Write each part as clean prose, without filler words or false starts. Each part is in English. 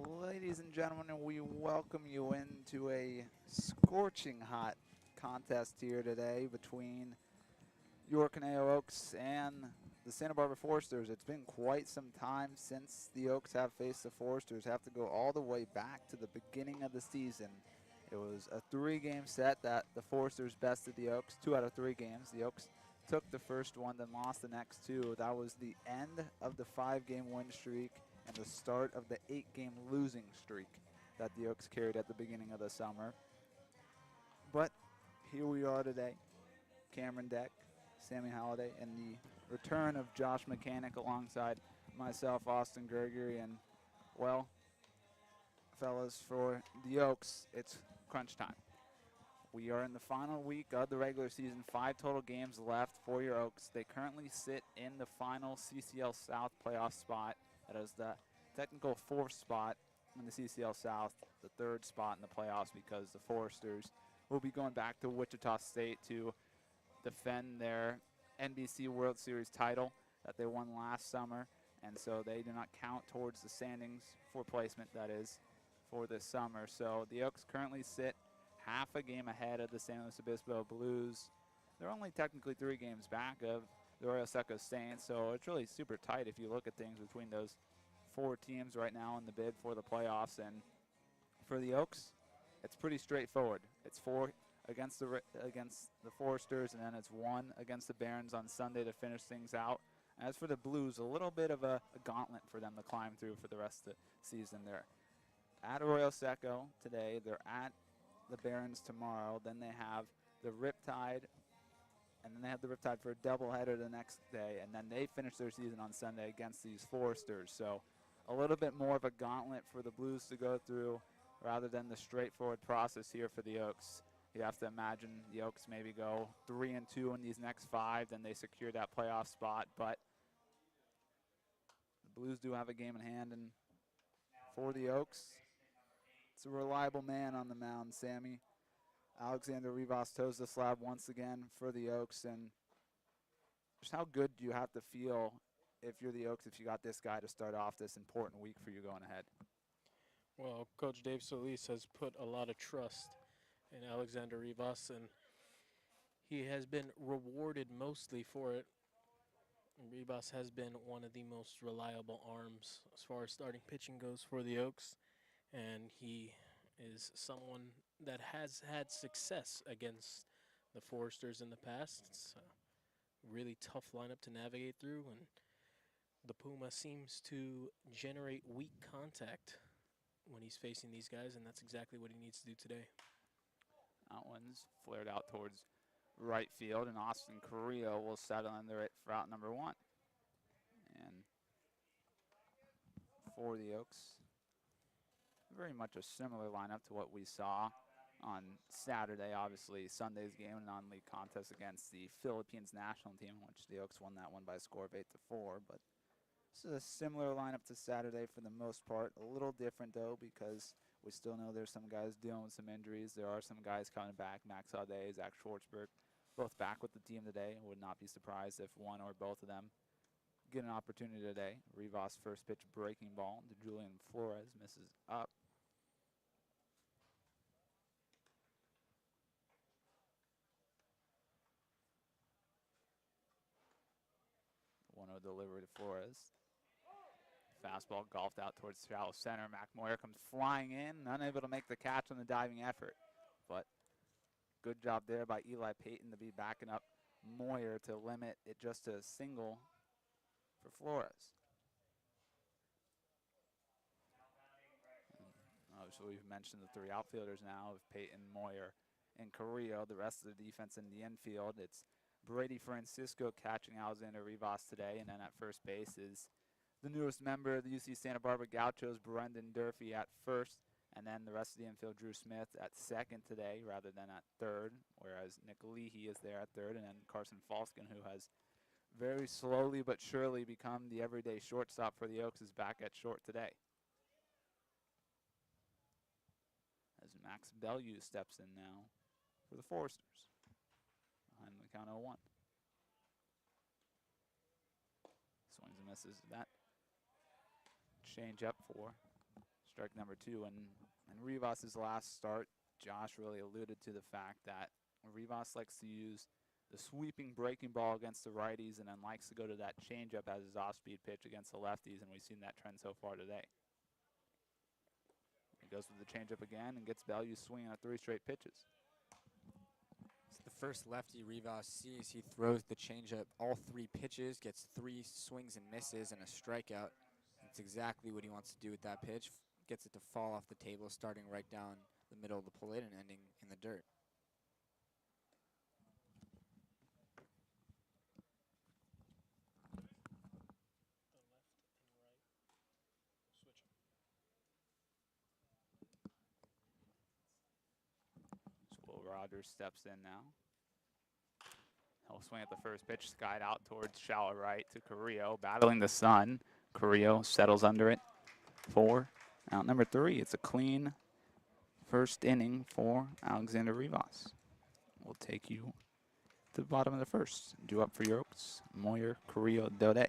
Ladies and gentlemen, we welcome you into a scorching hot contest here today between your Conejo Oaks and the Santa Barbara Foresters. It's been quite some time since the Oaks have faced the Foresters. Have to go all the way back to the beginning of the season. It was a 3-game set that the Foresters bested the Oaks, 2 out of 3 games. The Oaks took the first one, then lost the next 2. That was the end of the 5-game win streak and the start of the 8-game losing streak that the Oaks carried at the beginning of the summer. But here we are today. Cameron Deck, Sammy Holladay, and the return of Josh Mechanick alongside myself, Austin Gregory, and, well, fellas, for the Oaks, it's crunch time. We are in the final week of the regular season, 5 total games left for your Oaks. They currently sit in the final CCL South playoff spot. That is the technical 4th spot in the CCL South, the 3rd spot in the playoffs, because the Foresters will be going back to Wichita State to defend their NBC World Series title that they won last summer, and so they do not count towards the standings for placement, that is, for this summer. So the Oaks currently sit half a game ahead of the San Luis Obispo Blues. They're only technically 3 games back of the Royal Seco Saints, so it's really super tight if you look at things between those 4 teams right now in the bid for the playoffs. And for the Oaks, it's pretty straightforward. It's 4 against the Foresters, and then it's 1 against the Barons on Sunday to finish things out. As for the Blues, a little bit of a gauntlet for them to climb through for the rest of the season. They're at Royal Seco today. They're at the Barons tomorrow. Then they have the Riptide, and then they have the Riptide for a doubleheader the next day, and then they finish their season on Sunday against these Foresters. So a little bit more of a gauntlet for the Blues to go through rather than the straightforward process here for the Oaks. You have to imagine the Oaks maybe go 3-2 in these next 5, then they secure that playoff spot. But the Blues do have a game in hand, and for the Oaks, it's a reliable man on the mound, Sammy. Alexander Rivas toes the slab once again for the Oaks. And just how good do you have to feel if you're the Oaks, if you got this guy to start off this important week for you going ahead? Well, Coach Dave Solis has put a lot of trust in Alexander Rivas, and he has been rewarded mostly for it. Rivas has been one of the most reliable arms as far as starting pitching goes for the Oaks, and he is someone that has had success against the Foresters in the past. It's a really tough lineup to navigate through, and the Puma seems to generate weak contact when he's facing these guys, and that's exactly what he needs to do today. That one's flared out towards right field, and Austin Carrillo will settle under it for out number 1. And for the Oaks, very much a similar lineup to what we saw on Saturday. Obviously, Sunday's game, a non-league contest against the Philippines national team, which the Oaks won that one by a score of 8-4. But this is a similar lineup to Saturday for the most part. A little different, though, because we still know there's some guys dealing with some injuries. There are some guys coming back. Max Holladay, Zach Schwartzberg, both back with the team today. Would not be surprised if one or both of them get an opportunity today. Rivas' first pitch breaking ball to Julian Flores, misses up. 1-0 delivery to Flores. Fastball golfed out towards shallow center. Mac Moyer comes flying in, unable to make the catch on the diving effort. But good job there by Eli Paton to be backing up Moyer to limit it just to a single for Flores. So we've mentioned the 3 outfielders now of Paton, Moyer, and Carrillo. The rest of the defense in the infield, it's Brady Francisco catching Alexander Rivas today, and then at first base is the newest member of the UC Santa Barbara Gauchos, Brendan Durfee, at first, and then the rest of the infield, Drew Smith, at second today rather than at third, whereas Nick Leehey is there at third, and then Carson Falsken, who has very slowly but surely become the everyday shortstop for the Oaks, is back at short today. As Max Bellew steps in now for the Foresters behind the count 0-1. Swings and misses that. Change up for Strike number 2. And in Rivas' last start, Josh really alluded to the fact that Rivas likes to use the sweeping breaking ball against the righties and then likes to go to that changeup as his off-speed pitch against the lefties, and we've seen that trend so far today. He goes with the changeup again and gets Bellew swinging at 3 straight pitches. It's the first lefty Rivas sees. He throws the changeup all 3 pitches, gets 3 swings and misses and a strikeout. That's exactly what he wants to do with that pitch. Gets it to fall off the table, starting right down the middle of the plate and ending in the dirt. Will Rogers steps in now. He'll swing at the first pitch, skied out towards shallow right to Carrillo, battling the sun. Carrillo settles under it. 4. Out number 3. It's a clean first inning for Alexander Rivas. We'll take you to the bottom of the first. Due up for your Oaks, Moyer, Carrillo, Daudet.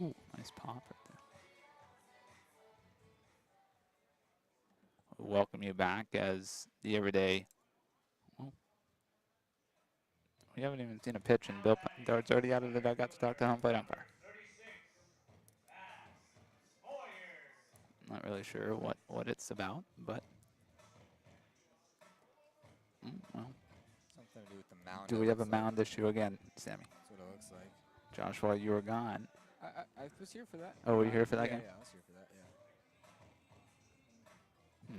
Ooh, nice pop right there. We'll welcome you back as the everyday. Well, we haven't even seen a pitch, and Bill Dart's already out of the dugout to talk to home plate umpire. Not really sure what it's about, but well. Something to do with the mound. Do we have a mound issue again, Sammy? That's what it looks like. Joshua, you were gone. I was here for that. Oh, were you here for that game? Yeah, I was here for that, yeah.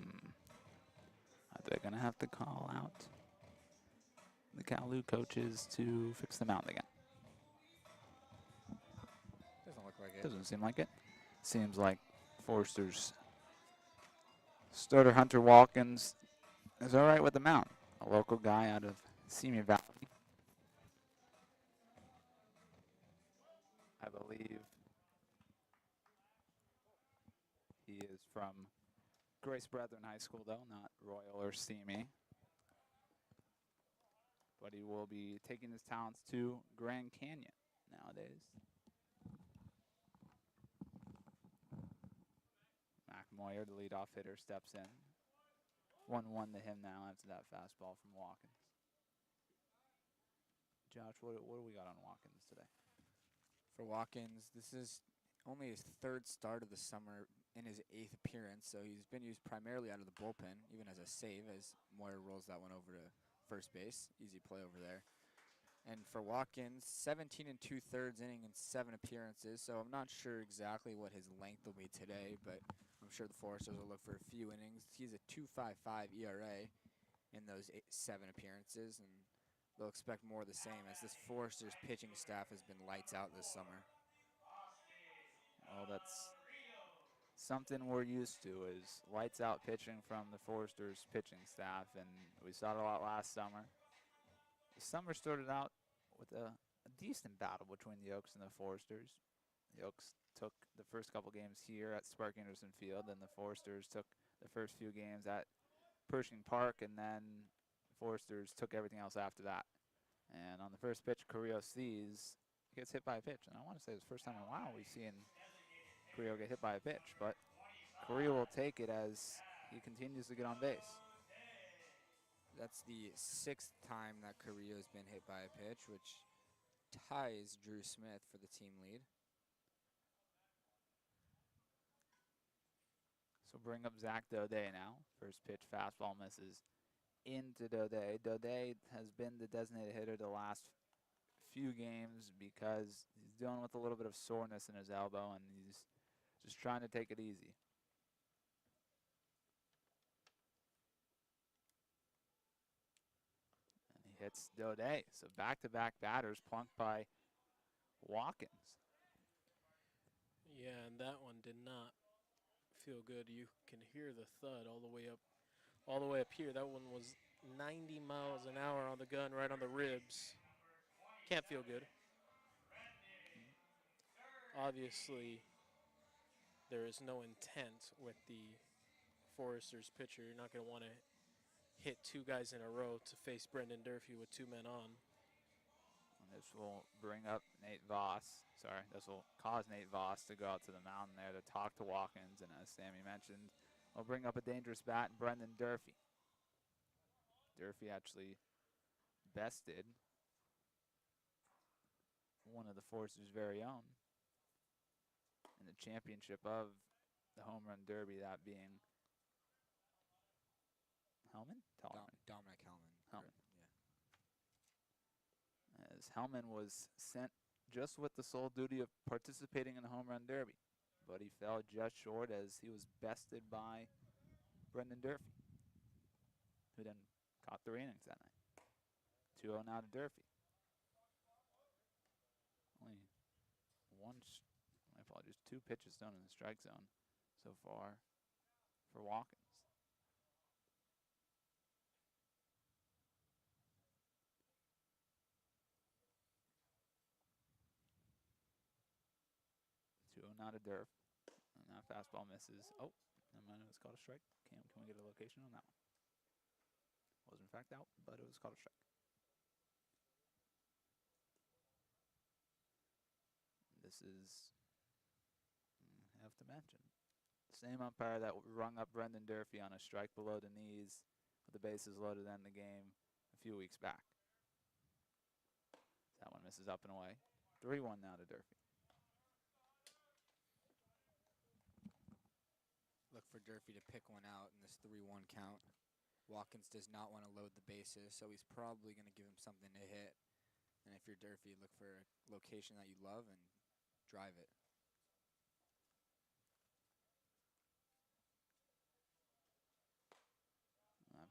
Are they going to have to call out the Kowloon coaches to fix the mound again? Doesn't look like it. Doesn't seem like it. Seems like Forster's starter Hunter Watkins is all right with the mound. A local guy out of Simi Valley. I believe he is from Grace Brethren High School, though, not Royal or Simi. But he will be taking his talents to Grand Canyon nowadays. Mac Moyer, the leadoff hitter, steps in. 1-1 to him now after that fastball from Watkins. Josh, what do we got on Watkins today? For Watkins, this is only his 3rd start of the summer in his 8th appearance, so he's been used primarily out of the bullpen, even as a save, as Moyer rolls that one over to first base. Easy play over there. And for Watkins, 17 and 2/3 inning and 7 appearances. So I'm not sure exactly what his length will be today, but I'm sure the Foresters will look for a few innings. He's a 2.55 ERA in those 7 appearances, and they'll expect more of the same as this Foresters pitching staff has been lights out this summer. Well, that's something we're used to, is lights out pitching from the Foresters pitching staff, and we saw it a lot last summer. The summer started out with a decent battle between the Oaks and the Foresters. The Oaks took the first couple games here at Spark Anderson Field, and the Foresters took the first few games at Pershing Park, and then the Foresters took everything else after that. And on the first pitch, Carrillo sees, gets hit by a pitch, and I want to say it's the first time in a while we've seen Carrillo get hit by a pitch, but Carrillo will take it as he continues to get on base. That's the 6th time that Carrillo's been hit by a pitch, which ties Drew Smith for the team lead. So bring up Zach Daudet now. First pitch, fastball misses into Daudet. Daudet has been the designated hitter the last few games because he's dealing with a little bit of soreness in his elbow, and he's just trying to take it easy. And he hits Daudet. So back-to-back batters plunked by Watkins. Yeah, and that one did not feel good. You can hear the thud all the way up here. That one was 90 miles an hour on the gun, right on the ribs. Can't feel good. Obviously, there is no intent with the Foresters pitcher. You're not going to want to hit 2 guys in a row to face Brendan Durfee with 2 men on. And this will bring up Nate Voss. Sorry, this will cause Nate Voss to go out to the mound there to talk to Watkins. And as Sammy mentioned, we'll bring up a dangerous bat, Brendan Durfee. Durfee actually bested one of the Foresters' very own in the championship of the home run derby, that being Hellman? Dominic Hellman. Hellman. Yeah. As Hellman was sent just with the sole duty of participating in the home run derby, but he fell just short as he was bested by Brendan Durfee, who then caught 3 innings that night. 2-0 now to Durfee. Only my apologies, 2 pitches thrown in the strike zone so far for Watkins. Now to Durf. And that fastball misses. Oh, never mind, it was called a strike. Can we get a location on that one? Was in fact out, but it was called a strike. This is, I have to mention, the same umpire that rung up Brendan Durfee on a strike below the knees with the bases loaded in the game a few weeks back. That one misses up and away. 3-1 now to Durfee. Look for Durfee to pick one out in this 3-1 count. Watkins does not want to load the bases, so he's probably going to give him something to hit. And if you're Durfee, look for a location that you love and drive it.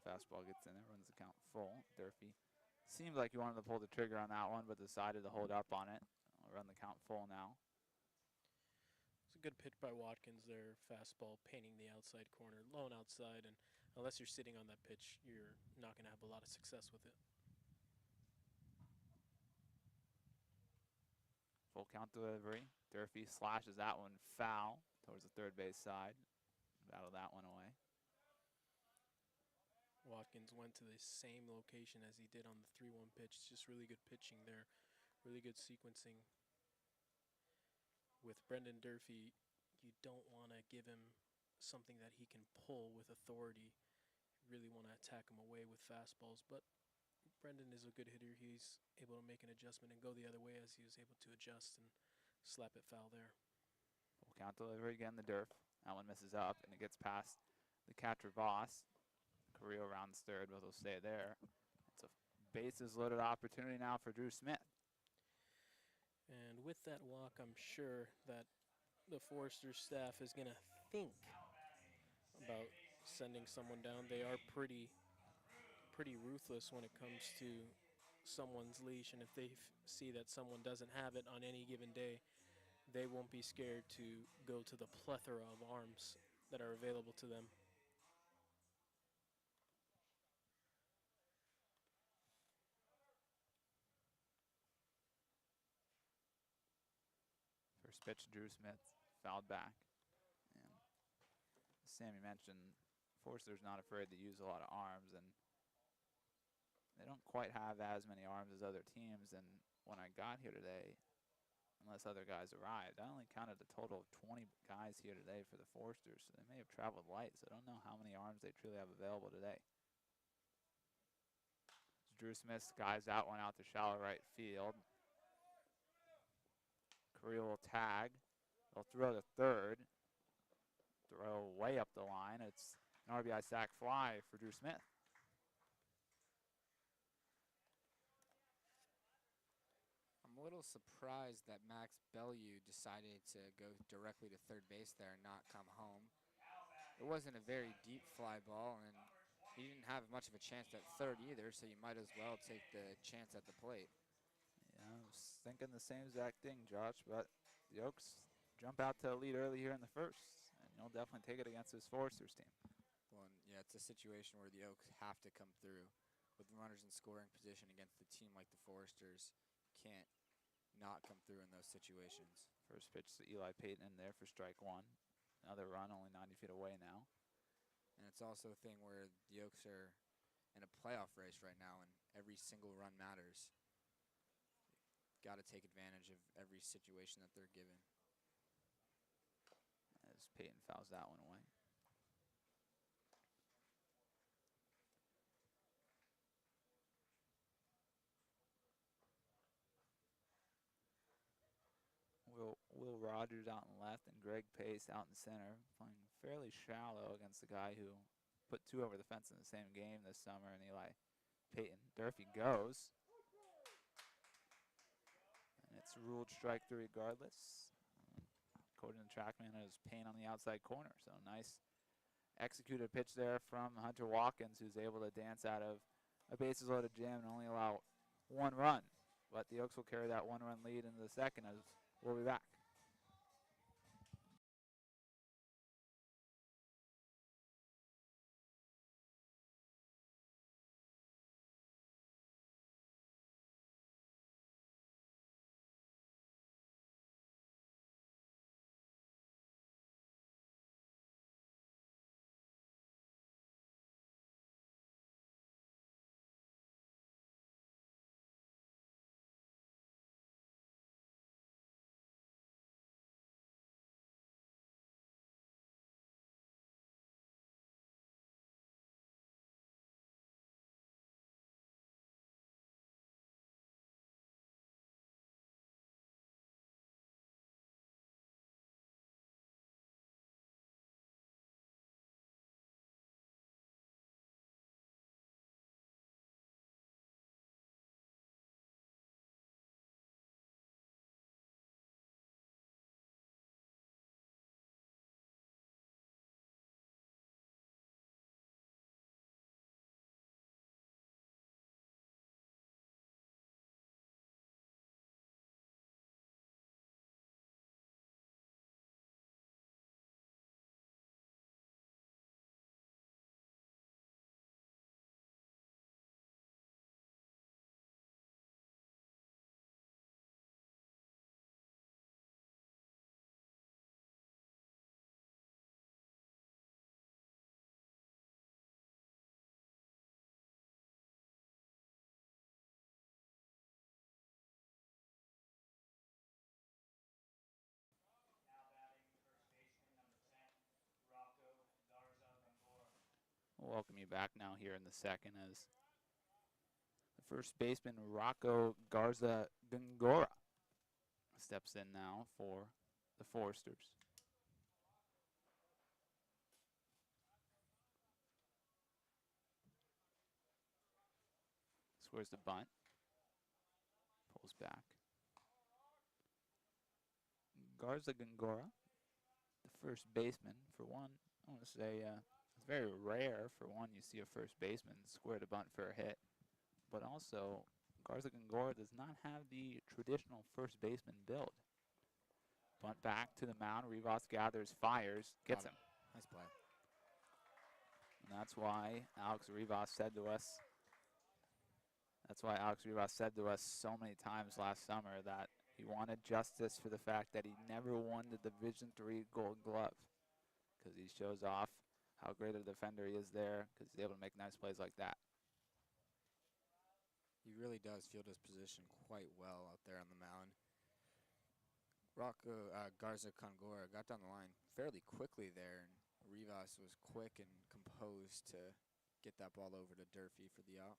Fastball gets in there, runs the count full. Durfee seemed like he wanted to pull the trigger on that one, but decided to hold up on it. We'll run the count full now. It's a good pitch by Watkins there. Fastball painting the outside corner, lone outside, and unless you're sitting on that pitch, you're not going to have a lot of success with it. Full count delivery. Durfee slashes that one foul towards the third base side. Battle that one away. Watkins went to the same location as he did on the 3-1 pitch. Just really good pitching there. Really good sequencing. With Brendan Durfee, you don't want to give him something that he can pull with authority. You really want to attack him away with fastballs. But Brendan is a good hitter. He's able to make an adjustment and go the other way as he was able to adjust and slap it foul there. Full count delivery again, the Durf. That one misses up, and it gets past the catcher Voss. Carrillo rounds third, but he'll stay there. It's a bases loaded opportunity now for Drew Smith. And with that walk, I'm sure that the Foresters staff is going to think about sending someone down. They are pretty ruthless when it comes to someone's leash, and if they see that someone doesn't have it on any given day, they won't be scared to go to the plethora of arms that are available to them. First pitch, Drew Smith fouled back. And as Sammy mentioned, Forster's not afraid to use a lot of arms, and they don't quite have as many arms as other teams. And when I got here today, unless other guys arrived, I only counted a total of 20 guys here today for the Foresters, so they may have traveled light, so I don't know how many arms they truly have available today. Drew Smith skies that one out to shallow right field. Carrillo will tag. They'll throw to third. Throw way up the line. It's an RBI sac fly for Drew Smith. I'm a little surprised that Max Bellew decided to go directly to third base there and not come home. It wasn't a very deep fly ball, and he didn't have much of a chance at third either, so you might as well take the chance at the plate. Yeah, I was thinking the same exact thing, Josh, but the Oaks jump out to a lead early here in the first, and you'll definitely take it against this Foresters team. Well, and yeah, it's a situation where the Oaks have to come through with runners in scoring position against a team like the Foresters. Can't not come through in those situations. First pitch to Eli Paton in there for strike one. Another run, only 90 feet away now. And it's also a thing where the Oaks are in a playoff race right now, and every single run matters. Got to take advantage of every situation that they're given. As Paton fouls that one away. Will Rogers out in left and Greg Pace out in center, playing fairly shallow against the guy who put two over the fence in the same game this summer, and Eli Paton. Durfee goes. And it's ruled strike three regardless. According to the TrackMan, it was Payne on the outside corner. So nice executed pitch there from Hunter Watkins, who's able to dance out of a bases loaded jam and only allow one run. But the Oaks will carry that one-run lead into the second as we'll be back. We'll welcome you back now here in the second as the first baseman, Rocco Garza Gongora, steps in now for the Foresters. Squares the bunt. Pulls back. Garza Gongora, the first baseman, for one, I want to say it's very rare for one you see a first baseman square the bunt for a hit. But also, Garza Gongora does not have the traditional first baseman build. Bunt back to the mound. Rivas gathers, fires, gets him. Nice play. And that's why Alex Rivas said to us so many times last summer that he wanted justice for the fact that he never won the Division III Gold Glove, because he shows off how great a defender he is there, because he's able to make nice plays like that. He really does field his position quite well out there on the mound. Garza Congora got down the line fairly quickly there, and Rivas was quick and composed to get that ball over to Durfee for the out.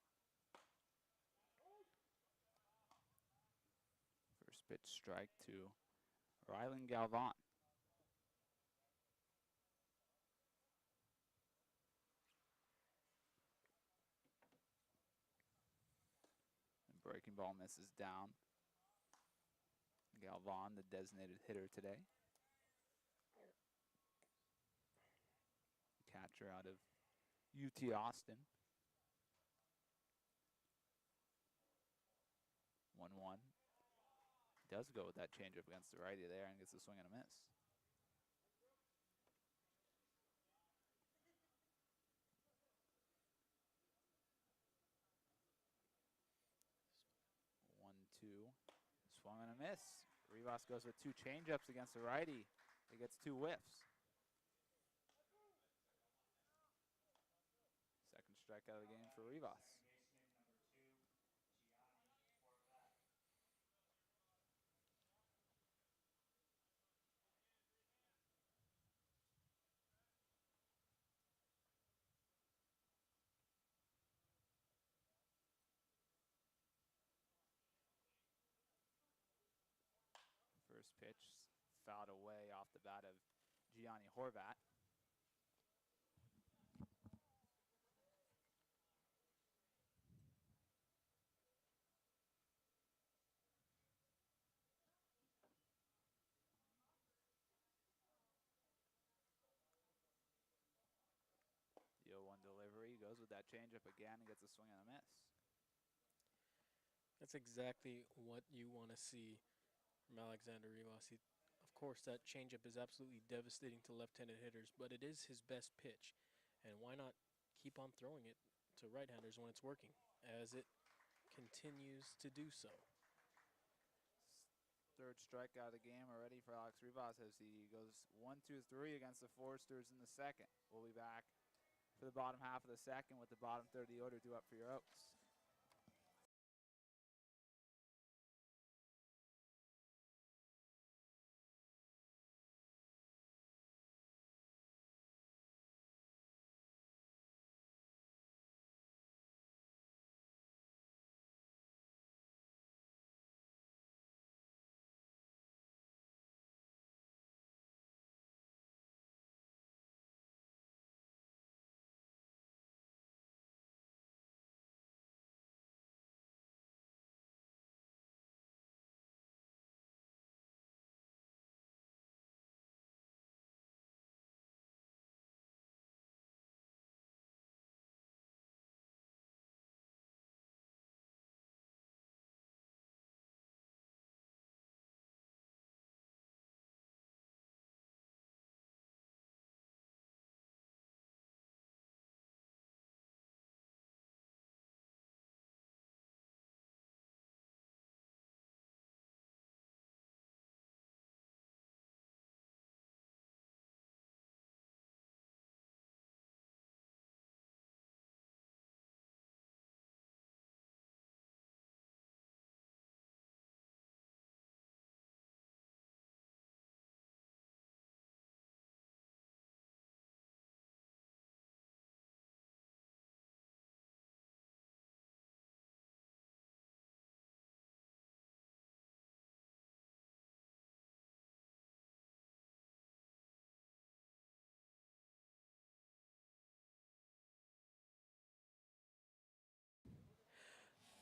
First pitch strike to Rylan Galvan. And breaking ball misses down. Galvan, the designated hitter today. Catcher out of UT Austin. 1-1. Does go with that changeup against the righty there and gets a swing and a miss. Swung and a miss. Rivas goes with two changeups against the righty. He gets two whiffs. Second strikeout of the game for Rivas. First pitch fouled away off the bat of Gianni Horvat. The 0-1 delivery, goes with that changeup again and gets a swing and a miss. That's exactly what you want to see from Alexander Rivas. Of course, that changeup is absolutely devastating to left-handed hitters, but it is his best pitch. And why not keep on throwing it to right-handers when it's working, as it continues to do so. Third strikeout of the game already for Alex Rivas as he goes 1-2-3 against the Foresters in the second. We'll be back for the bottom half of the second with the bottom third of the order due up for your Oaks.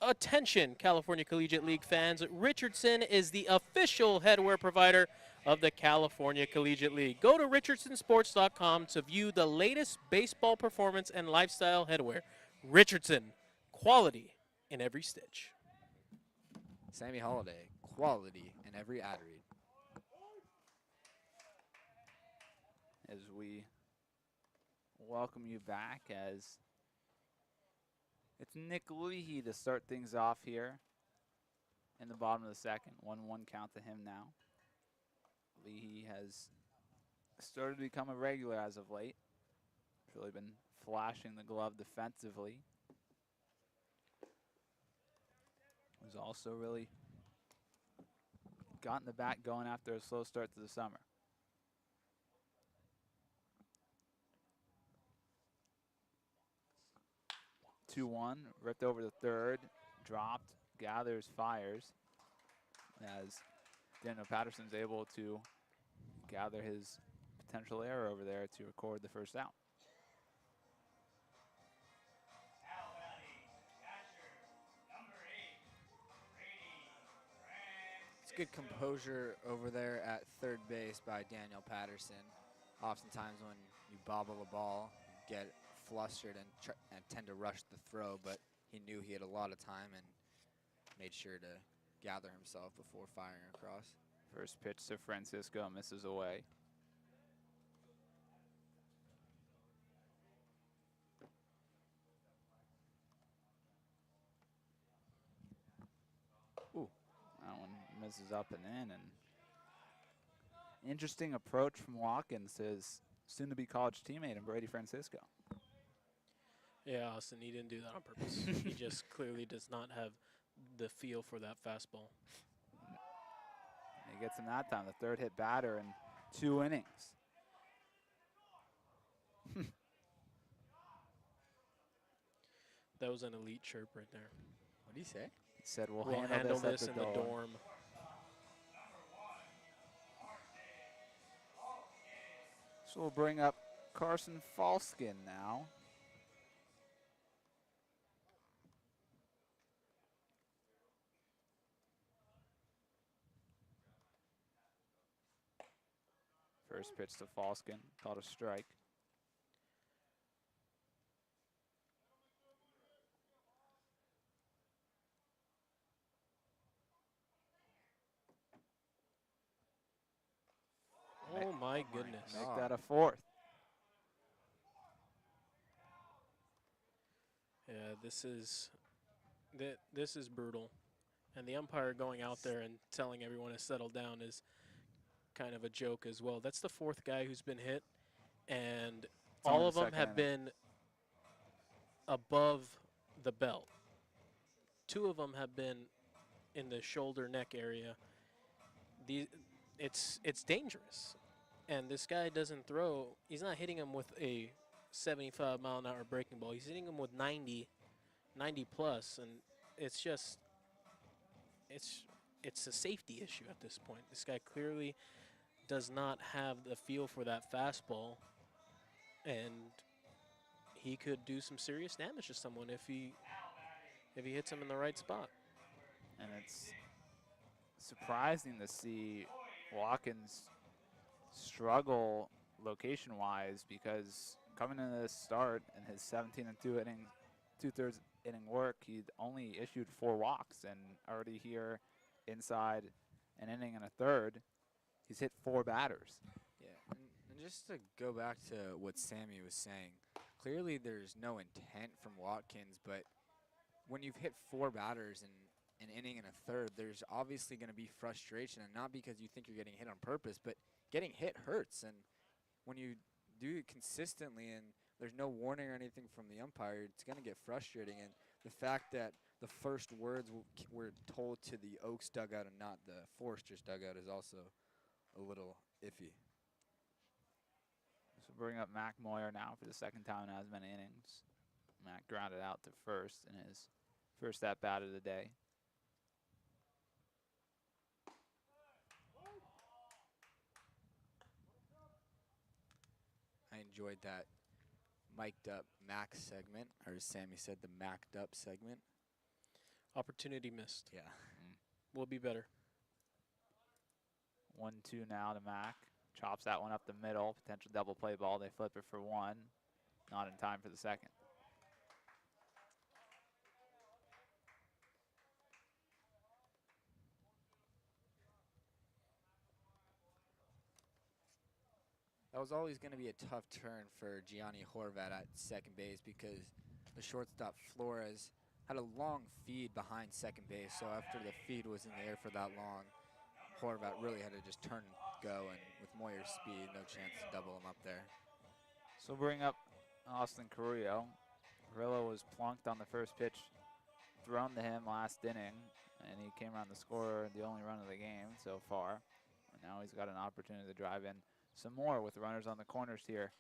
Attention, California Collegiate League fans. Richardson is the official headwear provider of the California Collegiate League. Go to richardsonsports.com to view the latest baseball performance and lifestyle headwear. Richardson, quality in every stitch. Sammy Holladay, quality in every ad read. As we welcome you back, as it's Nick Leehey to start things off here in the bottom of the second. 1-1 count to him now. Leehey has started to become a regular as of late. Really been flashing the glove defensively. He's also really gotten the bat going after a slow start to the summer. Two-one, ripped over the third, dropped, gathers, fires, as Daniel Patterson's able to gather his potential error over there to record the first out. It's good composure over there at third base by Daniel Patterson. Oftentimes when you bobble the ball, you get flustered and tend to rush the throw, but he knew he had a lot of time and made sure to gather himself before firing across. First pitch to Francisco, misses away. Ooh, that one misses up and in. And interesting approach from Watkins, his soon-to-be college teammate, and Brady Francisco. Yeah, Austin, he didn't do that on purpose. He just clearly does not have the feel for that fastball. He gets him that time, the third hit batter in 2 innings. That was an elite chirp right there. What did he say? He said, we'll We'll handle this in at the dorm. So we'll bring up Carson Falsken now. First pitch to Falsken, called a strike. Oh my goodness. Make that a fourth. Yeah, this is brutal. And the umpire going out there and telling everyone to settle down is kind of a joke as well. That's the fourth guy who's been hit, and all of them have been above the belt. 2 of them have been in the shoulder neck area. It's dangerous. And this guy doesn't throw. He's not hitting him with a 75-mile-an-hour breaking ball. He's hitting him with 90 plus, and it's just it's a safety issue at this point. This guy clearly does not have the feel for that fastball, and he could do some serious damage to someone if he hits him in the right spot. And it's surprising to see Watkins struggle location-wise, because coming into this start in his 17 and 2/3 inning work, he'd only issued 4 walks, and already here inside an inning and a third, he's hit 4 batters. Yeah, and just to go back to what Sammy was saying, clearly there's no intent from Watkins, but when you've hit 4 batters in an inning and a third, there's obviously going to be frustration, and not because you think you're getting hit on purpose, but getting hit hurts, and when you do it consistently and there's no warning or anything from the umpire, it's going to get frustrating. And the fact that the first words were told to the Oaks dugout and not the Foresters dugout is also a little iffy. So bring up Mac Moyer now for the second time in as many innings. Mac grounded out to first in his first at-bat of the day. I enjoyed that mic'd up Mac segment, or as Sammy said, the Mac'd up segment. Opportunity missed. Yeah. Will be better. 1-2 now to Mac. Chops that one up the middle. Potential double play ball. They flip it for one. Not in time for the second. That was always going to be a tough turn for Gianni Horvat at second base because the shortstop Flores had a long feed behind second base. So after the feed was in the air for that long, Horvat really had to just turn and go. And with Moyer's speed, no chance to double him up there. So bring up Austin Carrillo. Carrillo was plunked on the first pitch thrown to him last inning, and he came around the score, the only run of the game so far. And now he's got an opportunity to drive in some more with runners on the corners here.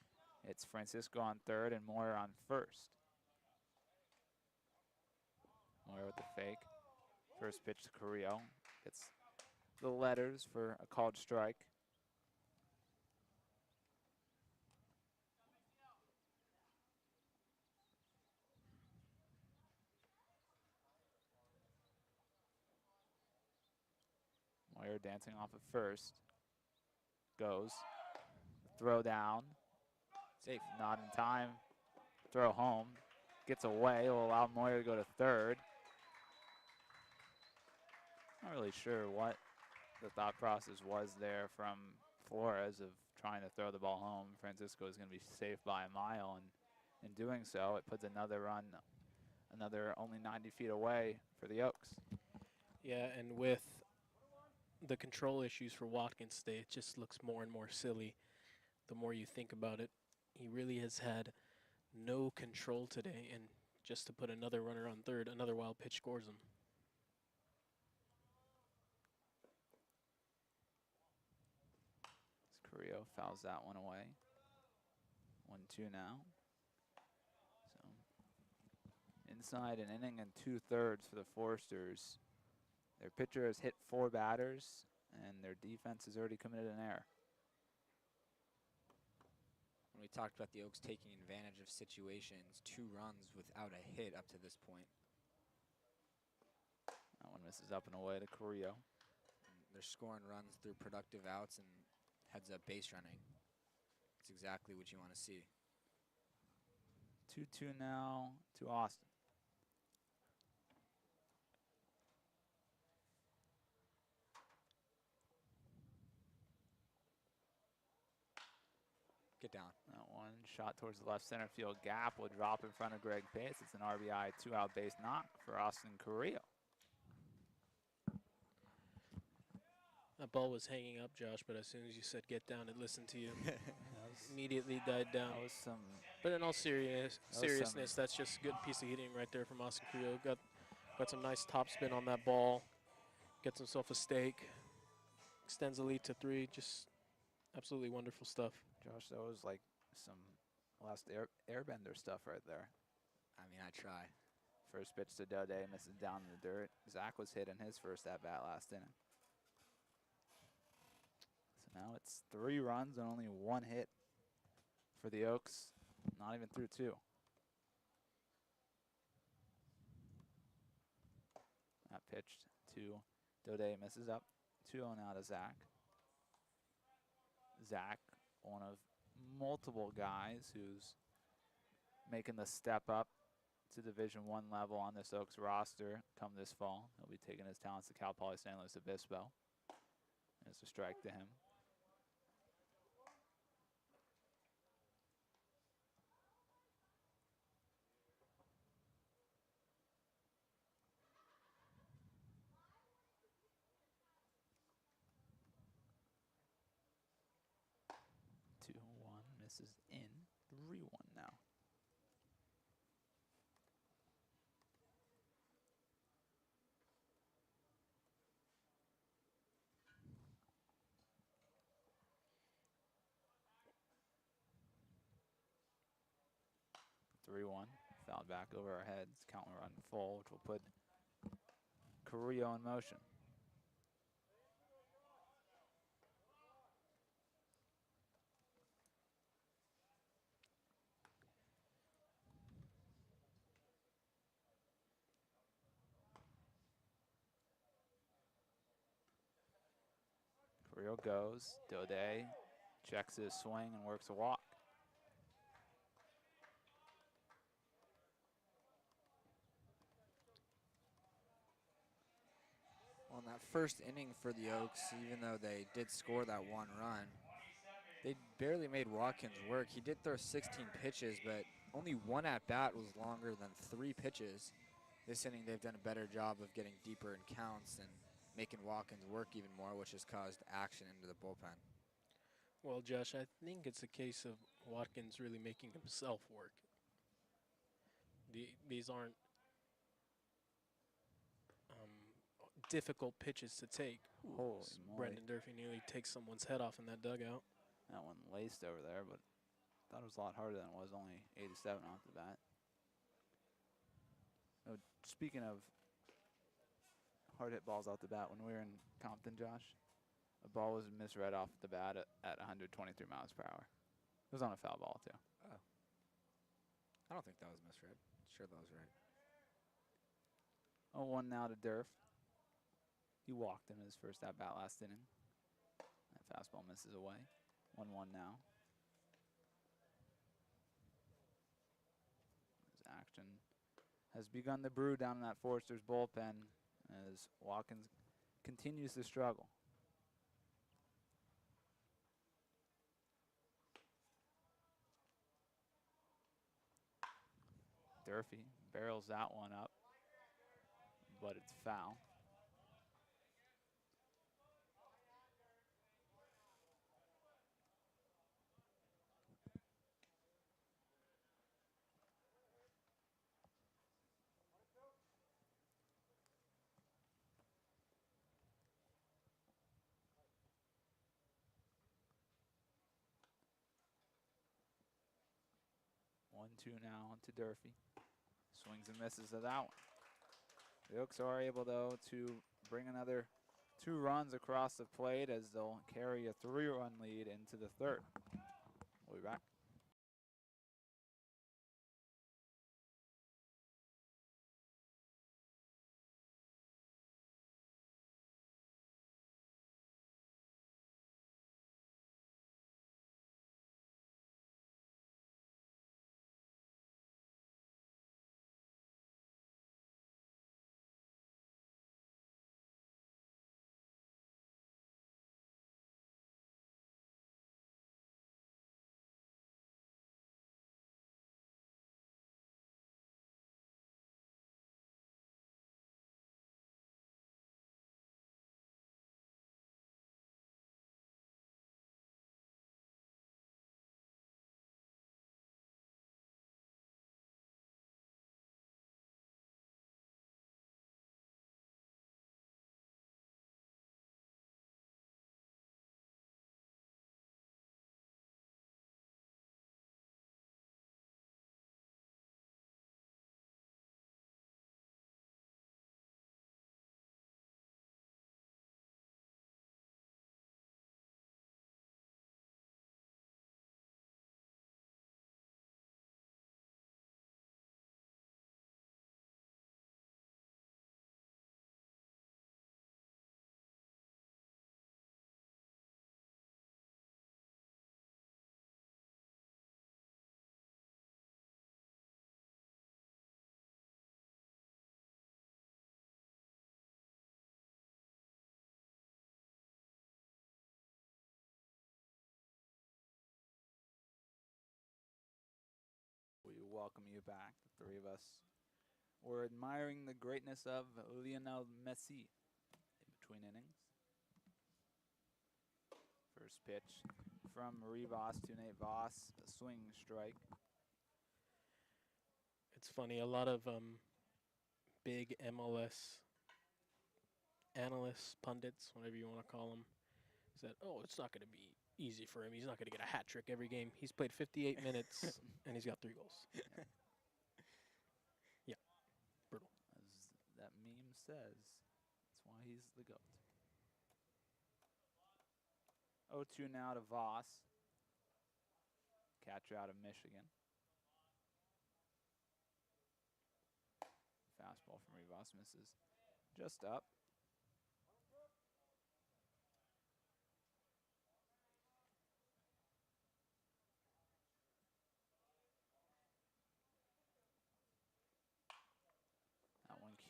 It's Francisco on third and Moyer on first. Moyer with the fake. First pitch to Carrillo. Gets the letters for a called strike. Moyer dancing off at first. Goes. Throw down. Safe. Not in time. Throw home. Gets away. Will allow Moyer to go to third. Not really sure what the thought process was there from Flores of trying to throw the ball home. Francisco is going to be safe by a mile, and in doing so, it puts another run, another only 90 feet away for the Oaks. Yeah, and with the control issues for Watkins today, it just looks more and more silly the more you think about it. He really has had no control today, and just to put another runner on third, another wild pitch scores him. Carrillo fouls that one away. 1-2 now. So inside an inning and 2/3 for the Foresters. Their pitcher has hit 4 batters, and their defense has already committed an error. When we talked about the Oaks taking advantage of situations, 2 runs without a hit up to this point. That one misses up and away to Carrillo. They're scoring runs through productive outs and heads-up base running. It's exactly what you want to see. 2-2 now to Austin. Get down. That one shot towards the left center field gap will drop in front of Greg Pace. It's an RBI 2-out base knock for Austin Carrillo. That ball was hanging up, Josh, but as soon as you said get down, it listened to you. Immediately died down. That was some. But in all seriousness, some- that's just a good piece of hitting right there from Austin Carrillo. Got some nice top spin on that ball. Gets himself a stake. Extends the lead to 3. Just absolutely wonderful stuff. Josh, that was like some last airbender stuff right there. I mean, I try. First pitch to Daudet, misses down in the dirt. Zach was hit in his first at-bat last inning. So now it's 3 runs and only 1 hit for the Oaks, not even through 2. That pitch to Daudet, misses up. 2-0 now to Zach. Zach, one of multiple guys who's making the step up to Division I level on this Oaks roster come this fall. He'll be taking his talents to Cal Poly San Luis Obispo. There's a strike to him. Misses in. 3-1 now. Fouled back over our heads. Count will run full, which will put Carrillo in motion. 3-0 goes. Daudet checks his swing and works a walk. Well, in that first inning for the Oaks, even though they did score that 1 run, they barely made Watkins work. He did throw 16 pitches, but only 1 at-bat was longer than 3 pitches. This inning, they've done a better job of getting deeper in counts and making Watkins work even more, which has caused action into the bullpen. Well, Josh, I think it's a case of Watkins really making himself work. These aren't difficult pitches to take. Holy moly. Brendan Durfee nearly takes someone's head off in that dugout. That one laced over there, but thought it was a lot harder than it was, only 87 off the bat. Oh, speaking of hard hit balls off the bat, when we were in Compton, Josh, a ball was misread off the bat at 123 miles per hour. It was on a foul ball, too. Oh. I don't think that was misread. Sure that was right. 0-1 now to Durf. He walked in his first at-bat last inning. That fastball misses away. 1-1 now. His action has begun to brew down in that Foresters bullpen as Watkins continues to struggle. Durfee barrels that one up, but it's foul. One, two now to Durfee. Swings and misses to that one. The Oaks are able, though, to bring another 2 runs across the plate as they'll carry a 3-run lead into the 3rd. We'll be back. We welcome you back. The 3 of us were admiring the greatness of Lionel Messi in between innings. First pitch from Rivas to Nate Voss, a swing strike. It's funny, a lot of big MLS analysts, pundits, whatever you want to call them, said, oh, it's not going to be easy for him. He's not going to get a hat trick every game. He's played 58 minutes, and he's got 3 goals. Yeah, brutal. As that meme says, that's why he's the GOAT. 0-2 now to Voss. Catcher out of Michigan. Fastball from Rivas misses just up.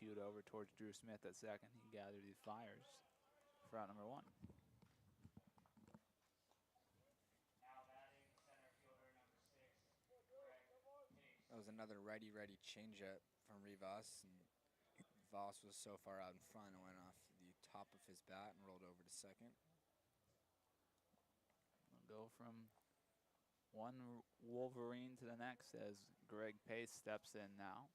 shoot over towards Drew Smith at second. He gathers, he fires for out number 1. That was another righty-righty changeup from Rivas, and Voss was so far out in front, it went off the top of his bat and rolled over to second. We'll go from one Wolverine to the next as Greg Pace steps in now.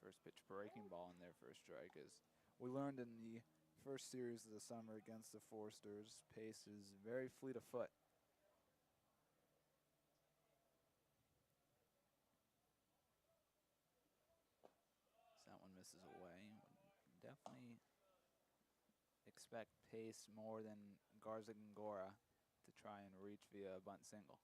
First pitch breaking ball in their first strike. As we learned in the first series of the summer against the Forsters, Pace is very fleet of foot. That one misses away. Definitely expect Pace more than Garza Gongora to try and reach via a bunt single.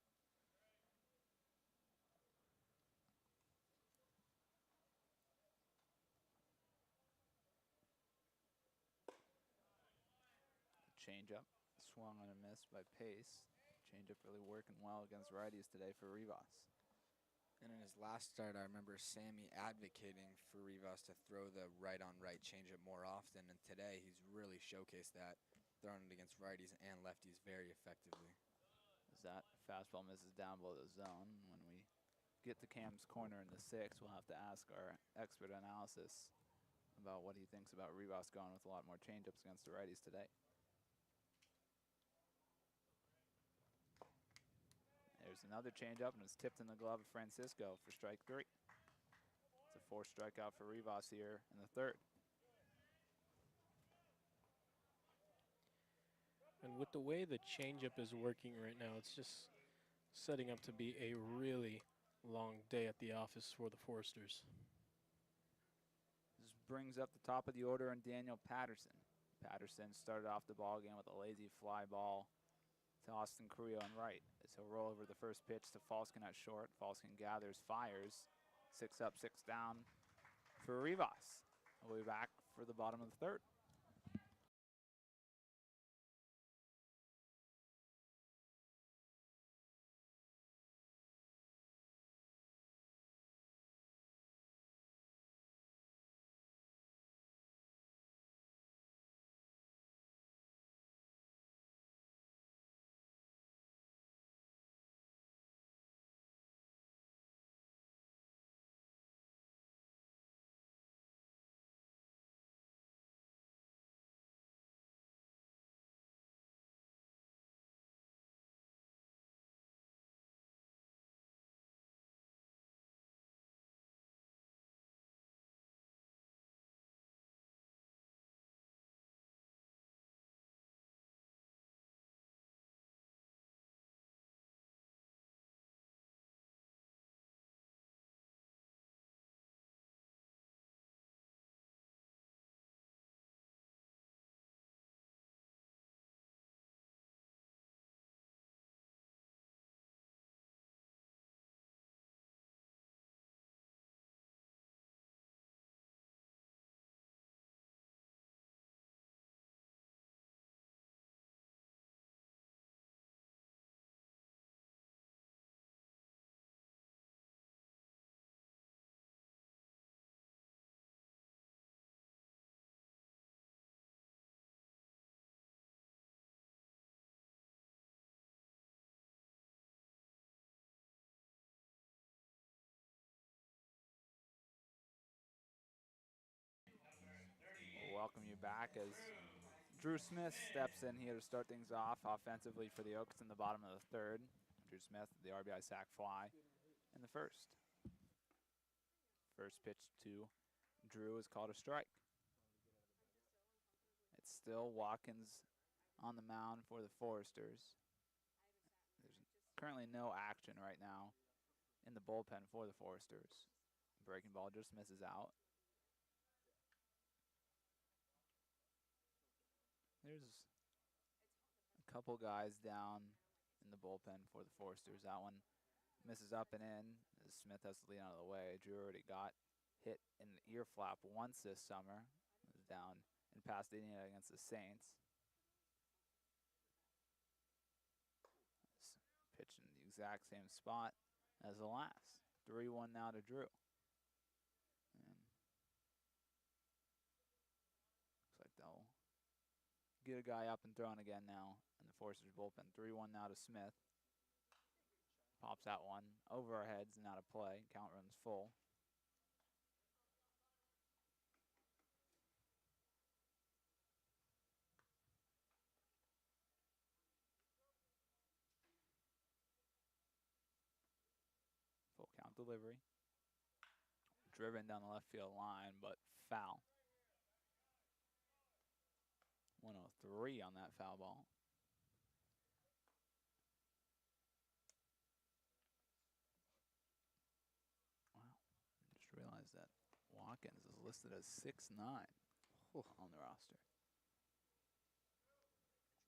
Changeup swung on a miss by Pace. Changeup really working well against righties today for Rivas. And in his last start, I remember Sammy advocating for Rivas to throw the right-on-right changeup more often, and today he's really showcased that, throwing it against righties and lefties very effectively. As that fastball misses down below the zone. When we get to Cam's corner in the 6th, we'll have to ask our expert analysis about what he thinks about Rivas going with a lot more changeups against the righties today. There's another changeup, and it's tipped in the glove of Francisco for strike 3. It's a 4th strikeout for Rivas here in the 3rd. And with the way the changeup is working right now, it's just setting up to be a really long day at the office for the Forsters. This brings up the top of the order in Daniel Patterson. Patterson started off the ball game with a lazy fly ball to Austin Carrillo on right. As he'll roll over the first pitch to Falsken at short. Falsken gathers, fires. 6 up, 6 down for Rivas. We'll be back for the bottom of the 3rd. Welcome you back as Drew Smith steps in here to start things off offensively for the Oaks in the bottom of the 3rd. Drew Smith, the RBI sac fly in the 1st. First pitch to Drew is called a strike. It's still Watkins on the mound for the Foresters. There's currently no action right now in the bullpen for the Foresters. Breaking ball just misses out. There's a couple guys down in the bullpen for the Foresters. That one misses up and in as Smith has to lead out of the way. Drew already got hit in the ear flap once this summer. It was down in Pasadena against the Saints. Pitched in the exact same spot as the last. 3-1 now to Drew. And looks like they'll get a guy up and throwing again now in the Foresters bullpen. 3-1 now to Smith. Pops that one over our heads and out of play. Count runs full. Full count delivery. Driven down the left field line, but foul. 103 on that foul ball. Wow. Just realized that Watkins is listed as 6'9" on the roster.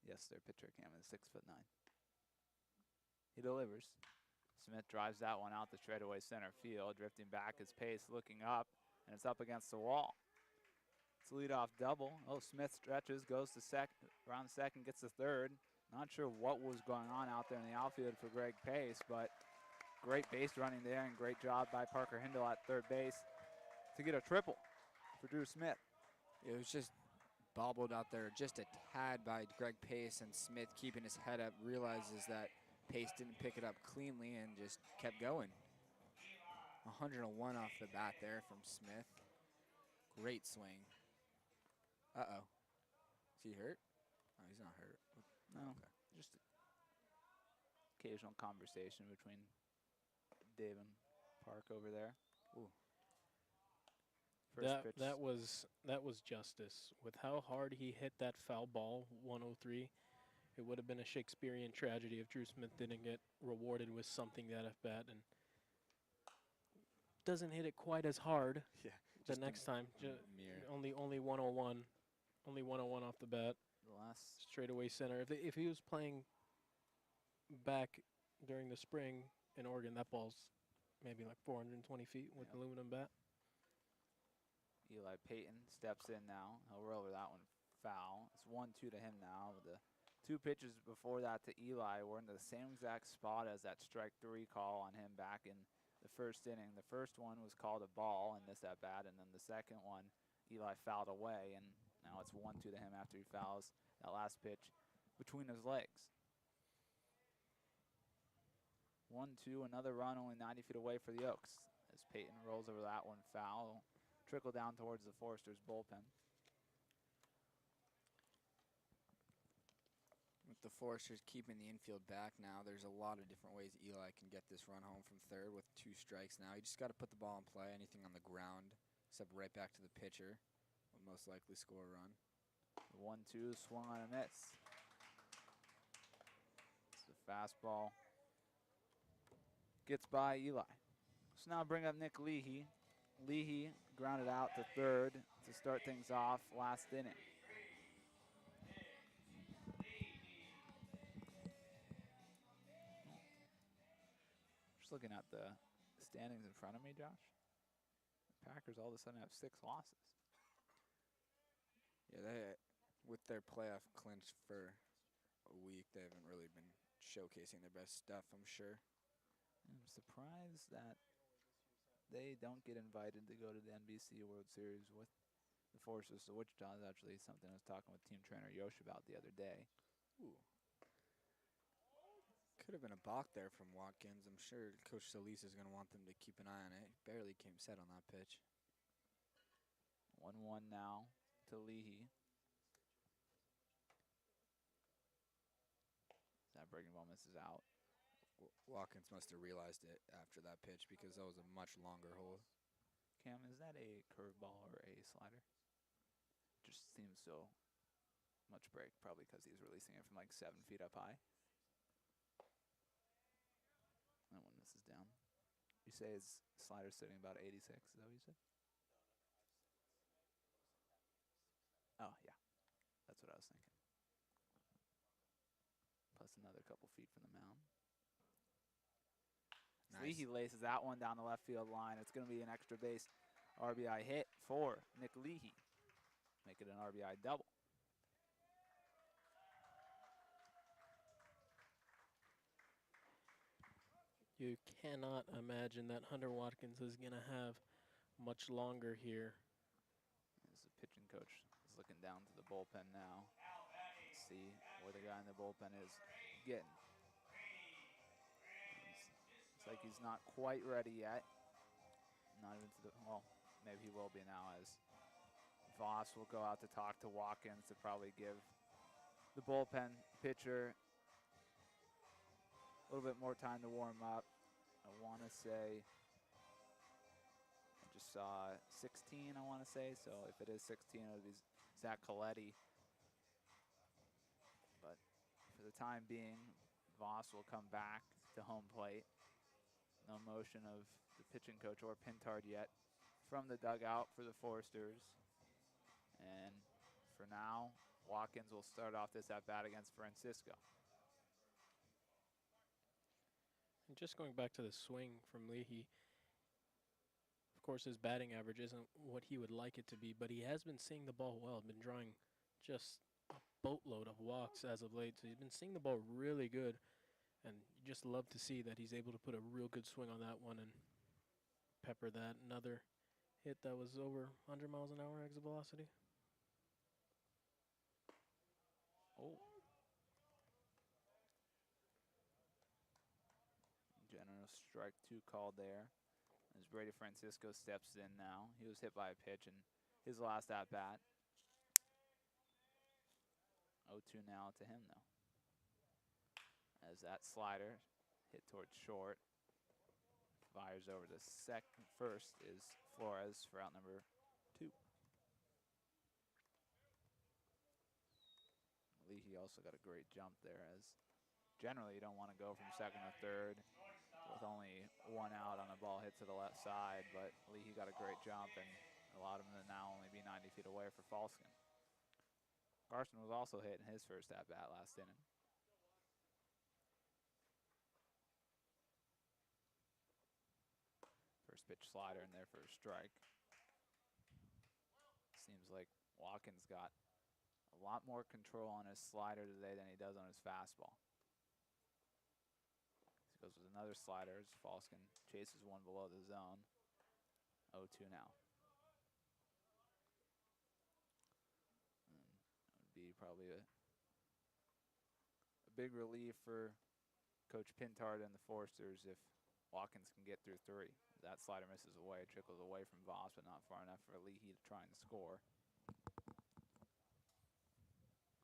Yes, their pitcher Cam is 6'9". He delivers. Smith drives that one out the straightaway center field. Drifting back is Pace, looking up, and it's up against the wall. It's a leadoff double. Oh, Smith stretches, goes to second, around second, gets to third. Not sure what was going on out there in the outfield for Greg Pace, but great base running there and great job by Parker Hindle at third base to get a triple for Drew Smith. It was just bobbled out there just a tad by Greg Pace, and Smith keeping his head up realizes that Pace didn't pick it up cleanly and just kept going. 101 off the bat there from Smith. Great swing. Uh-oh. Is he hurt? Oh, he's not hurt. No, Okay. just occasional conversation between Dave and Park over there. Ooh. First pitch. That was justice. With how hard he hit that foul ball, 103, it would have been a Shakespearean tragedy if Drew Smith didn't get rewarded with something that at bat and doesn't hit it quite as hard Yeah. the next time. Mirror. Only 101, only 101 off the bat. The last Straightaway center. If he was playing back during the spring in Oregon, that ball's maybe like 420 feet with Yep. aluminum bat. Eli Paton steps in now. He'll roll over that one foul. It's 1-2 to him now. The two pitches before that to Eli were in the same exact spot as that strike three call on him back in the first inning. The first one was called a ball and missed at bat, and then the second one Eli fouled away, and now it's 1-2 to him after he fouls that last pitch between his legs. 1-2, another run only 90 feet away for the Oaks as Paton rolls over that one foul. Trickle down towards the Foresters bullpen. With the Foresters keeping the infield back now, there's a lot of different ways Eli can get this run home from third with 2 strikes now. You just got to put the ball in play. Anything on the ground, except right back to the pitcher, will most likely score a run. The 1-2 swung on a miss. It's the fastball. Gets by Eli. So now bring up Nick Leehey. Leehey grounded out to third to start things off last inning. Just looking at the standings in front of me, Josh. The Packers all of a sudden have 6 losses. Yeah, they, with their playoff clinch for a week, they haven't really been showcasing their best stuff, I'm sure. I'm surprised that they don't get invited to go to the NBC World Series with the Foresters. So Wichita is actually something I was talking with team trainer Yosh about the other day. Ooh. Could have been a balk there from Watkins. I'm sure Coach Solis is going to want them to keep an eye on it. Barely came set on that pitch. 1-1 now to Leehey. That breaking ball misses out. Watkins must have realized it after that pitch because that was a much longer hole. Cam, is that a curveball or a slider? Just seems so much break, probably because he's releasing it from like 7 feet up high. That one misses down. You say his slider's sitting about 86, is that what you said? Oh, yeah. That's what I was thinking. Plus another couple feet from the mound. Nice. Leehey laces that one down the left field line. It's going to be an extra base RBI hit for Nick Leehey. Make it an RBI double. You cannot imagine that Hunter Watkins is going to have much longer here. As the pitching coach is looking down to the bullpen now. See where the guy in the bullpen is getting. It's like he's not quite ready yet. Not even to the, well, maybe he will be now, as Voss will go out to talk to Watkins to probably give the bullpen pitcher a little bit more time to warm up. I want to say, I just saw 16, I want to say, so if it is 16, it would be Zach Coletti. But for the time being, Voss will come back to home plate. No motion of the pitching coach or Pintard yet from the dugout for the Foresters. And for now, Watkins will start off this at-bat against Francisco. And just going back to the swing from Leehey, of course his batting average isn't what he would like it to be, but he has been seeing the ball well, been drawing just a boatload of walks as of late. So he's been seeing the ball really good, and you just love to see that he's able to put a real good swing on that one and pepper that. Another hit that was over 100 miles an hour exit velocity. Oh. General strike 2 called there as Brady Francisco steps in now. He was hit by a pitch in his last at-bat. 0-2 now to him, though. As that slider hit towards short. Fires over to first is Flores for out number 2. Leehey also got a great jump there, as generally you don't want to go from second to third with only 1 out on a ball hit to the left side, but Leehey got a great jump and allowed him to now only be 90 feet away for Falsken. Carson was also hit in his first at-bat last inning. First pitch slider in there for a strike. Seems like Watkins got a lot more control on his slider today than he does on his fastball. He goes with another slider as Falsken chases one below the zone. 0-2 now. And it would be probably a big relief for Coach Pintard and the Foresters if Watkins can get through 3. That slider misses away, trickles away from Voss, but not far enough for Leehey to try and score.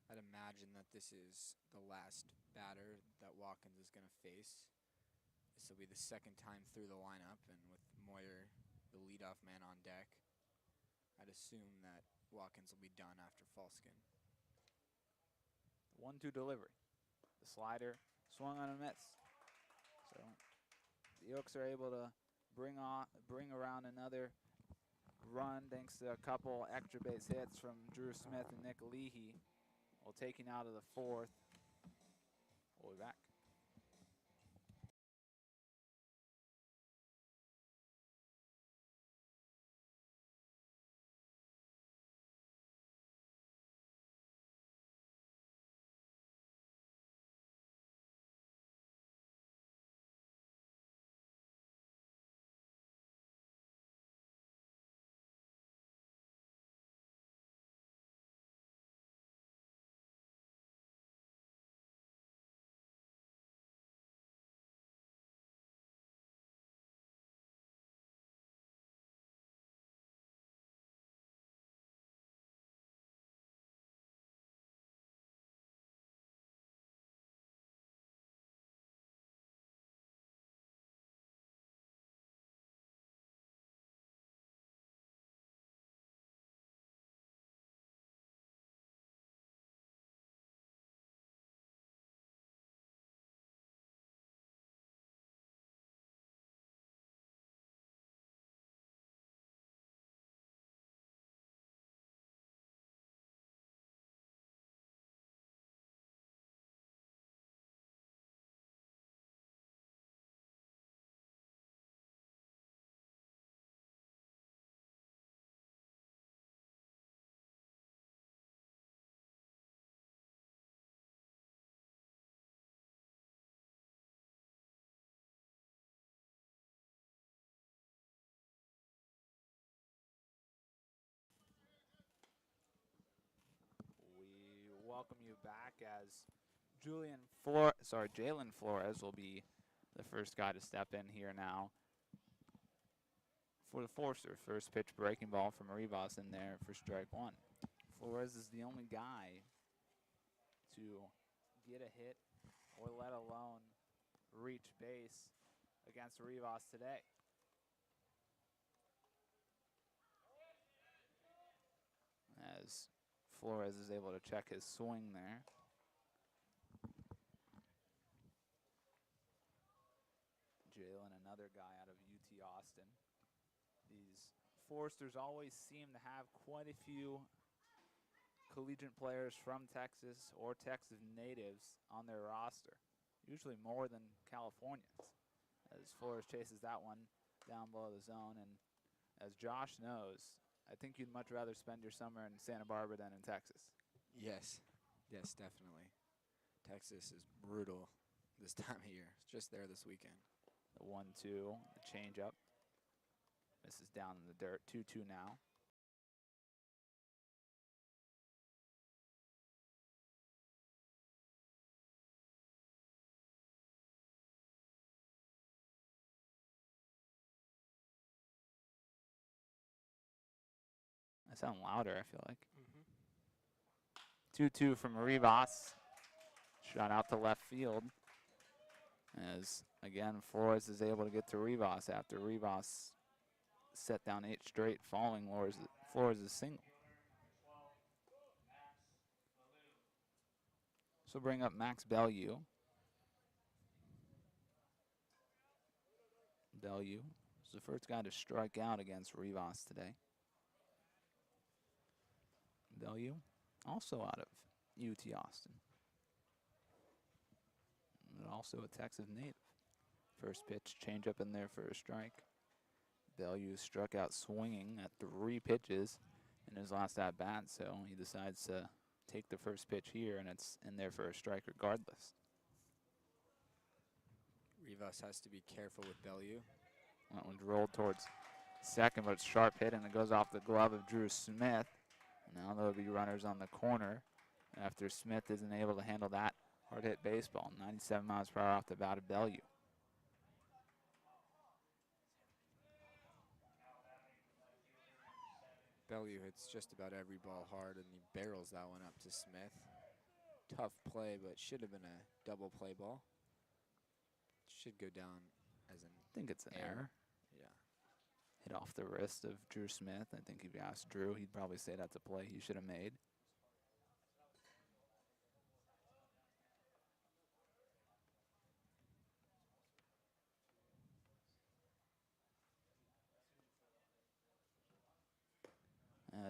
I'd imagine that this is the last batter that Watkins is going to face. This will be the second time through the lineup, and with Moyer, the leadoff man, on deck, I'd assume that Watkins will be done after Falsken. 1-2 delivery. The slider swung on a miss. So the Oaks are able to bring around another run thanks to a couple extra base hits from Drew Smith and Nick Leehey. Well, taking out of the 4th. We'll be back. welcome you back as Jalen Flores will be the first guy to step in here now for the Forsters. First pitch breaking ball from Rivas in there for strike one. Flores is the only guy to get a hit or let alone reach base against Rivas today. As Flores is able to check his swing there. Jalen, another guy out of UT Austin. These Forsters always seem to have quite a few collegiate players from Texas or Texas natives on their roster, usually more than Californians. As Flores chases that one down below the zone, and as Josh knows, I think you'd much rather spend your summer in Santa Barbara than in Texas. Yes, yes, definitely. Texas is brutal this time of year. It's just there this weekend. The 1-2, the changeup. Misses down in the dirt. 2-2 now. I sound louder, I feel like. 2-2 from Rivas. Shot out to left field. As, again, Flores is able to get to Rivas after Rivas set down 8 straight following Flores' single. So bring up Max Bellew. Bellew is the first guy to strike out against Rivas today. Bellew, also out of UT Austin. And also a Texas native. First pitch, change up in there for a strike. Bellew struck out swinging at 3 pitches in his last at bat, so he decides to take the first pitch here, and it's in there for a strike regardless. Rivas has to be careful with Bellew. That one's rolled towards second, but it's sharp hit, and it goes off the glove of Drew Smith. Now there'll be runners on the corner after Smith isn't able to handle that hard hit baseball. 97 miles per hour off the bat of Bellew. Bellew hits just about every ball hard, and he barrels that one up to Smith. Tough play, but should have been a double play ball. Should go down as an I think it's an error. Yeah. Hit off the wrist of Drew Smith. I think if you asked Drew, he'd probably say that's a play he should have made.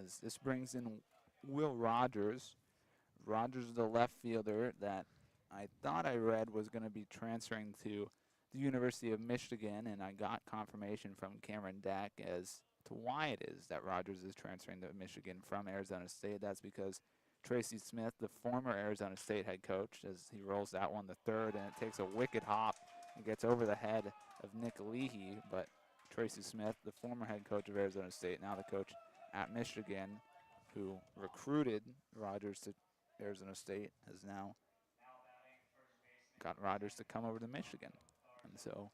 As this brings in Will Rogers. Rogers is the left fielder that I thought I read was going to be transferring to the University of Michigan, and I got confirmation from Cameron Dack as to why it is that Rogers is transferring to Michigan from Arizona State. That's because Tracy Smith, the former Arizona State head coach, as he rolls that one to third, and it takes a wicked hop and gets over the head of Nick Leehey, but Tracy Smith, the former head coach of Arizona State, now the coach at Michigan, who recruited Rogers to Arizona State, has now got Rogers to come over to Michigan. And so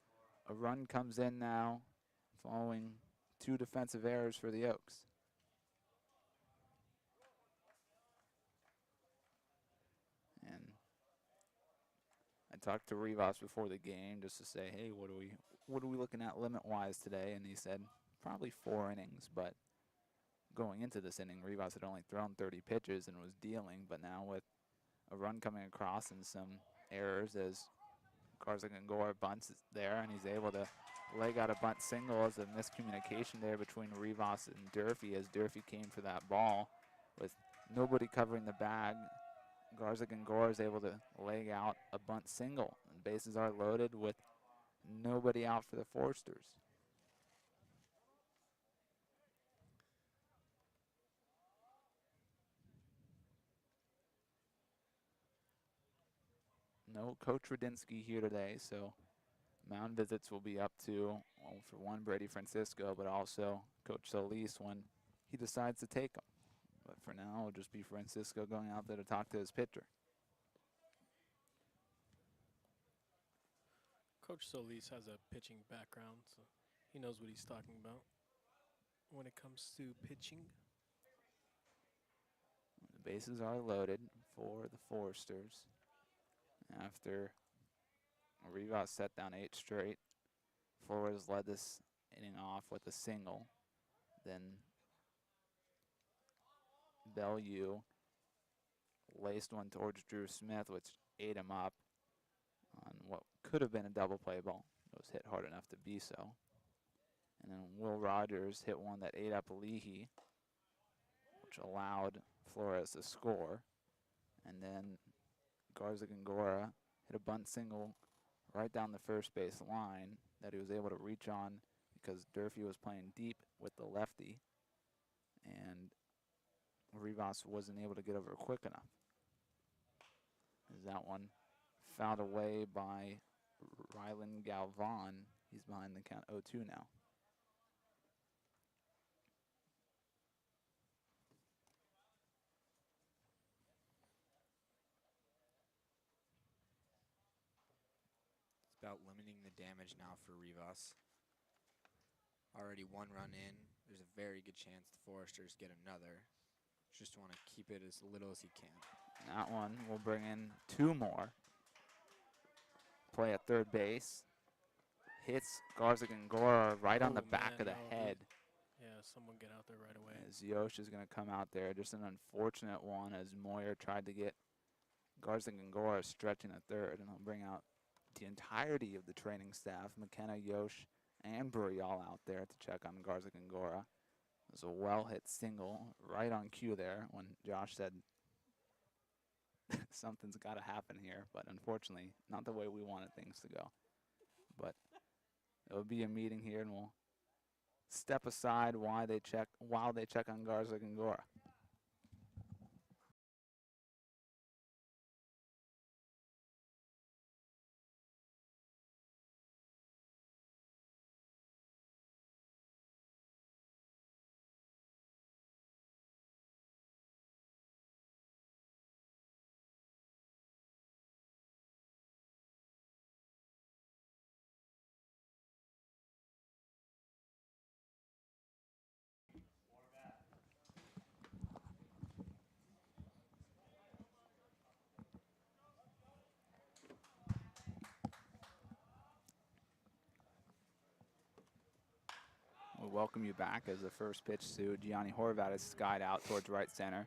a run comes in now following 2 defensive errors for the Oaks. And I talked to Rivas before the game just to say, hey, what are we looking at limit-wise today? And he said probably 4 innings, but going into this inning, Rivas had only thrown 30 pitches and was dealing, but now with a run coming across and some errors as Carson Falsken bunts there, and he's able to leg out a bunt single as a miscommunication there between Rivas and Durfee as Durfee came for that ball with nobody covering the bag. Garza Gangor is able to leg out a bunt single, and bases are loaded with nobody out for the Forsters. No Coach Radinsky here today, so mound visits will be up to, well, for one, Brady Francisco, but also Coach Solis when he decides to take them. But for now, it'll just be Francisco going out there to talk to his pitcher. Coach Solis has a pitching background, so he knows what he's talking about when it comes to pitching. The bases are loaded for the Foresters. After Rivas set down 8 straight, Flores led this inning off with a single. Then Bellew laced one towards Drew Smith, which ate him up on what could have been a double play ball. It was hit hard enough to be so. And then Will Rogers hit one that ate up Leehey, which allowed Flores to score. And then Garza Gongora hit a bunt single right down the first base line that he was able to reach on because Durfee was playing deep with the lefty, and Rivas wasn't able to get over quick enough. Is that one fouled away by Rylan Galvan? He's behind the count 0-2 now. It's about limiting the damage now for Rivas. Already 1 run in. There's a very good chance the Foresters get another. Just want to keep it as little as he can. That one will bring in 2 more. Play at third base. Hits Garza Gongora right on the back of the head. Yeah, someone get out there right away. As Yosh is going to come out there. Just an unfortunate one as Moyer tried to get Garza Gongora stretching at third, and he'll bring out the entirety of the training staff, McKenna, Yosh, and Burrial out there to check on Garza Gongora. It was a well-hit single right on cue there when Josh said something's got to happen here, but unfortunately, not the way we wanted things to go. But it'll be a meeting here, and we'll step aside while they check on Garza Gongora. We welcome you back as the first pitch to Gianni Horvat is skied out towards right center.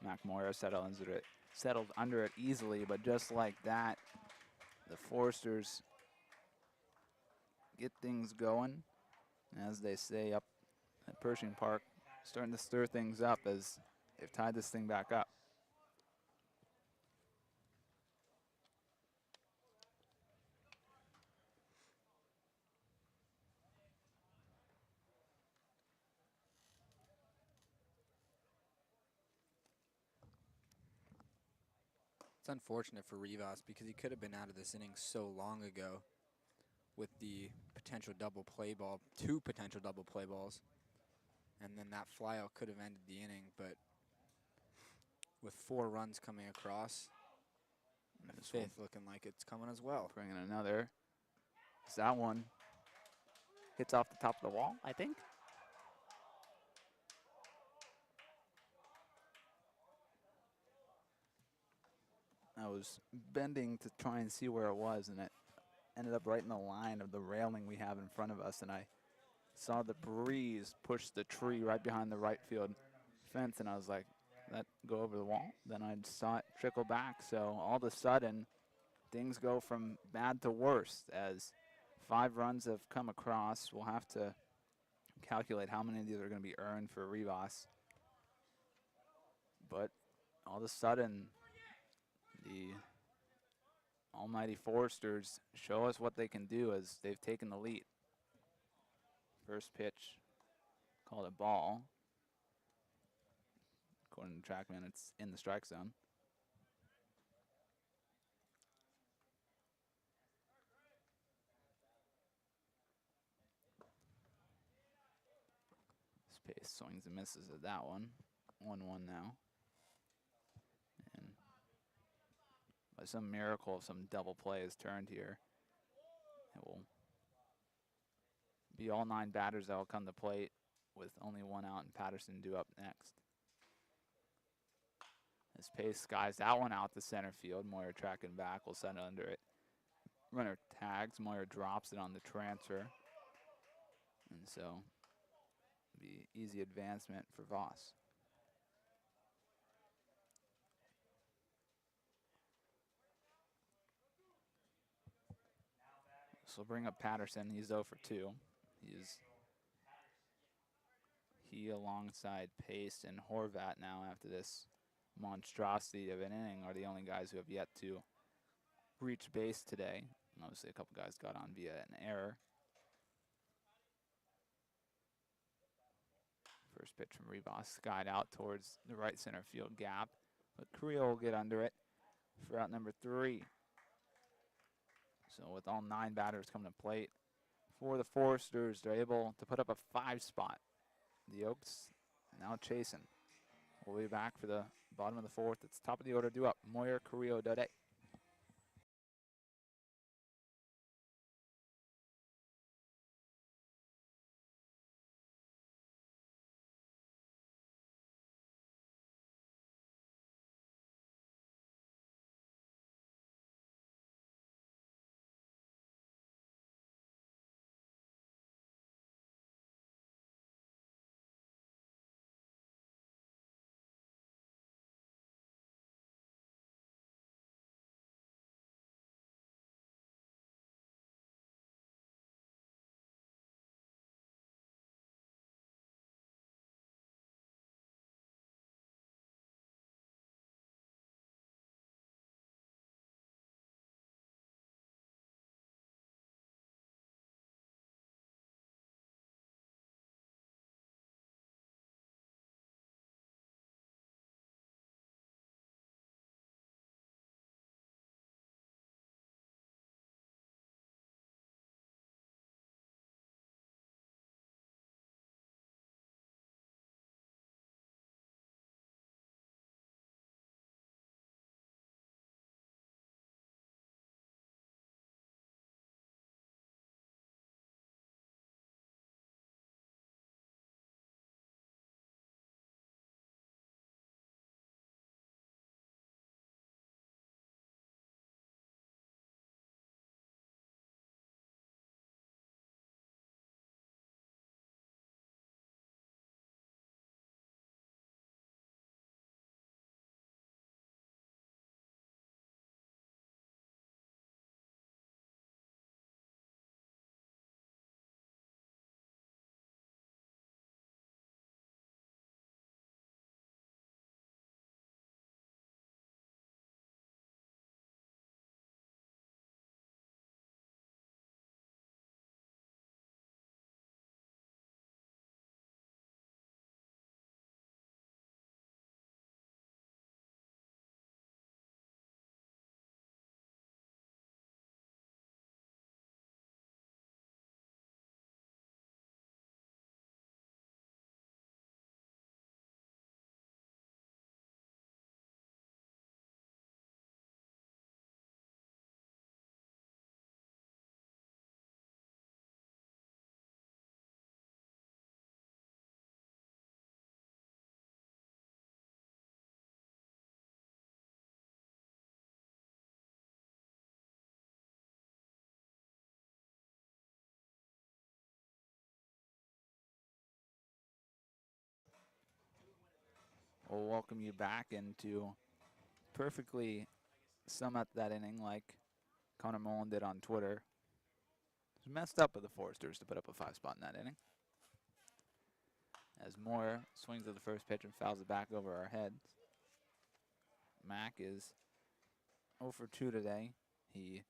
Mac Moyer settled under it easily, but just like that, the Foresters get things going. As they say up at Pershing Park, starting to stir things up as they've tied this thing back up. It's unfortunate for Rivas because he could have been out of this inning so long ago with the potential double play ball, 2 potential double play balls. And then that flyout could have ended the inning, but with 4 runs coming across, and the 5th looking like it's coming as well. Bringing another. Is that one hits off the top of the wall, I think? I was bending to try and see where it was, and it ended up right in the line of the railing we have in front of us, and I saw the breeze push the tree right behind the right field fence, and I was like, that go over the wall? Then I saw it trickle back, so all of a sudden, things go from bad to worse as 5 runs have come across. We'll have to calculate how many of these are going to be earned for Rivas. But all of a sudden, the almighty Foresters show us what they can do as they've taken the lead. First pitch, called a ball. According to TrackMan, it's in the strike zone. Space swings and misses at that one. 1-1 now. And by some miracle, some double play is turned here. It will be all 9 batters that will come to plate with only 1 out and Patterson due up next. This pace skies that one out to center field. Moyer tracking back, will send it under it. Runner tags, Moyer drops it on the transfer. And so, be easy advancement for Voss. So we'll bring up Patterson. He's 0 for 2. He alongside Pace and Horvat now after this monstrosity of an inning are the only guys who have yet to reach base today. And obviously a couple guys got on via an error. First pitch from Rivas, skied out towards the right center field gap, but Carrillo will get under it for out number 3. So with all 9 batters coming to plate for the Foresters, they're able to put up a 5 spot. The Oaks now chasing. We'll be back for the bottom of the 4th. It's top of the order due up. Moyer, Carrillo, Daudet. We'll welcome you back into perfectly sum up that inning like Connor Mullen did on Twitter. It's messed up of the Foresters to put up a 5 spot in that inning. As Moore swings at the first pitch and fouls it back over our heads. Mack is 0 for 2 today. He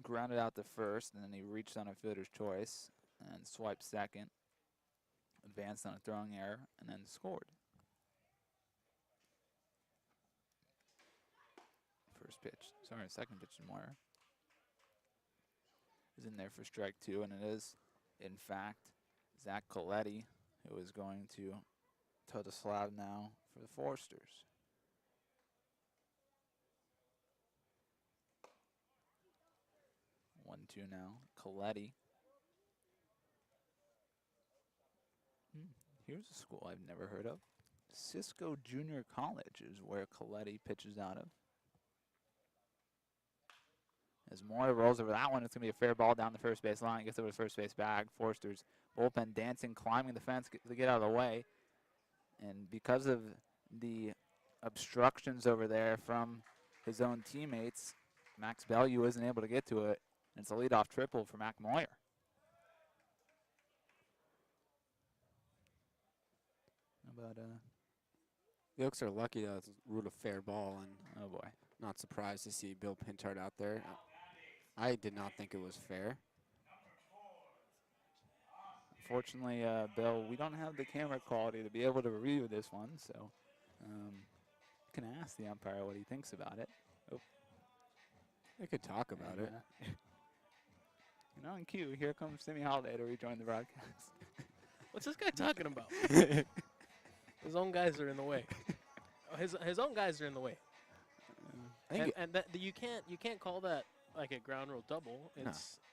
grounded out to first, and then he reached on a fielder's choice and swiped second, advanced on a throwing error, and then scored. Second pitch to Moyer is in there for strike 2, and it is, in fact, Zach Coletti who is going to toe the slab now for the Forsters. One, two now. Coletti. Here's a school I've never heard of. Cisco Junior College is where Coletti pitches out of. As Moyer rolls over that one, it's going to be a fair ball down the first base line. Gets over the first base bag. Forster's bullpen dancing, climbing the fence to get out of the way. And because of the obstructions over there from his own teammates, Max Bellew isn't able to get to it. And it's a leadoff triple for Mac Moyer. How about The Oaks are lucky to root a fair ball, and oh boy. not surprised to see Bill Pintard out there. I did not think it was fair. Unfortunately, Bill, we don't have the camera quality to be able to review this one, so you can ask the umpire what he thinks about it. Oh. I could talk about it. You know, in cue, here comes Sammy Holladay to rejoin the broadcast. What's this guy talking about? His own guys are in the way. His own guys are in the way. And that you can't call that like a ground rule double.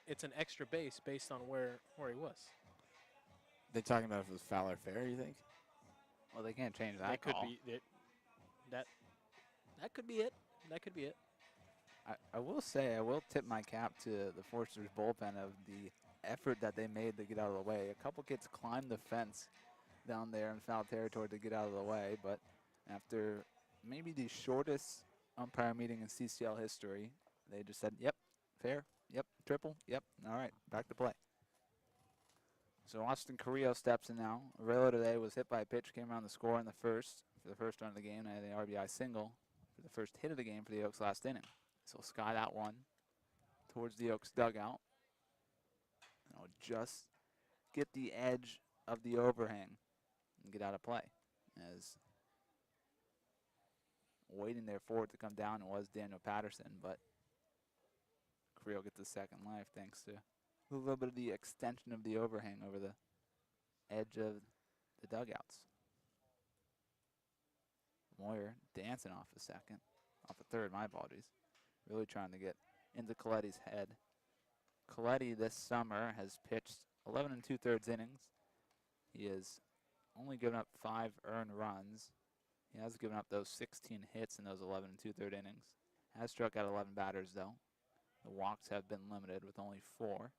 It's an extra base based on where he was. They're talking about if it was foul or fair, you think? Well, they can't change that. That could call. be it. That could be it. That could be it. I will say, I will tip my cap to the Forsters bullpen of the effort that they made to get out of the way. A couple kids climbed the fence down there in foul territory to get out of the way, but after maybe the shortest umpire meeting in CCL history, they just said, yep, fair, yep, triple, yep, all right, back to play. So Austin Carrillo steps in now. Aurelio today was hit by a pitch, came around the score in the first, for the first run of the game, and had an RBI single for the first hit of the game for the Oaks last inning. So sky that one towards the Oaks dugout. And I'll just get the edge of the overhang and get out of play. As waiting there for it to come down, it was Daniel Patterson, but Carrillo gets the second life thanks to a little bit of the extension of the overhang over the edge of the dugouts. Moyer dancing off a second, off a third, my apologies. Really trying to get into Coletti's head. Coletti this summer has pitched 11 2/3 innings. He has only given up 5 earned runs. He has given up those 16 hits in those 11 2/3 innings. Has struck out 11 batters though. The walks have been limited with only 4.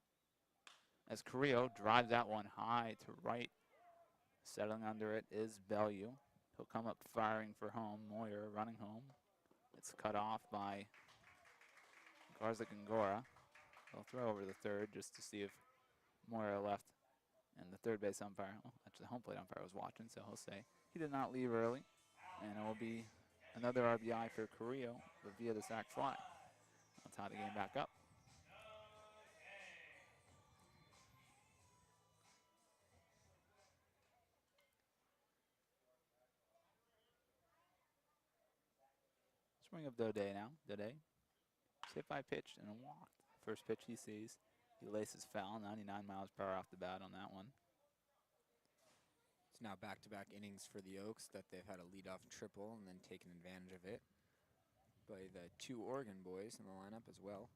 As Carrillo drives that one high to right. Settling under it is Bellew. He'll come up firing for home. Moyer running home. It's cut off by Garza Gongora. They'll throw over the third just to see if Moyer left. And the third base umpire, well, actually the home plate umpire was watching, so he'll say he did not leave early. And it will be another RBI for Carrillo, but via the sac fly. I'll tie the game back up. Swing of Daudet now. Daudet hit by pitch and walked. First pitch he sees. He laces foul, 99 miles per hour off the bat on that one. It's now back-to-back innings for the Oaks that they've had a leadoff triple and then taken advantage of it by the 2 Oregon boys in the lineup as well.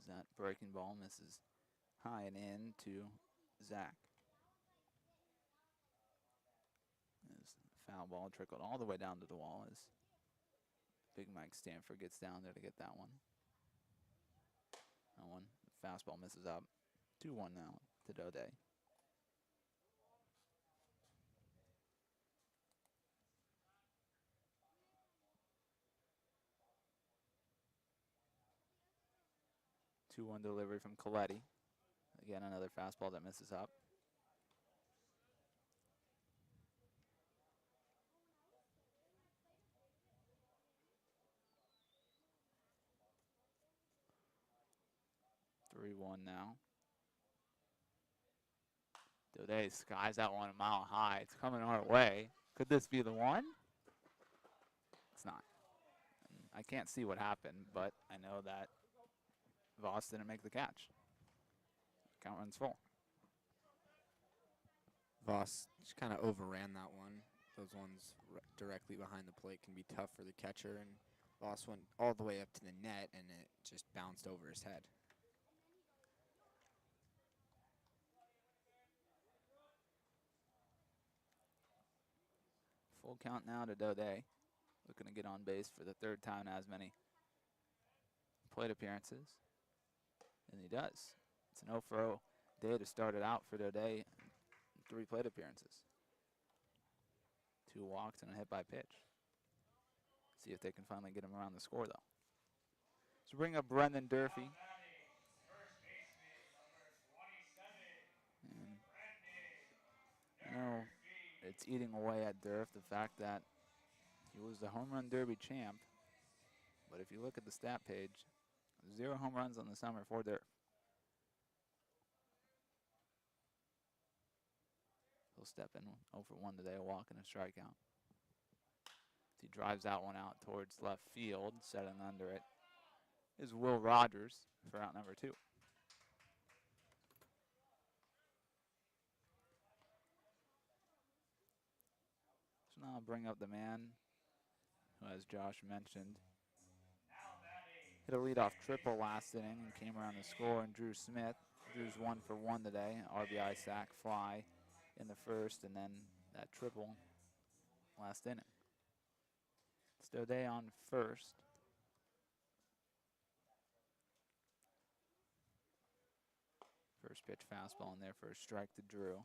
That breaking ball misses high and in to Zach. As the foul ball trickled all the way down to the wall as Big Mike Stanford gets down there to get that one. That one, the fastball misses up. 2-1 now to Daudet. Two-one delivery from Coletti. Again, another fastball that misses up. Three-one now. Daudet skies that one a mile high. It's coming our way. Could this be the one? It's not. I can't see what happened, but I know that Voss didn't make the catch. Count runs full. Voss just kind of overran that one. Those ones directly behind the plate can be tough for the catcher, and Voss went all the way up to the net, and it just bounced over his head. Full count now to Daudet. Looking to get on base for the third time in as many plate appearances. And he does. It's an 0 for 0 day to start it out for Daudet. 3 plate appearances. 2 walks and a hit by pitch. See if they can finally get him around the score, though. So bring up Brendan Durfee. And, you know, it's eating away at Durf, the fact that he was the home run derby champ. But if you look at the stat page, 0 home runs on the summer for Durf. He'll step in 0 for 1 today, a walk and a strikeout. He drives that one out towards left field. Setting under it is Will Rogers for out number 2. So now I'll bring up the man who, as Josh mentioned, hit a leadoff triple last inning and came around the score, and Drew Smith. Drew's 1 for 1 today. RBI sac fly in the first, and then that triple last inning. It's Daudet on first. First pitch fastball in there for a strike to Drew.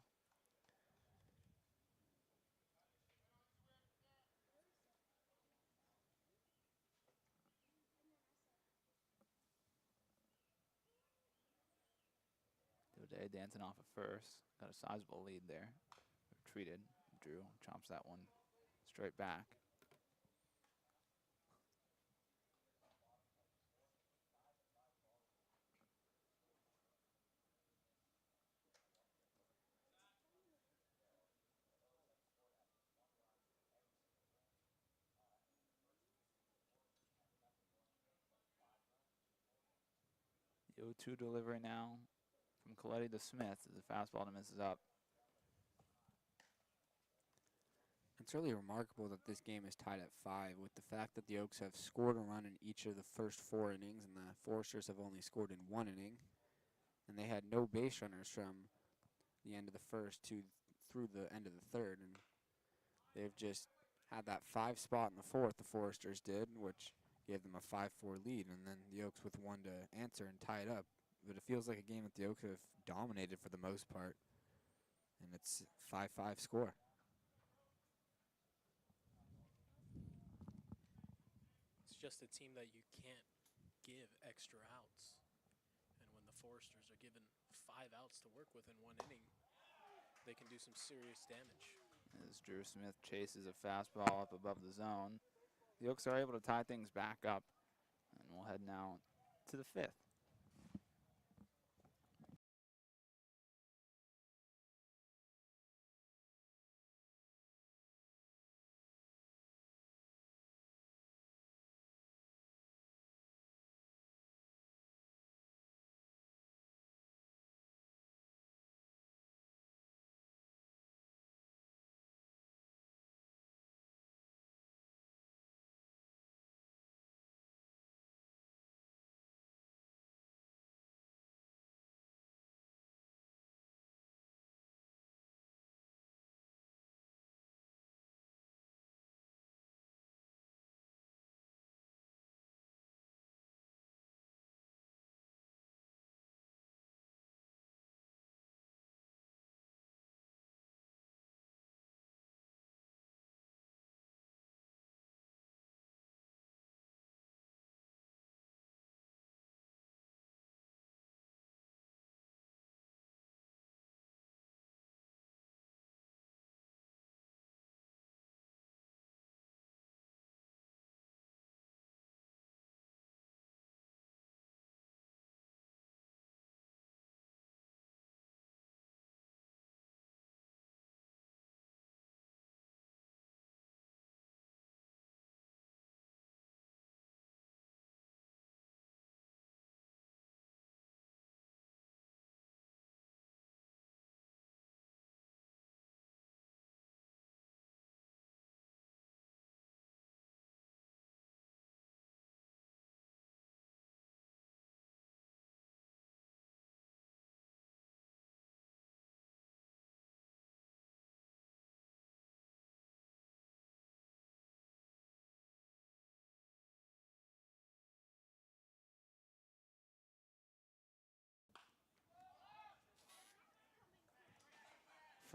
Daudet dancing off of first. Got a sizable lead there. Retreated. Drew chomps that one straight back. The 0-2 delivery now from Coletti to Smith as the fastball misses up. It's really remarkable that this game is tied at 5, with the fact that the Oaks have scored a run in each of the first 4 innings, and the Foresters have only scored in 1 inning. And they had no base runners from the end of the first through the end of the third, and they've just had that 5 spot in the fourth, the Foresters did, which gave them a 5-4 lead, and then the Oaks with 1 to answer and tie it up. But it feels like a game that the Oaks have dominated for the most part, and it's 5-5 score. It's just a team that you can't give extra outs. And when the Foresters are given 5 outs to work with in 1 inning, they can do some serious damage. As Drew Smith chases a fastball up above the zone, the Oaks are able to tie things back up, and we'll head now to the 5th.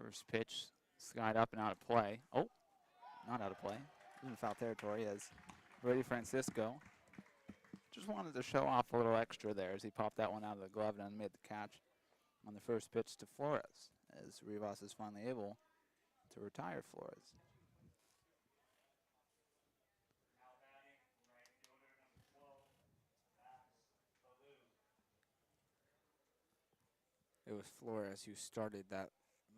First pitch, skied up and out of play. Oh, not out of play. In foul territory as Brady Francisco just wanted to show off a little extra there as he popped that one out of the glove and made the catch on the first pitch to Flores, as Rivas is finally able to retire Flores. It was Flores who started that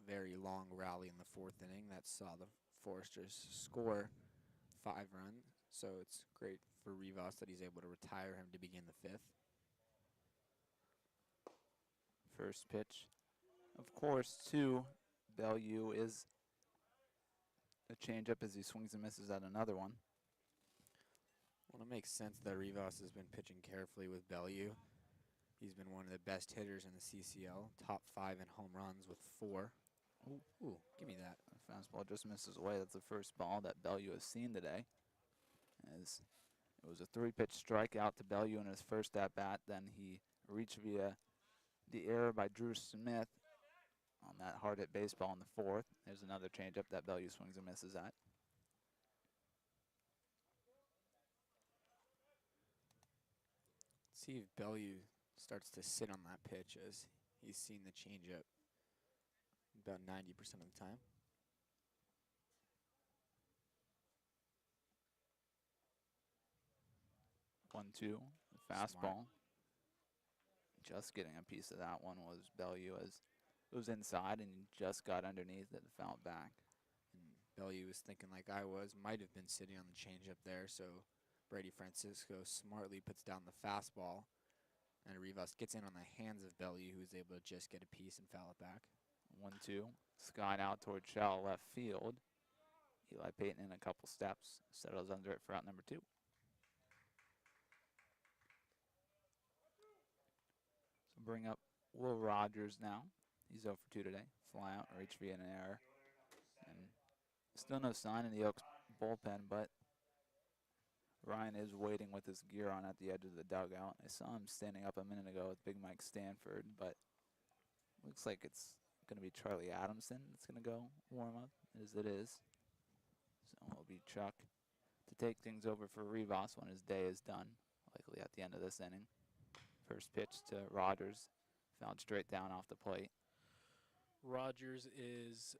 very long rally in the 4th inning that saw the Foresters score 5 runs. So it's great for Rivas that he's able to retire him to begin the 5th. First pitch, of course, to Bellew is a changeup as he swings and misses at another one. Well, it makes sense that Rivas has been pitching carefully with Bellew. He's been one of the best hitters in the CCL, top 5 in home runs with 4. Ooh, give me that. The fastball just misses away. That's the first ball that Bellew has seen today. As it was a 3-pitch strikeout to Bellew in his first at-bat. Then he reached via the error by Drew Smith on that hard-hit baseball in the 4th. There's another changeup that Bellew swings and misses at. See if Bellew starts to sit on that pitch as he's seen the changeup about 90% of the time. One-two, the fastball. Smart. Just getting a piece of that one was Bellew as it was inside and he just got underneath it and fouled back. And Bellew was thinking like I was, might have been sitting on the changeup there, so Brady Francisco smartly puts down the fastball, and Rivas gets in on the hands of Bellew, who's able to just get a piece and foul it back. 1-2, skied out toward shallow left field. Eli Paton in a couple steps, settles under it for out number 2. So bring up Will Rogers now. He's 0 for 2 today. Fly out, reach via an error. And still no sign in the Oaks bullpen, but Ryan is waiting with his gear on at the edge of the dugout. I saw him standing up a minute ago with Big Mike Stanford, but looks like it's going to be Charlie Adamson that's going to go warm up, as it is. So it'll be Chuck to take things over for Rivas when his day is done, likely at the end of this inning. First pitch to Rogers, fouled straight down off the plate. Rogers is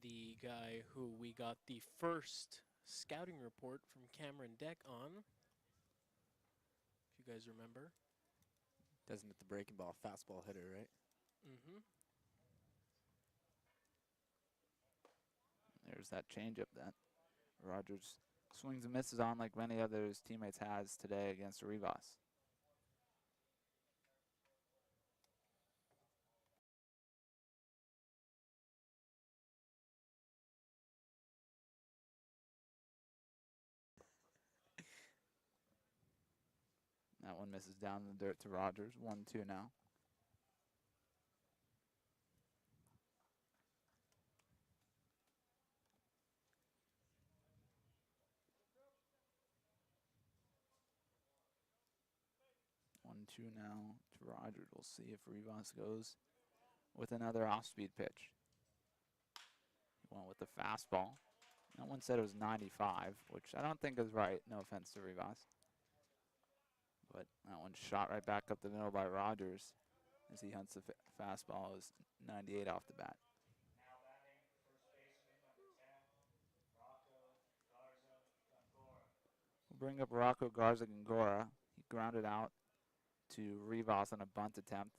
the guy who we got the first scouting report from Cameron Deck on, if you guys remember. Doesn't hit the breaking ball, fastball hitter, right? Mm-hmm. There's that changeup that Rogers swings and misses on like many other his teammates has today against Rivas. That one misses down in the dirt to Rogers. 1-2 now. One-two now to Rogers. We'll see if Rivas goes with another off-speed pitch. He went with the fastball. That one said it was 95, which I don't think is right. No offense to Rivas. But that one shot right back up the middle by Rogers as he hunts the fastball. It was 98 off the bat. We'll bring up Rocco Garza-Gongora. He grounded out to Rivas on a bunt attempt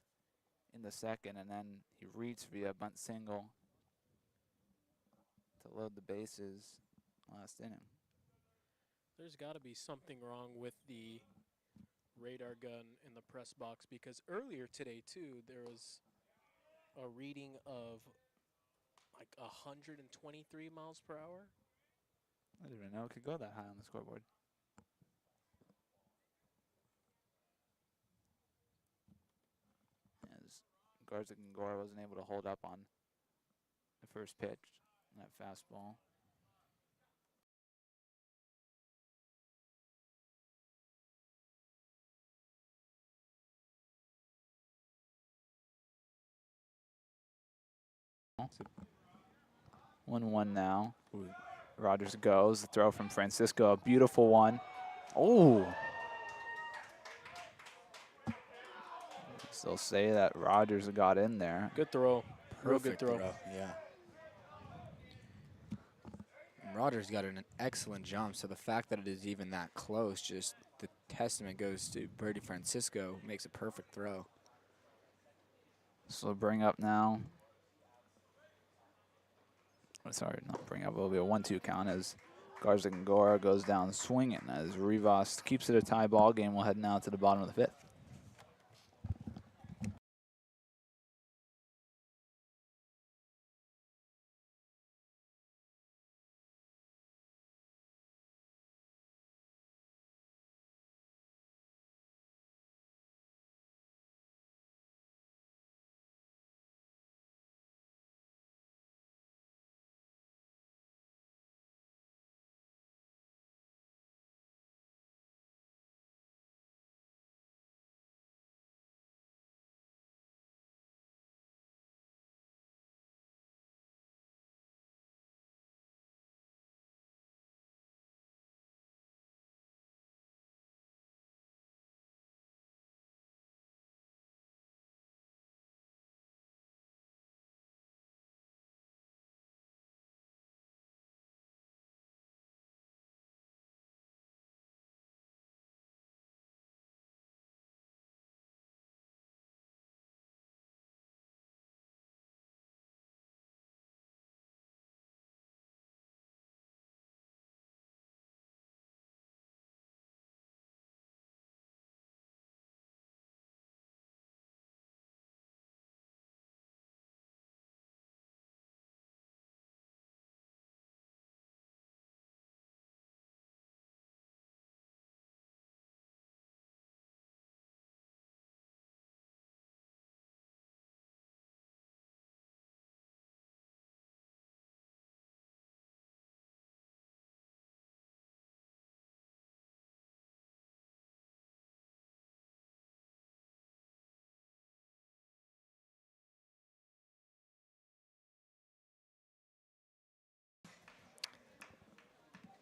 in the second, and then he reached via bunt single to load the bases last inning. There's got to be something wrong with the radar gun in the press box, because earlier today too there was a reading of like 123 miles per hour. I didn't even know it could go that high on the scoreboard. As Garza-Gongora wasn't able to hold up on the first pitch, that fastball. 1-1 now. Ooh. Rogers goes. The throw from Francisco. A beautiful one. Oh. Still say that Rogers got in there. Good throw. Real good Perfect throw. Yeah. And Rogers got an excellent jump, so the fact that it is even that close, just the testament goes to Brady Francisco. Makes a perfect throw. So bring up now. Sorry, not bring up. It'll be a 1-2 count as Garza Gora goes down swinging as Rivas keeps it a tie ball game. We'll head now to the bottom of the fifth.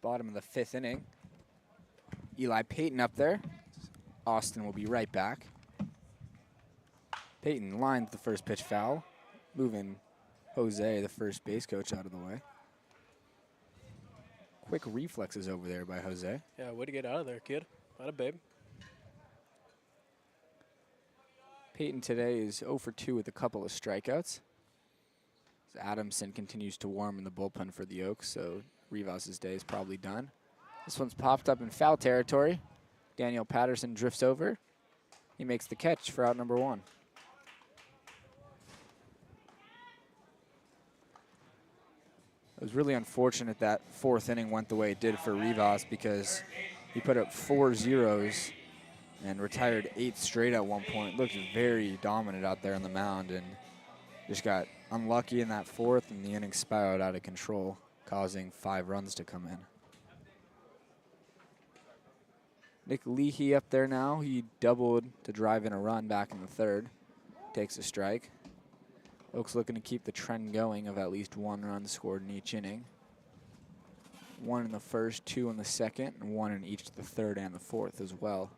Bottom of the fifth inning. Eli Paton up there. Austin will be right back. Paton lines the first pitch foul, moving Jose, the first base coach, out of the way. Quick reflexes over there by Jose. Yeah, way to get out of there, kid. Bada babe. Paton today is 0 for 2 with a couple of strikeouts. As Adamson continues to warm in the bullpen for the Oaks, so Rivas' day is probably done. This one's popped up in foul territory. Daniel Patterson drifts over. He makes the catch for out number 1. It was really unfortunate that fourth inning went the way it did for Rivas because he put up 4 zeros and retired 8 straight at one point. Looked very dominant out there on the mound and just got unlucky in that fourth, and the inning spiraled out of control, causing 5 runs to come in. Nick Leehey up there now. He doubled to drive in a run back in the third. Takes a strike. Oaks looking to keep the trend going of at least 1 run scored in each inning. 1 in the first, 2 in the second, and 1 in each of the third and the fourth as well.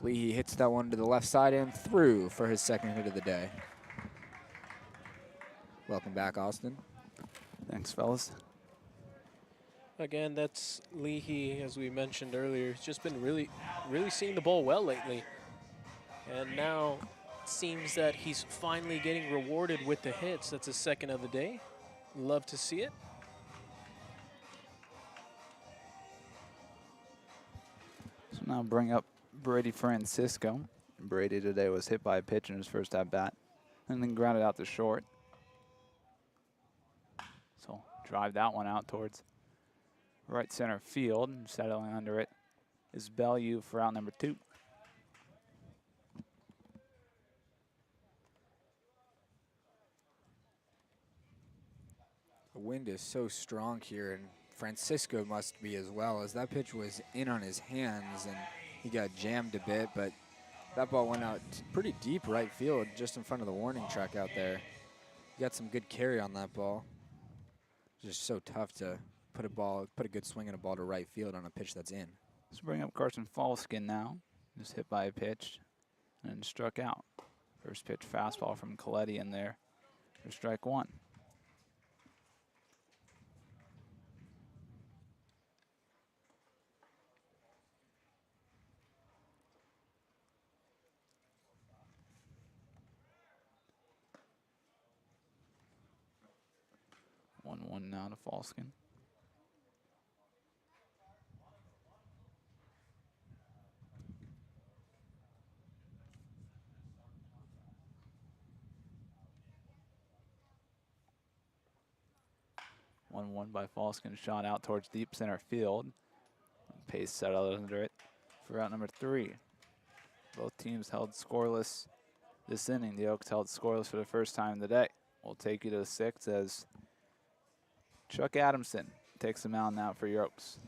Leehey hits that one to the left side and through for his second hit of the day. Welcome back, Austin. Thanks, fellas. Again, that's Leehey, as we mentioned earlier. He's just been really seeing the ball well lately. And now it seems that he's finally getting rewarded with the hits. That's his second of the day. Love to see it. So now bring up Brady Francisco. Brady today was hit by a pitch in his first at bat and then grounded out to short. So drive that one out towards right center field. Settling under it is Bellew for out number 2. The wind is so strong here, and Francisco must be as well, as that pitch was in on his hands and he got jammed a bit, but that ball went out pretty deep right field, just in front of the warning track out there. He got some good carry on that ball. Just so tough to put a good swing and a ball to right field on a pitch that's in. Let's bring up Carson Falsken now. Just hit by a pitch and struck out. First pitch fastball from Coletti in there for strike one. One now to Falsken. One by Falsken, shot out towards deep center field. Pace settled under it for out number 3. Both teams held scoreless this inning. The Oaks held scoreless for the first time today. We'll take you to the 6th as Chuck Adamson takes the mound now for your Oaks.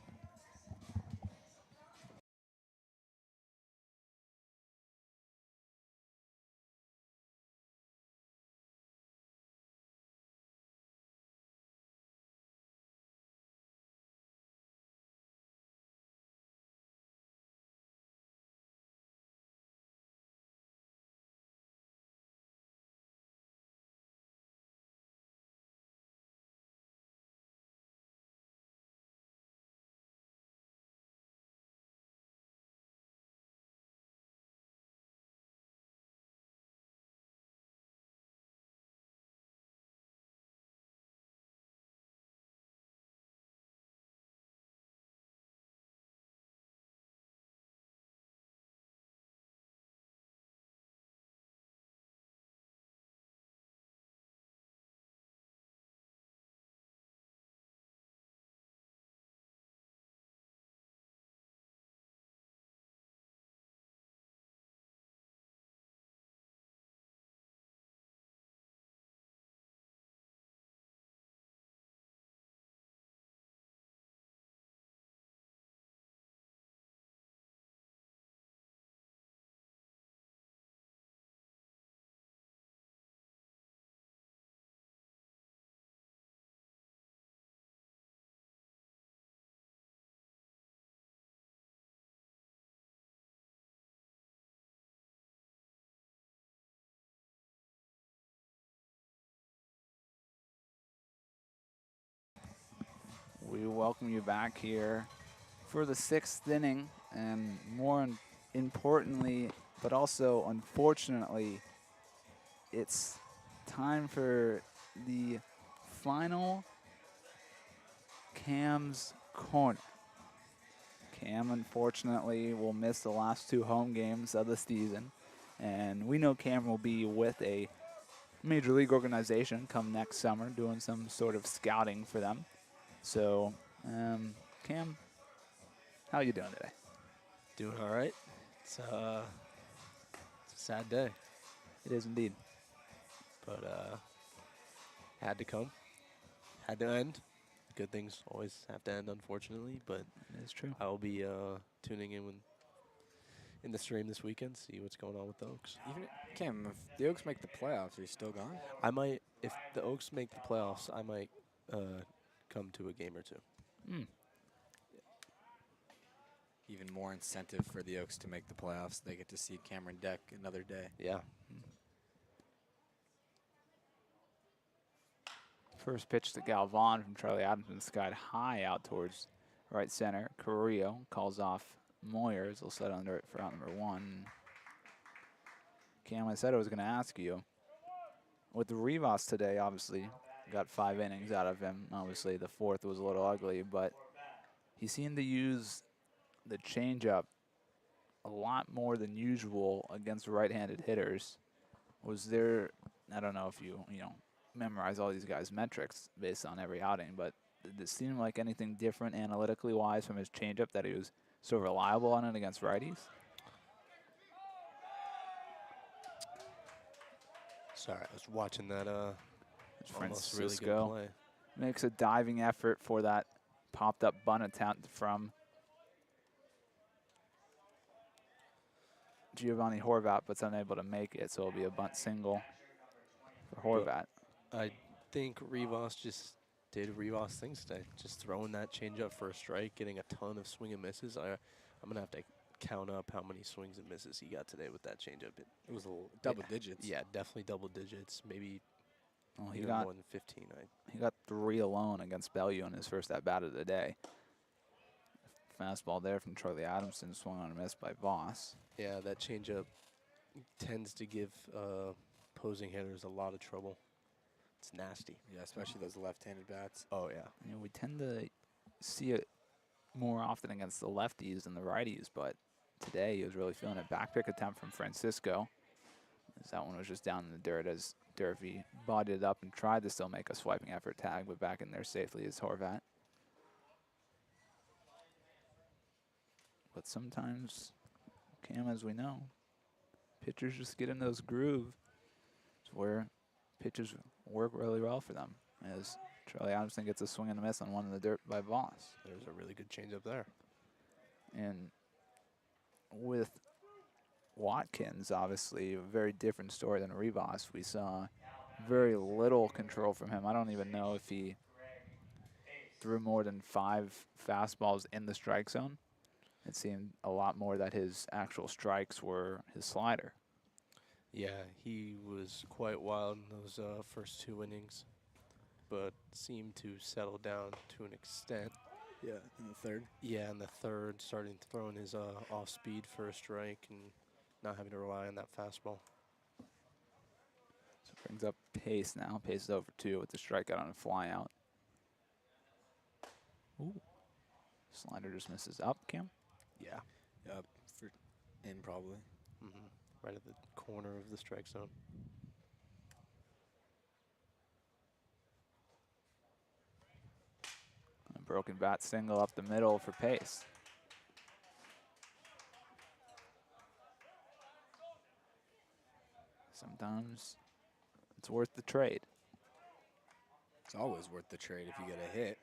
We welcome you back here for the 6th inning, and more importantly, but also unfortunately, it's time for the final Cam's Corner. Cam, unfortunately, will miss the last 2 home games of the season, and we know Cam will be with a major league organization come next summer doing some sort of scouting for them. So, Cam, how are you doing today? Doing all right. It's a sad day, It is indeed. but had to come, had to end. Good things always have to end, unfortunately, but It is true. I will be tuning in the stream this weekend, see what's going on with the Oaks. Even Cam, if the Oaks make the playoffs, are you still gone? I might, if the Oaks make the playoffs, I might come to a game or 2. Even more incentive for the Oaks to make the playoffs. They get to see Cameron Deck another day. Yeah. First pitch to Galvan from Charlie Adamson, skied high out towards right center. Carrillo calls off Moyer. He'll set under it for out number 1. Cam, I said I was going to ask you, with the Rivas today, obviously, got 5 innings out of him. Obviously, the 4th was a little ugly, but he seemed to use the changeup a lot more than usual against right-handed hitters. Was there, I don't know if you memorize all these guys' metrics based on every outing, but did it seem like anything different analytically wise from his changeup that he was so reliable on it against righties? Sorry, I was watching that almost really good Francisco play. makes a diving effort for that popped up bunt attempt from Giovanni Horvat, but's unable to make it, so it'll be a bunt single for Horvat. I think Rivas just did Rivas things today. Just throwing that changeup for a strike, getting a ton of swing and misses. I'm going to have to count up how many swings and misses he got today with that changeup. It was double digits. Yeah, definitely double digits. Maybe Well, he even got more than 15. he got 3 alone against Bellevue in his first at bat of the day. Fastball there from Charlie Adamson, swung on and missed by Voss. Yeah, that changeup tends to give opposing hitters a lot of trouble. It's nasty. Yeah, especially those left-handed bats. Oh, yeah. You know, we tend to see it more often against the lefties than the righties, but today he was really feeling it. Back pick attempt from Francisco, as that one was just down in the dirt as Durfee bodied it up and tried to still make a swiping effort tag, but back in there safely is Horvat. But sometimes, Cam, as we know, pitchers just get in those grooves where pitches work really well for them, as Charlie Adamson gets a swing and a miss on one in the dirt by Voss. There's a really good changeup there. And with Watkins, obviously, a very different story than Rivas. We saw very little control from him. I don't even know if he threw more than 5 fastballs in the strike zone. It seemed a lot more that his actual strikes were his slider. Yeah, he was quite wild in those first 2 innings, but seemed to settle down to an extent. Yeah, in the third. Yeah, in the third, starting throwing his off-speed for a strike and not having to rely on that fastball. So brings up Pace now. Pace is over 2 with the strikeout on a fly out. Ooh. Slider just misses up, Cam. Yeah. Yep, in probably. Right at the corner of the strike zone. A broken bat single up the middle for Pace. Sometimes it's worth the trade. It's always worth the trade if you get a hit.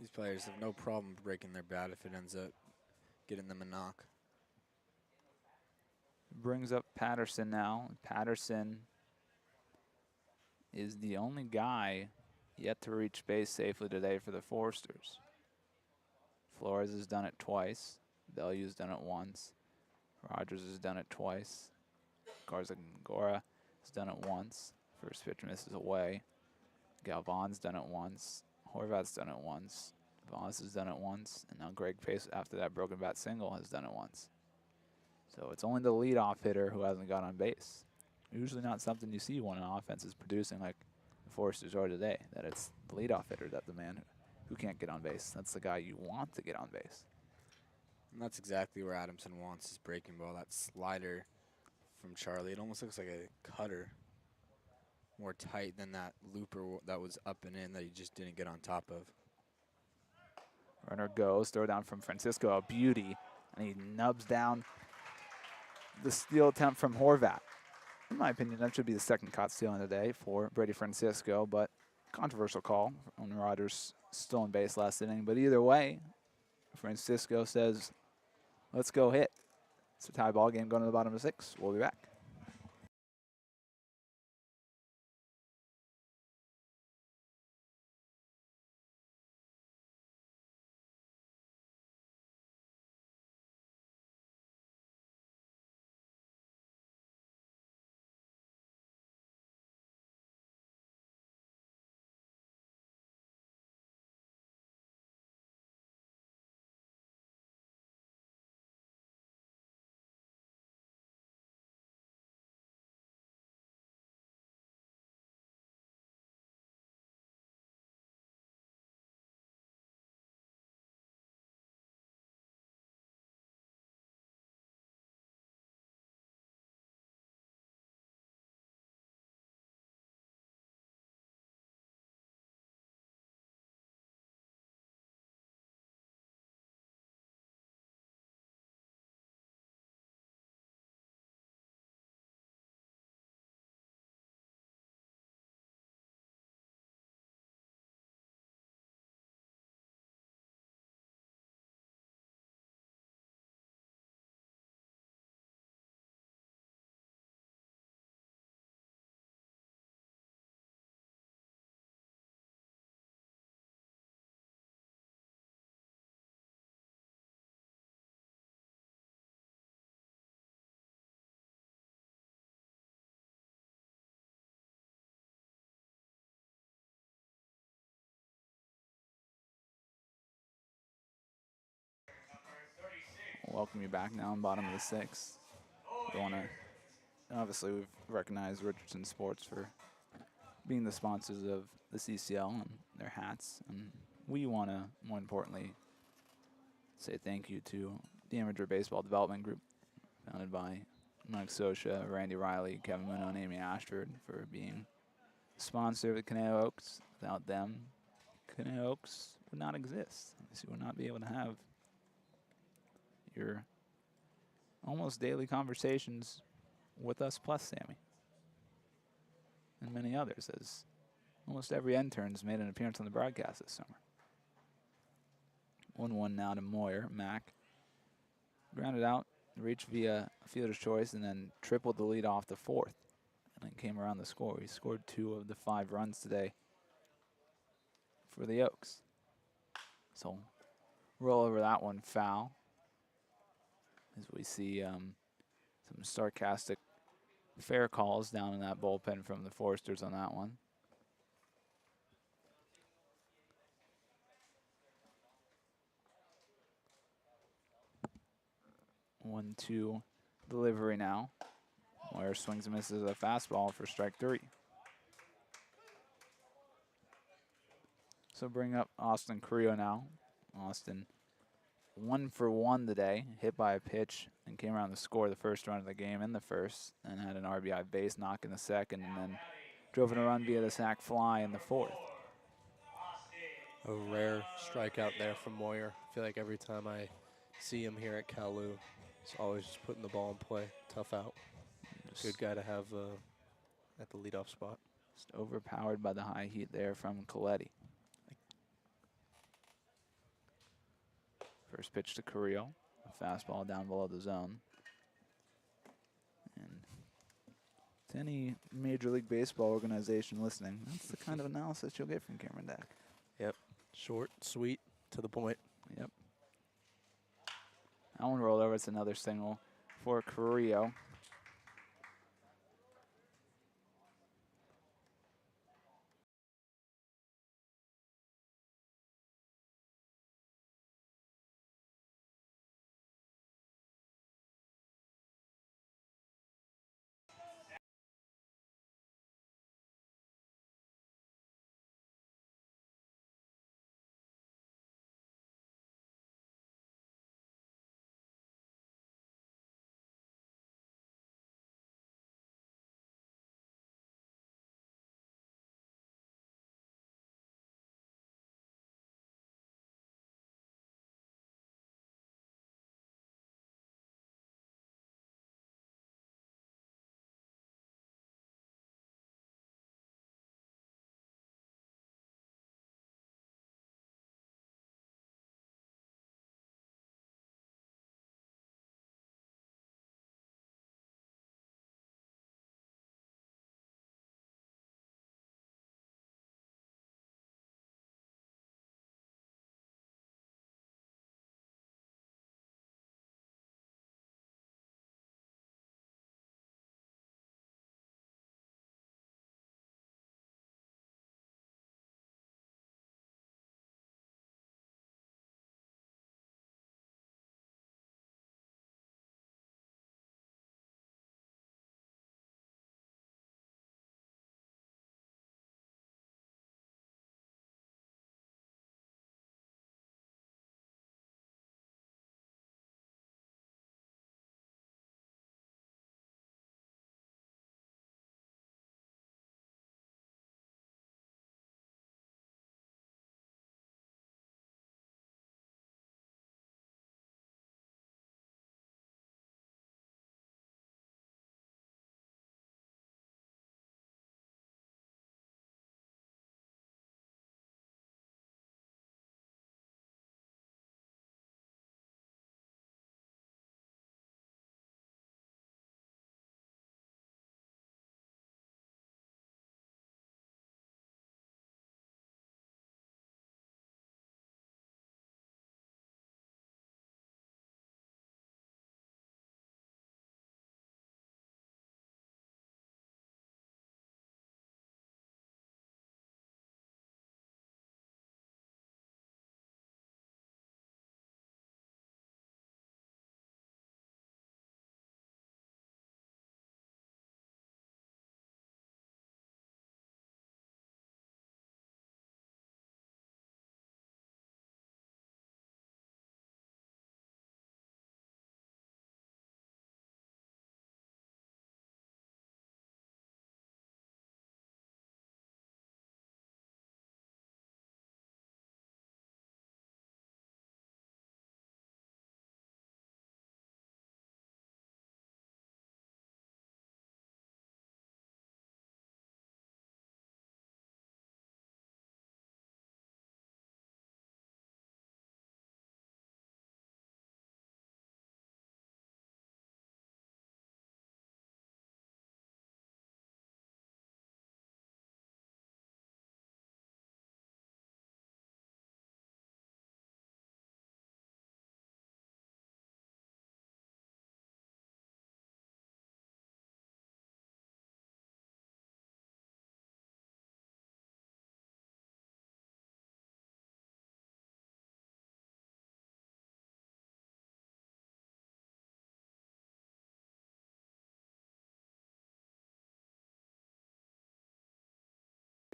These players have no problem breaking their bat if it ends up getting them a knock. Brings up Patterson now. Patterson is the only guy yet to reach base safely today for the Foresters. Flores has done it twice. Belleu's done it once. Rogers has done it twice. Garzagora has done it once. First pitch misses away. Galvan's done it once. Horvat's done it once. Voss has done it once. And now Greg Pace, after that broken bat single, has done it once. So it's only the leadoff hitter who hasn't got on base. Usually not something you see when an offense is producing like the Foresters are today, that it's the leadoff hitter, that the man who can't get on base. That's the guy you want to get on base. And that's exactly where Adamson wants his breaking ball, that slider from Charlie. It almost looks like a cutter, more tight than that looper that was up and in that he just didn't get on top of. Runner goes, throw down from Francisco, a beauty, and he nubs down the steal attempt from Horvat. In my opinion, that should be the second caught steal in the day for Brady Francisco, but controversial call on Rogers stolen base last inning. But either way, Francisco says, let's go hit. It's a tie ball game going to the bottom of 6. We'll be back. welcome you back now in bottom of the sixth. We want to, obviously, we've recognized Richardson Sports for being the sponsors of the CCL and their hats. And we want to, more importantly, say thank you to the Amateur Baseball Development Group, founded by Mike Sosha, Randy Riley, Kevin Muno, and Amy Ashford, for being the sponsor of the Conejo Oaks. Without them, Conejo Oaks would not exist. So you would not be able to have your almost daily conversations with us plus Sammy and many others, as almost every intern's made an appearance on the broadcast this summer. 1-1 now to Moyer. Mack grounded out, reached via fielder's choice, and then tripled the lead off the fourth, and then came around the score. He scored 2 of the 5 runs today for the Oaks. So roll over that one, foul, as we see some sarcastic fair calls down in that bullpen from the Foresters on that one. One-two delivery now. Moyer swings and misses a fastball for strike 3. So bring up Austin Carrillo now. Austin 1 for 1 today, hit by a pitch and came around to score the first run of the game in the first, and had an RBI base knock in the second, and then drove in a run via the sac fly in the fourth. A rare strikeout there from Moyer. I feel like every time I see him here at Kalu, he's always just putting the ball in play. Tough out. Good guy to have at the leadoff spot. Just overpowered by the high heat there from Coletti. First pitch to Carrillo, a fastball down below the zone. And to any Major League Baseball organization listening, that's the kind of analysis you'll get from Cameron Dack. Yep. Short, sweet, to the point. Yep. That one rolled over. It's another single for Carrillo.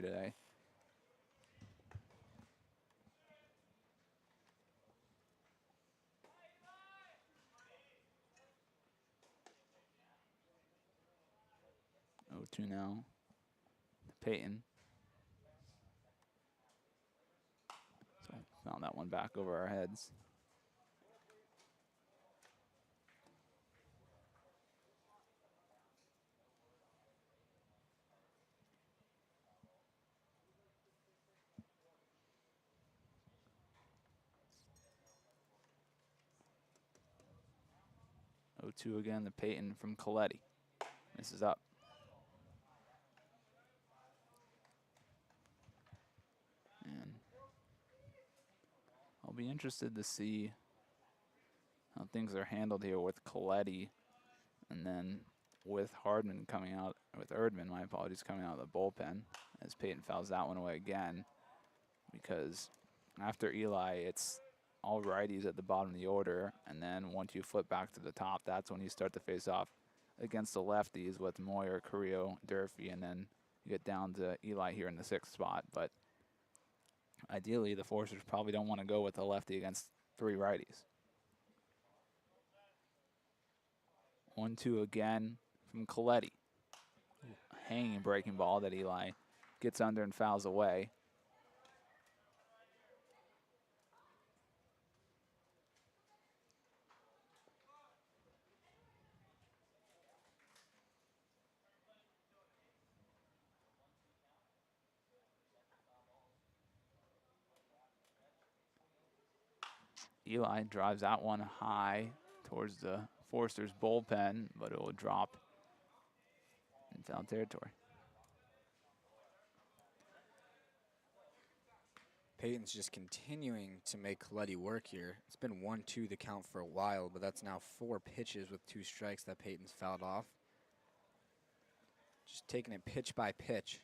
today. Oh, 2 now. Peyton. So found that one back over our heads. Oh, 2 again, the Peyton from Coletti. Misses up. And I'll be interested to see how things are handled here with Coletti, and then with Hardman coming out, with Erdman, my apologies, coming out of the bullpen, as Peyton fouls that one away again, because after Eli, it's all righties at the bottom of the order, and then once you flip back to the top, that's when you start to face off against the lefties with Moyer, Carrillo, Durfee, and then you get down to Eli here in the 6th spot. But ideally, the Forcers probably don't want to go with a lefty against 3 righties. 1-2 again from Coletti. A hanging breaking ball that Eli gets under and fouls away. Eli drives that one high towards the Forsters bullpen, but it will drop in foul territory. Peyton's just continuing to make Coletti work here. It's been 1-2 the count for a while, but that's now 4 pitches with 2 strikes that Peyton's fouled off. Just taking it pitch by pitch.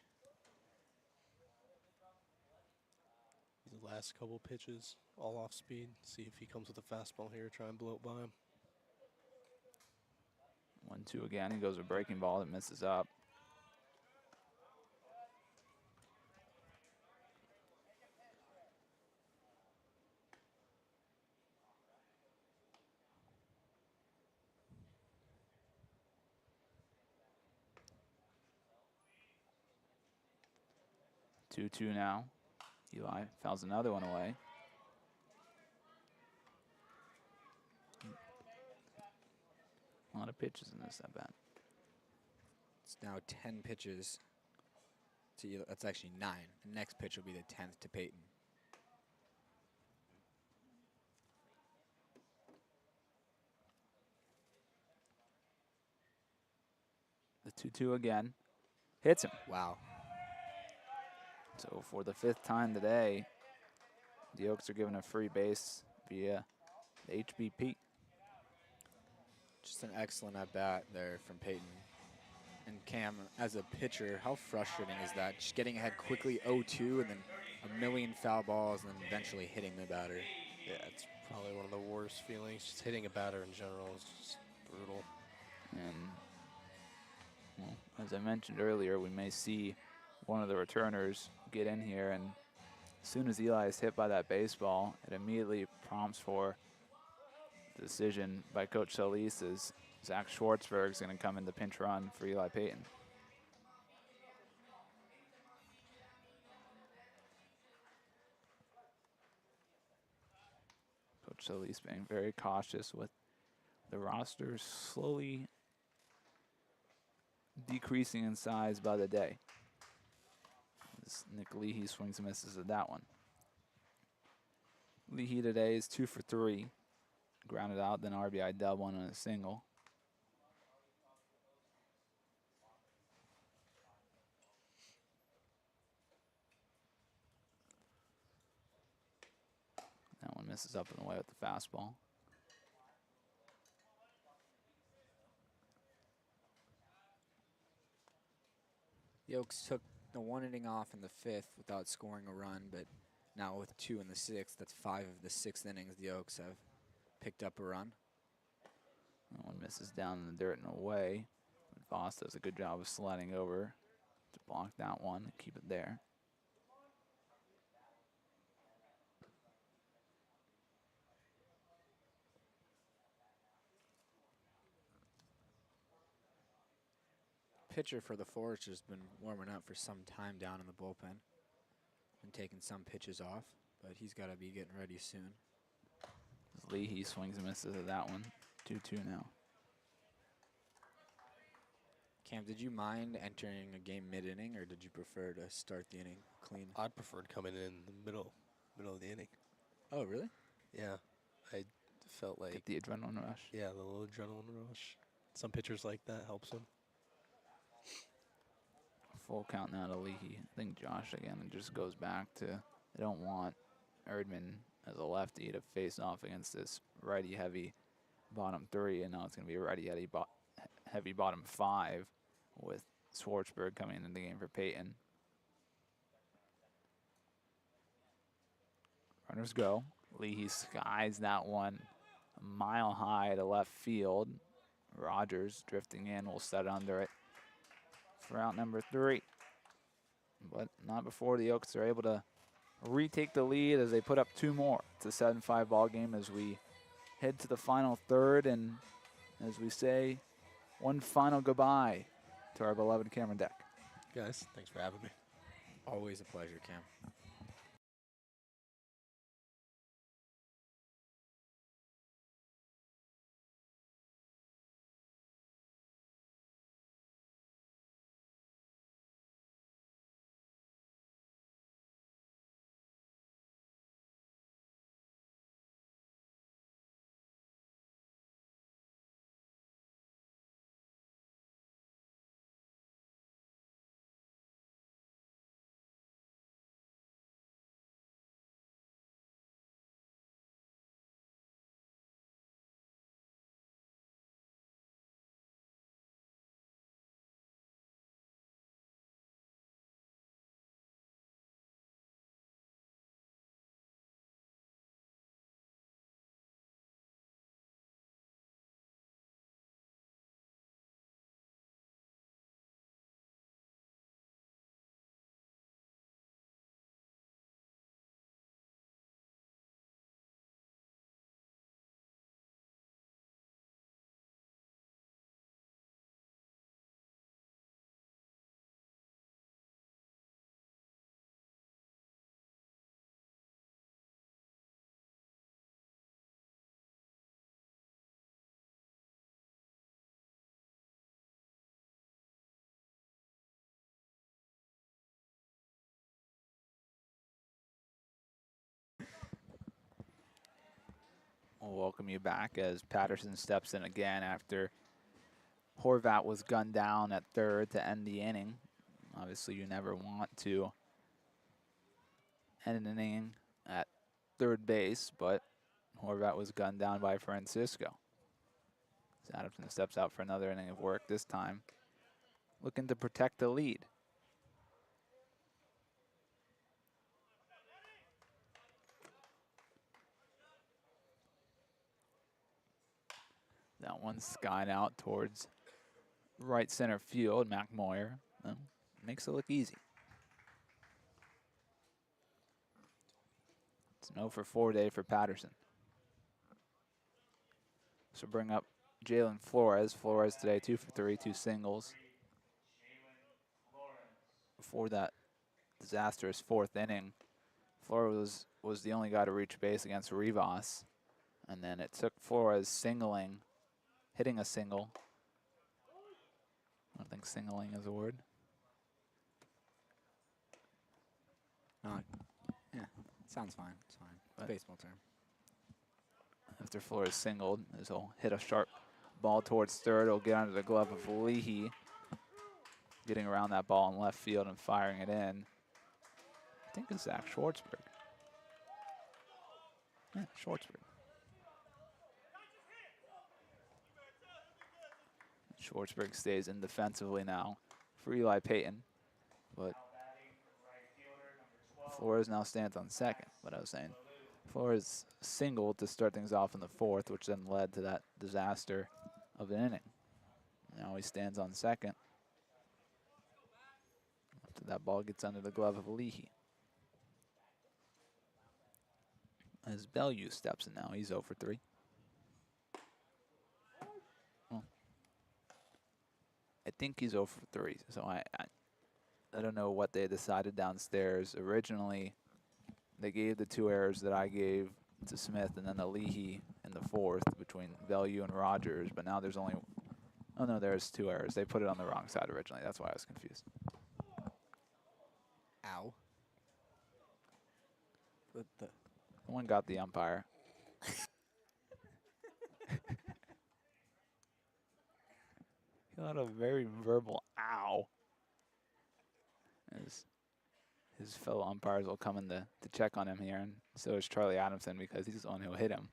The last couple pitches, all off speed. See if he comes with a fastball here, try and blow it by him. 1-2 again. He goes a breaking ball that misses up. Two now. Eli fouls another one away. A lot of pitches in this at bat. It's now 10 pitches to Eli. That's actually 9. The next pitch will be the 10th to Peyton. The 2-2 again. Hits him. Wow. So for the 5th time today, the Oaks are given a free base via the HBP. Just an excellent at-bat there from Peyton. And Cam, as a pitcher, how frustrating is that? Just getting ahead quickly 0-2 and then a million foul balls and then eventually hitting the batter. Yeah, it's probably one of the worst feelings. Just hitting a batter in general is just brutal. And well, as I mentioned earlier, we may see one of the returners get in here, and as soon as Eli is hit by that baseball, it immediately prompts for the decision by Coach Solis as Zach Schwartzberg is going to come in the pinch run for Eli Payton. Coach Solis being very cautious with the roster slowly decreasing in size by the day. As Nick Leehey swings and misses at that one. Leehey today is 2 for 3. Grounded out, then RBI double and a single. That one misses up and away with the fastball. The Oaks took the 1 inning off in the 5th without scoring a run, but now with 2 in the 6th, that's 5 of the 6 innings the Oaks have picked up a run. That one misses down in the dirt and away. But Voss does a good job of sliding over to block that one and keep it there. pitcher for the Forge has been warming up for some time down in the bullpen and taking some pitches off, but he's got to be getting ready soon. Leehey swings and misses at that one. 2-2 now. Cam, did you mind entering a game mid-inning, or did you prefer to start the inning clean? I preferred coming in the middle of the inning. Oh, really? Yeah, I felt like Get the adrenaline rush. yeah, the little adrenaline rush. Some pitchers like that helps them. Full count now to Leehey. I think Josh again. It just goes back to they don't want Erdman as a lefty to face off against this righty heavy bottom 3, and now it's going to be a righty heavy bottom 5 with Schwartzberg coming into the game for Payton. Runners go. Leehey skies that one a mile high to left field. Rogers drifting in will set under it for out number 3. But not before the Oaks are able to retake the lead as they put up 2 more. It's a 7-5 ball game as we head to the final third, and as we say, one final goodbye to our beloved Cameron Deck. Guys, thanks for having me. Always a pleasure, Cam. We'll welcome you back as Patterson steps in again after Horvat was gunned down at third to end the inning. Obviously, you never want to end an inning at third base, but Horvat was gunned down by Francisco. So Adamson steps out for another inning of work, this time looking to protect the lead. That one's skied out towards right center field. Mac Moyer makes it look easy. It's an 0 for 4 day for Patterson. So bring up Jalen Flores. Flores today 2 for 3, 2 singles. Before that disastrous 4th inning, Flores was the only guy to reach base against Rivas. And then it took Flores hitting a single. I don't think singling is a word. Yeah, sounds fine. It's fine. It's a baseball term. After Flores singled, as he'll hit a sharp ball towards third, it'll get under the glove of Leehey. Getting around that ball in left field and firing it in. I think it's Zach Schwartzberg. Yeah, Schwartzberg. Schwartzberg stays in defensively now for Eli Paton, but Flores now stands on second. But I was saying, Flores singled to start things off in the 4th, which then led to that disaster of an inning. Now he stands on second after that ball gets under the glove of Leehey. As Bellew steps in now, he's 0 for 3. It think he's 0 for 3. So I don't know what they decided downstairs. Originally, they gave the 2 errors that I gave to Smith, and then the Leehey in the 4th between Value and Rogers. But now there's only, oh no, there's 2 errors. They put it on the wrong side originally. That's why I was confused. Ow. But the One got the umpire. He had a very verbal ow. His fellow umpires will come in to check on him here, and so is Charlie Adamson because he's the one who hit him.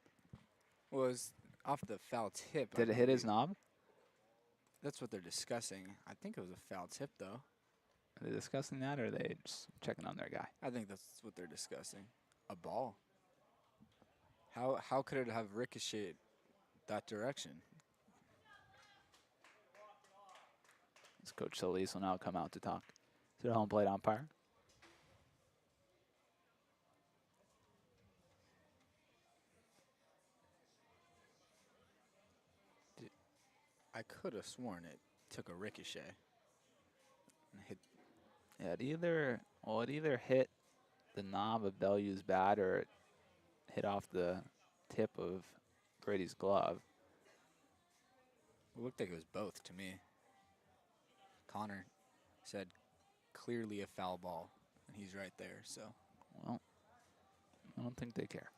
was off the foul tip. I Did it hit his believe. knob? That's what they're discussing. I think it was a foul tip, though. Are they discussing that, or are they just checking on their guy? I think that's what they're discussing. A ball. How could it have ricocheted that direction? As Coach Solis will now come out to talk to the home plate umpire. I could have sworn it took a ricochet and hit. Yeah, it either hit the knob of Bellue's bat or it hit off the tip of Brady's glove. It looked like it was both to me. Connor said clearly a foul ball, and he's right there. So Well, I don't think they care.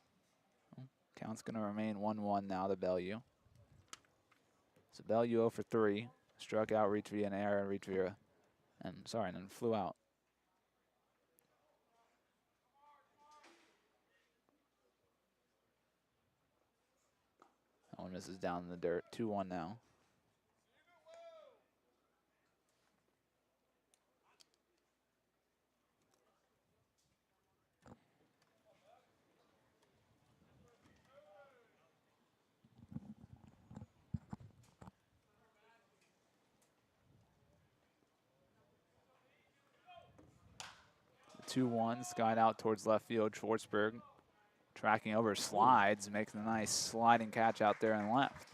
Well, count's going to remain 1-1 now to Bellew. So Bellew 0 for 3. Struck out, reached via an error, reached via, and then flew out. That one misses down in the dirt. 2-1 now. The 2-1, skied out towards left field. Schwartzberg tracking over, slides, makes a nice sliding catch out there and left.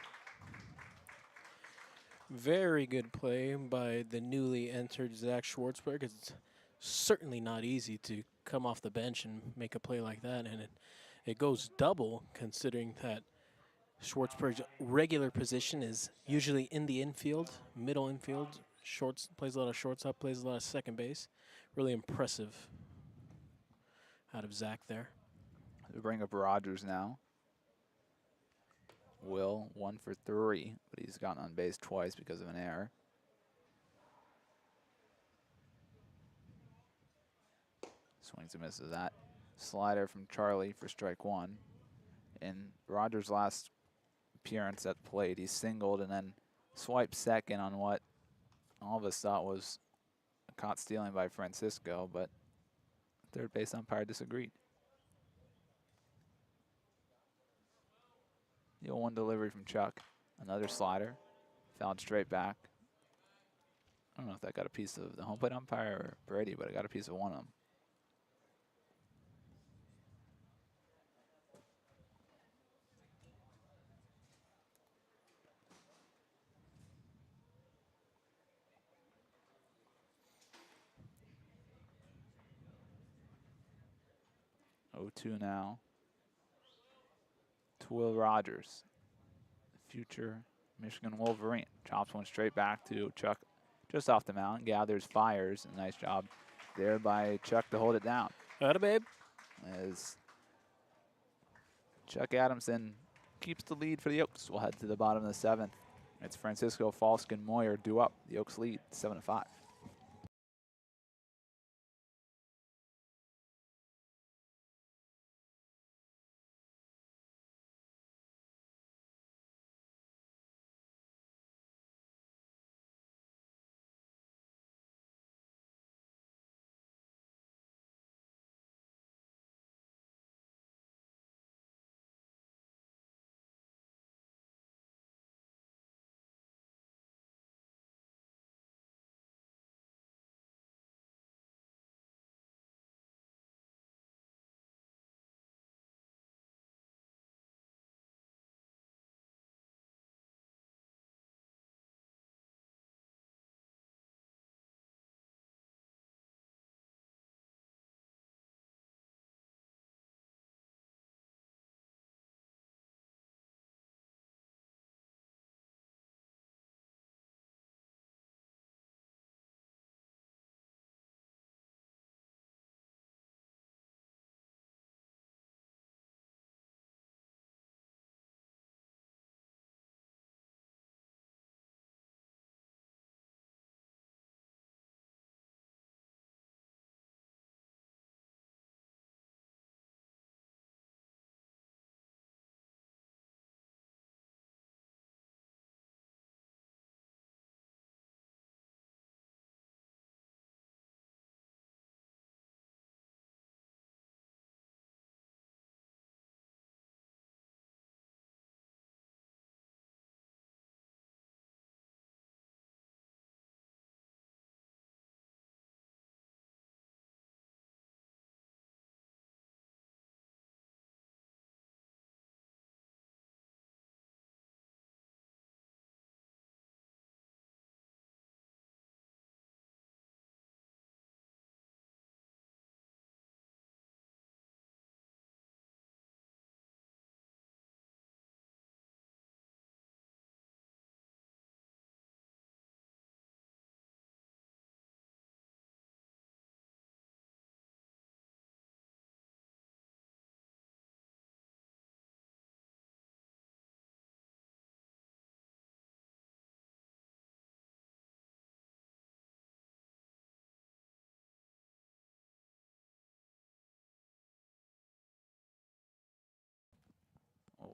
Very good play by the newly entered Zach Schwartzberg. It's certainly not easy to come off the bench and make a play like that, and it goes double considering that Schwartzberg's regular position is usually in the infield, middle infield. Plays a lot of shortstop, plays a lot of second base. Really impressive out of Zach there. We bring up Rogers now. Will 1 for 3, but he's gotten on base twice because of an error. Swings and misses that. Slider from Charlie for strike 1. In Rogers' last appearance at the plate, he singled and then swiped second on what all of us thought was a caught stealing by Francisco, but third base umpire disagreed. The 0-1 delivery from Chuck. Another slider. Fouled straight back. I don't know if that got a piece of the home plate umpire or Brady, but it got a piece of one of them. Oh, 2 now. To Will Rogers, future Michigan Wolverine. Chops one straight back to Chuck just off the mound. Gathers, fires. A nice job there by Chuck to hold it down. Atta babe. As Chuck Adamson keeps the lead for the Oaks. We'll head to the bottom of the 7th. It's Francisco, Falsken, Moyer due up. The Oaks lead 7-5.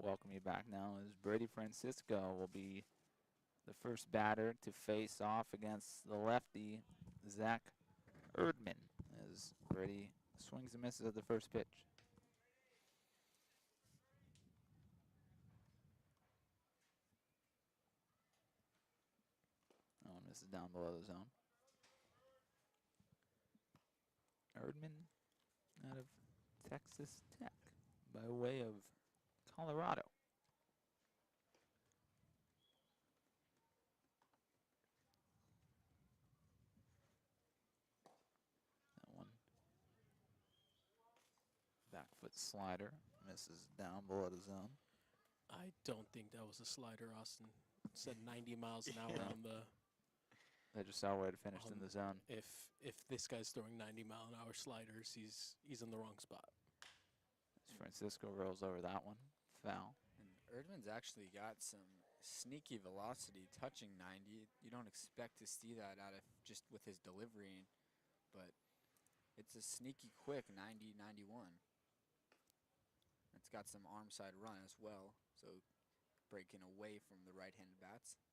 welcome you back now as Brady Francisco will be the first batter to face off against the lefty, Zach Erdman, as Brady swings and misses at the first pitch. Oh, misses down below the zone. Erdman out of Texas Tech by way of Colorado. That one. Back foot slider misses down below the zone. I don't think that was a slider, Austin. It said 90 miles an hour on the. They just saw where it finished in the zone. If this guy's throwing 90-mile-an-hour sliders, he's in the wrong spot. As Francisco rolls over that one, foul. And Erdman's actually got some sneaky velocity touching 90. You don't expect to see that out of just with his delivery, but it's a sneaky quick 90, 91. It's got some arm side run as well, so breaking away from the right-handed bats.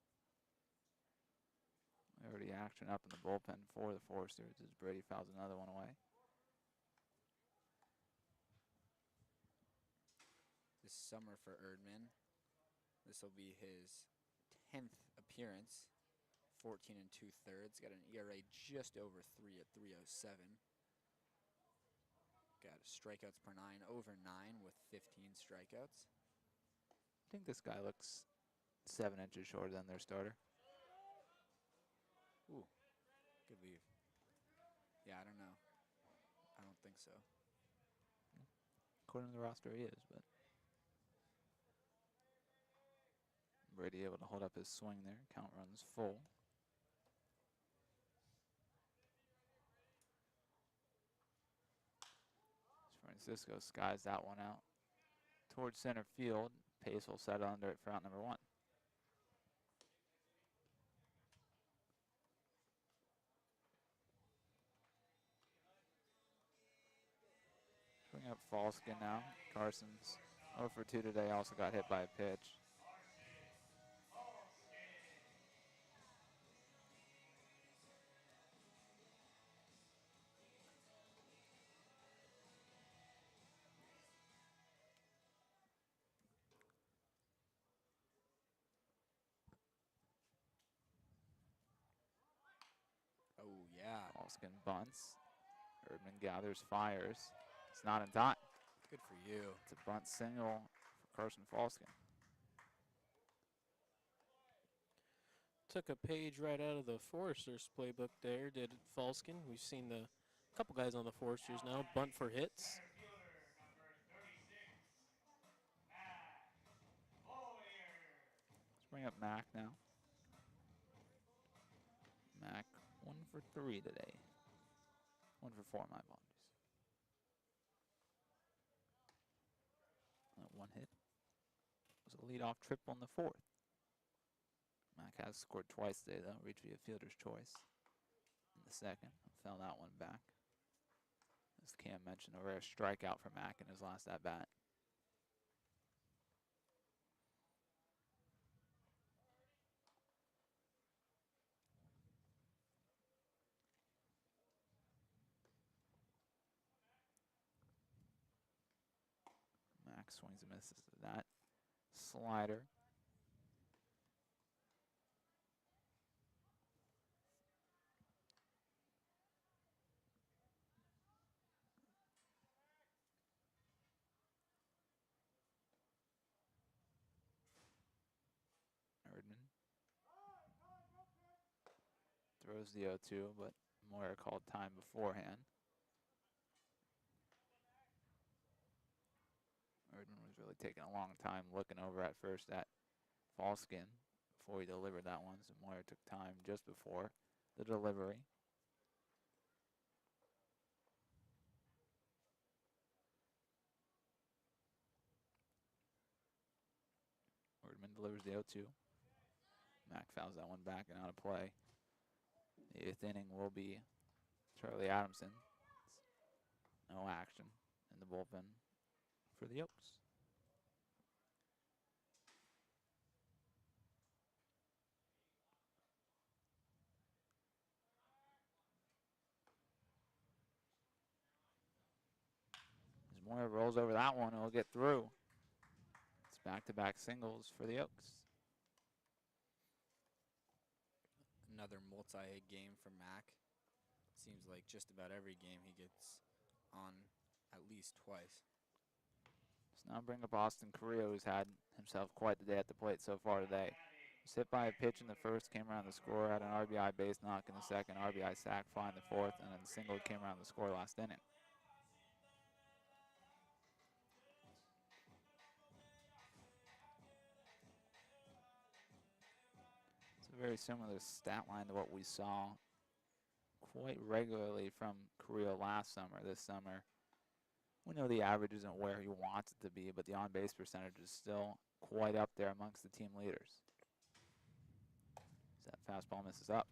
Already action up in the bullpen for the Foresters as Brady fouls another one away. This summer for Erdman, this will be his 10th appearance, 14 2/3. Got an ERA just over 3 at 3.07. Got strikeouts per 9 over 9 with 15 strikeouts. I think this guy looks 7 inches shorter than their starter. Ooh, good leave. Yeah, I don't know. I don't think so. According to the roster, he is, but Brady able to hold up his swing there. Count runs full. Francisco skies that one out towards center field. Pace will set under it for out number 1. Bring up Falsken now. Carson's 0 for 2 today, also got hit by a pitch. Oh, yeah. Falsken bunts. Erdman gathers, fires. It's not in time. Good for you. It's a bunt single for Carson Falsken. Took a page right out of the Foresters playbook there, did Falsken. We've seen a couple guys on the Foresters now bunt for hits. Let's bring up Mac now. Mac 1 for 3 today. 1 for 4, my apologies. That one hit was a leadoff triple in the 4th. Mac has scored twice today, though. Reached via fielder's choice in the 2nd. Fell that one back. As Cam mentioned, a rare strikeout for Mac in his last at-bat. Mac swings and misses to that slider. Erdman throws the 0-2, but Moyer called time beforehand. Erdman was really taking a long time looking over at first at Falsken before he delivered that one, so Moyer took time just before the delivery. Erdman delivers the 0-2. Mac fouls that one back and out of play. The 8th inning will be Charlie Adamson. No action in the bullpen for the Oaks. Moyer rolls over that one and will get through. It's back-to-back singles for the Oaks. Another multi-hit game for Mac. Seems like just about every game he gets on at least twice. Let's now bring up Austin Carrillo, who's had himself quite the day at the plate so far today. Was hit by a pitch in the first, came around the score, had an RBI base knock in the second, RBI sac fly in the fourth, and then single came around the score last inning. It's a very similar stat line to what we saw quite regularly from Carrillo last summer. This summer, we know the average isn't where he wants it to be, but the on-base percentage is still quite up there amongst the team leaders. That fastball misses up.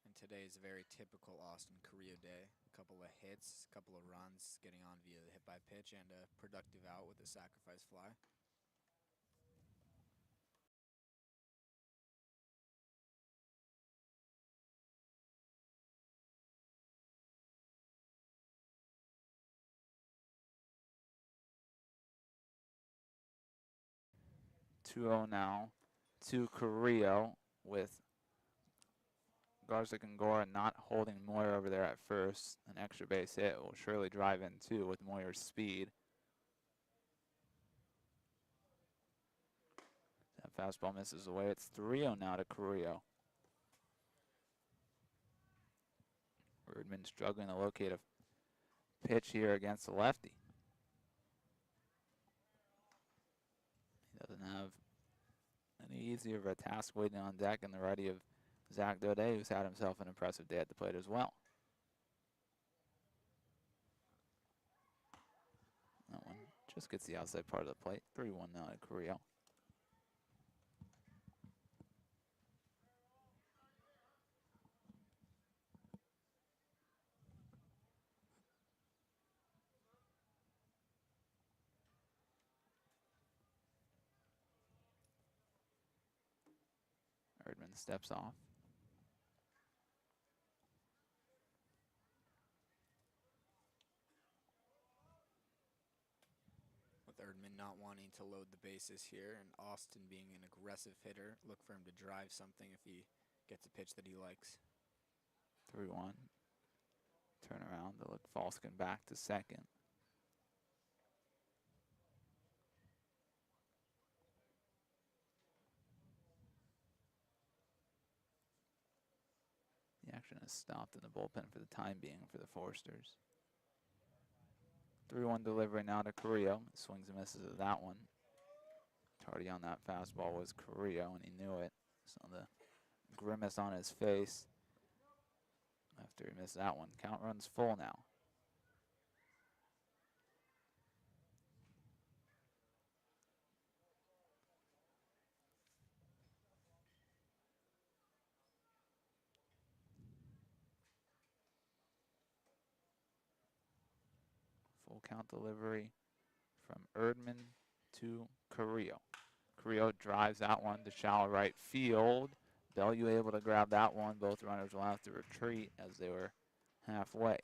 And today is a very typical Austin Carrillo day. A couple of hits, a couple of runs, getting on via the hit by pitch, and a productive out with a sacrifice fly. Two-0 now to Carrillo with Garza and Gora not holding Moyer over there at first. An extra base hit will surely drive in too with Moyer's speed. That fastball misses away. It's 3-0 now to Carrillo. Erdman struggling to locate a pitch here against the lefty. He doesn't have any easier of a task waiting on deck in the righty of Zach Daudet, who's had himself an impressive day at the plate as well. That one just gets the outside part of the plate. 3-1 now to Carrillo. Erdman steps off. With Erdman not wanting to load the bases here and Austin being an aggressive hitter, look for him to drive something if he gets a pitch that he likes. 3-1. Turn around to look Falsken back to second. The action has stopped in the bullpen for the time being for the Foresters. 3-1 delivery now to Carrillo. Swings and misses at that one. Tardy on that fastball was Carrillo, and he knew it. So the grimace on his face after he missed that one. Count runs full now. Full count delivery from Erdman to Carrillo. Carrillo drives that one to shallow right field. Bellew able to grab that one. Both runners will have to retreat as they were halfway.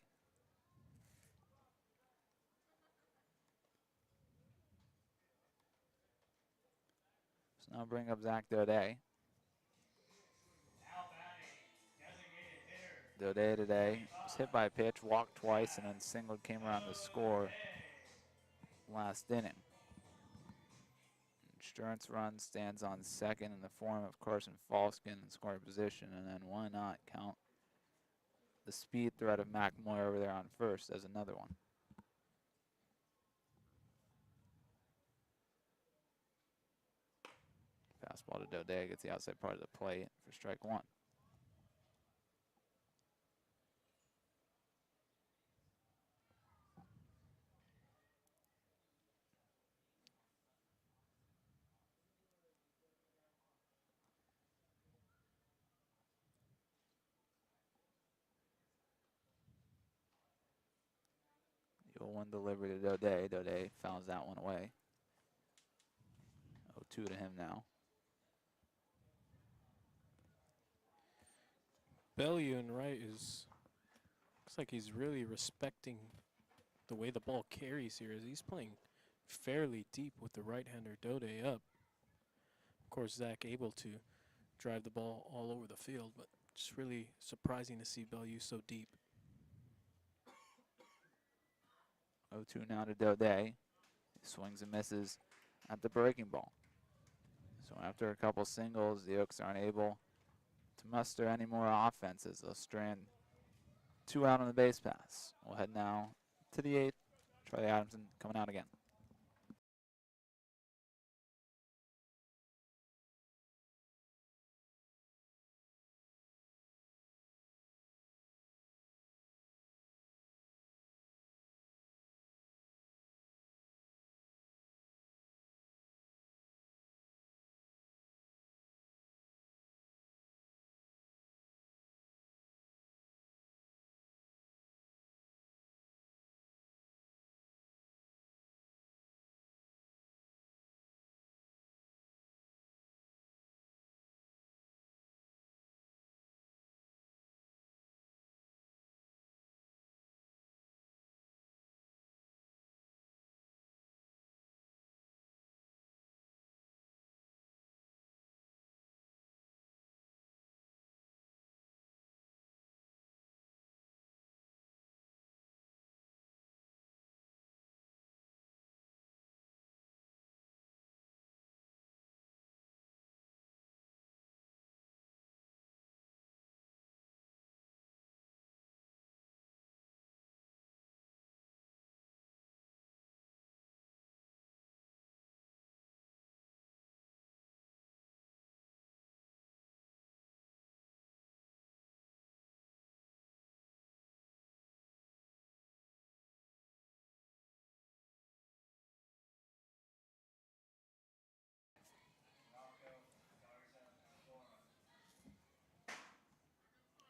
So now bring up Zach Daudet. Daudet today was hit by a pitch, walked twice, and then singled, came around the score last inning. Insurance run stands on second in the form of Carson Falsken in scoring position, and then why not count the speed threat of Mac Moyer over there on first as another one. Fastball to Daudet gets the outside part of the plate for strike one. The 0-1 delivery to Daudet. Daudet fouls that one away. 0-2 to him now. Bellew and Wright looks like he's really respecting the way the ball carries here, as he's playing fairly deep with the right-hander Daudet up. Of course, Zach able to drive the ball all over the field, but just really surprising to see Bellew so deep. 0-2 now to Daudet. He swings and misses at the breaking ball. So after a couple singles, the Oaks aren't able to muster any more offenses. They'll strand 2 out on the base pass. We'll head now to the 8th. Charlie Adamson coming out again.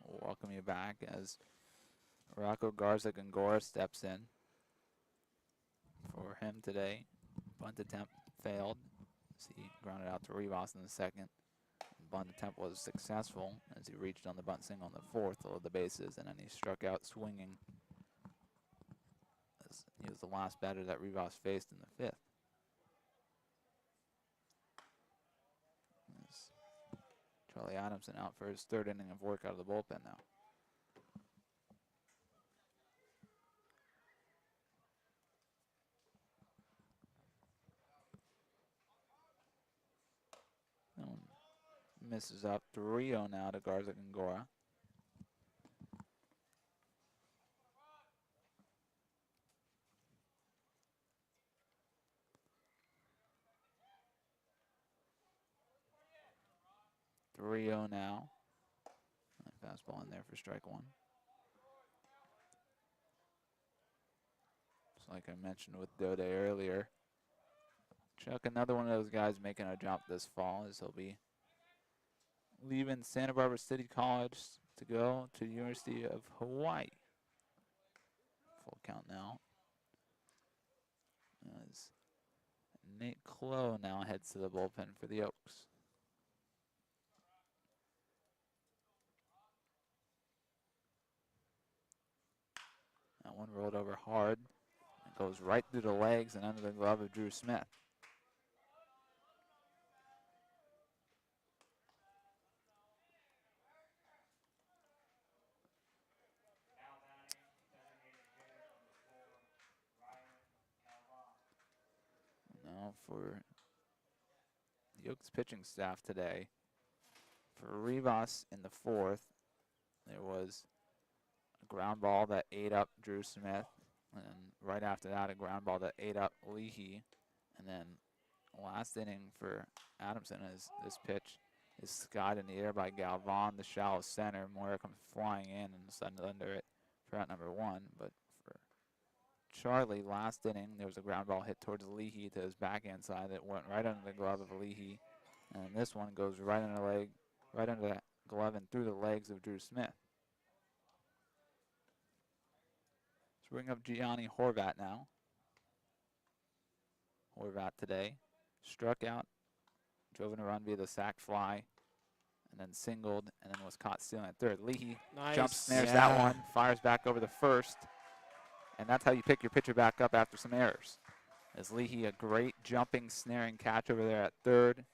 We'll welcome you back as Rocco Garza-Gongora steps in. For him today, bunt attempt failed as he grounded out to Rivas in the 2nd. Bunt attempt was successful as he reached on the bunt single on the 4th to load the bases, and then he struck out swinging as he was the last batter that Rivas faced in the 5th. As Charlie Adamson out for his 3rd inning of work out of the bullpen now. That one misses up 3-0 now to Garza-Gongora. Now. Fastball in there for strike 1. Just like I mentioned with Daudet earlier, Chuck, another one of those guys making a jump this fall, as he'll be leaving Santa Barbara City College to go to the University of Hawaii. Full count now. As Nate Clough now heads to the bullpen for the Oaks. That one rolled over hard. It goes right through the legs and under the glove of Drew Smith. Now for the Oaks pitching staff today. For Rivas in the 4th, there was a ground ball that ate up Drew Smith. And right after that, a ground ball that ate up Leehey. And then last inning for Adamson is this pitch is skied in the air by Galvan, the shallow center. Moyer comes flying in and is under it for out number 1. But for Charlie, last inning, there was a ground ball hit towards Leehey to his backhand side that went right under the glove of Leehey. And this one goes right under the leg, right under that glove and through the legs of Drew Smith. Let's bring up Gianni Horvat now. Horvat today struck out, drove in a run via the sac fly, and then singled, and then was caught stealing at third. Leehey Nice. jump snares that Yeah. one, fires back over the first, and that's how you pick your pitcher back up after some errors. As Leehey, a great jumping, snaring catch over there at third,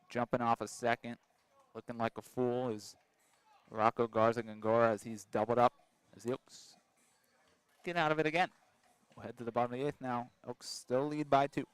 jumping off a second, looking like a fool is Rocco Garza-Gongora as he's doubled up as the Oaks get out of it again. We'll head to the bottom of the 8th now. Oaks still lead by 2.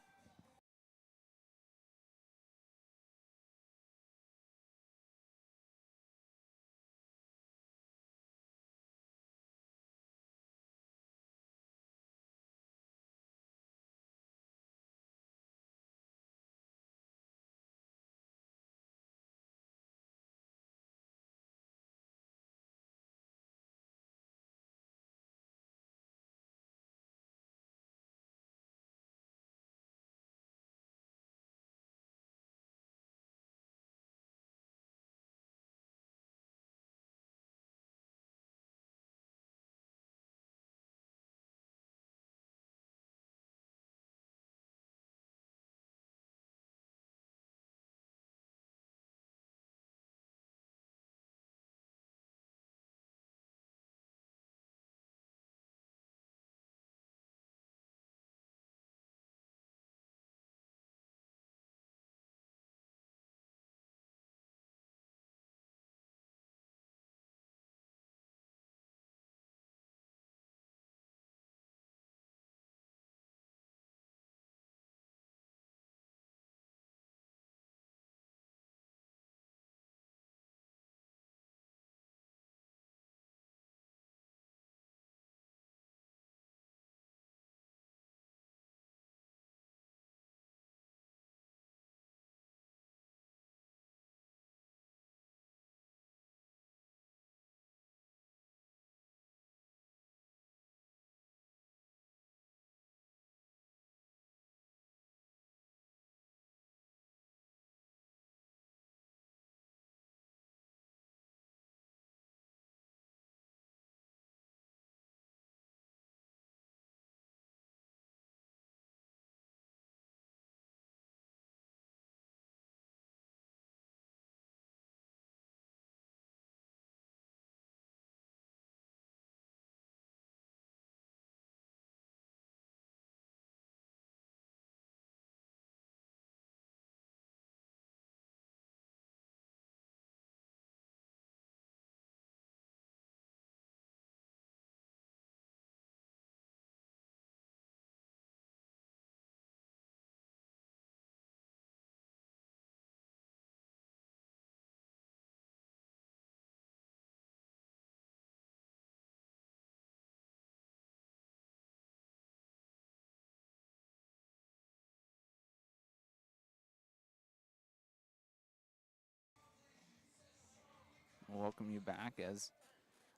We'll welcome you back as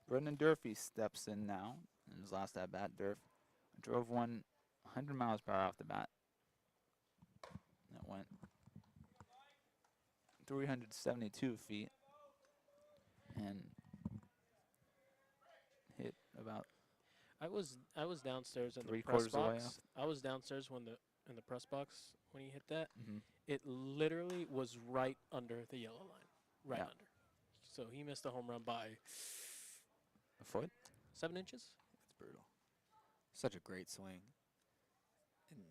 Brendan Durfee steps in now. In his last at bat, Durf drove one 100 miles per hour off the bat. That went 372 feet and hit about I was downstairs in the press three-quarters of the way box. I was downstairs when in the press box when he hit that. Mm-hmm. It literally was right under the yellow line, right Yeah. under. So he missed a home run by a foot. 7 inches. It's brutal. Such a great swing. And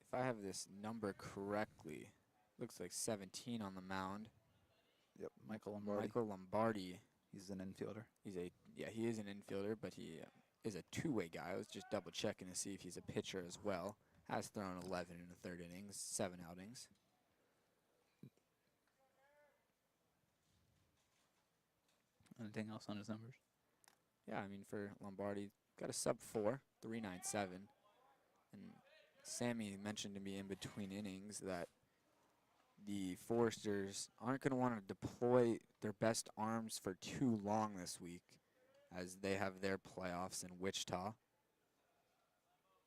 if I have this number correctly, looks like 17 on the mound. Yep, Michael Lombardi. Michael Lombardi. He's an infielder. He is an infielder, but he is a two-way guy. I was just double checking to see if he's a pitcher as well. Has thrown 11 in the 3rd innings, 7 outings. Anything else on his numbers? Yeah, I mean, for Lombardi, got a sub-4, 3.97. And Sammy mentioned to me in between innings that the Foresters aren't going to want to deploy their best arms for too long this week as they have their playoffs in Wichita.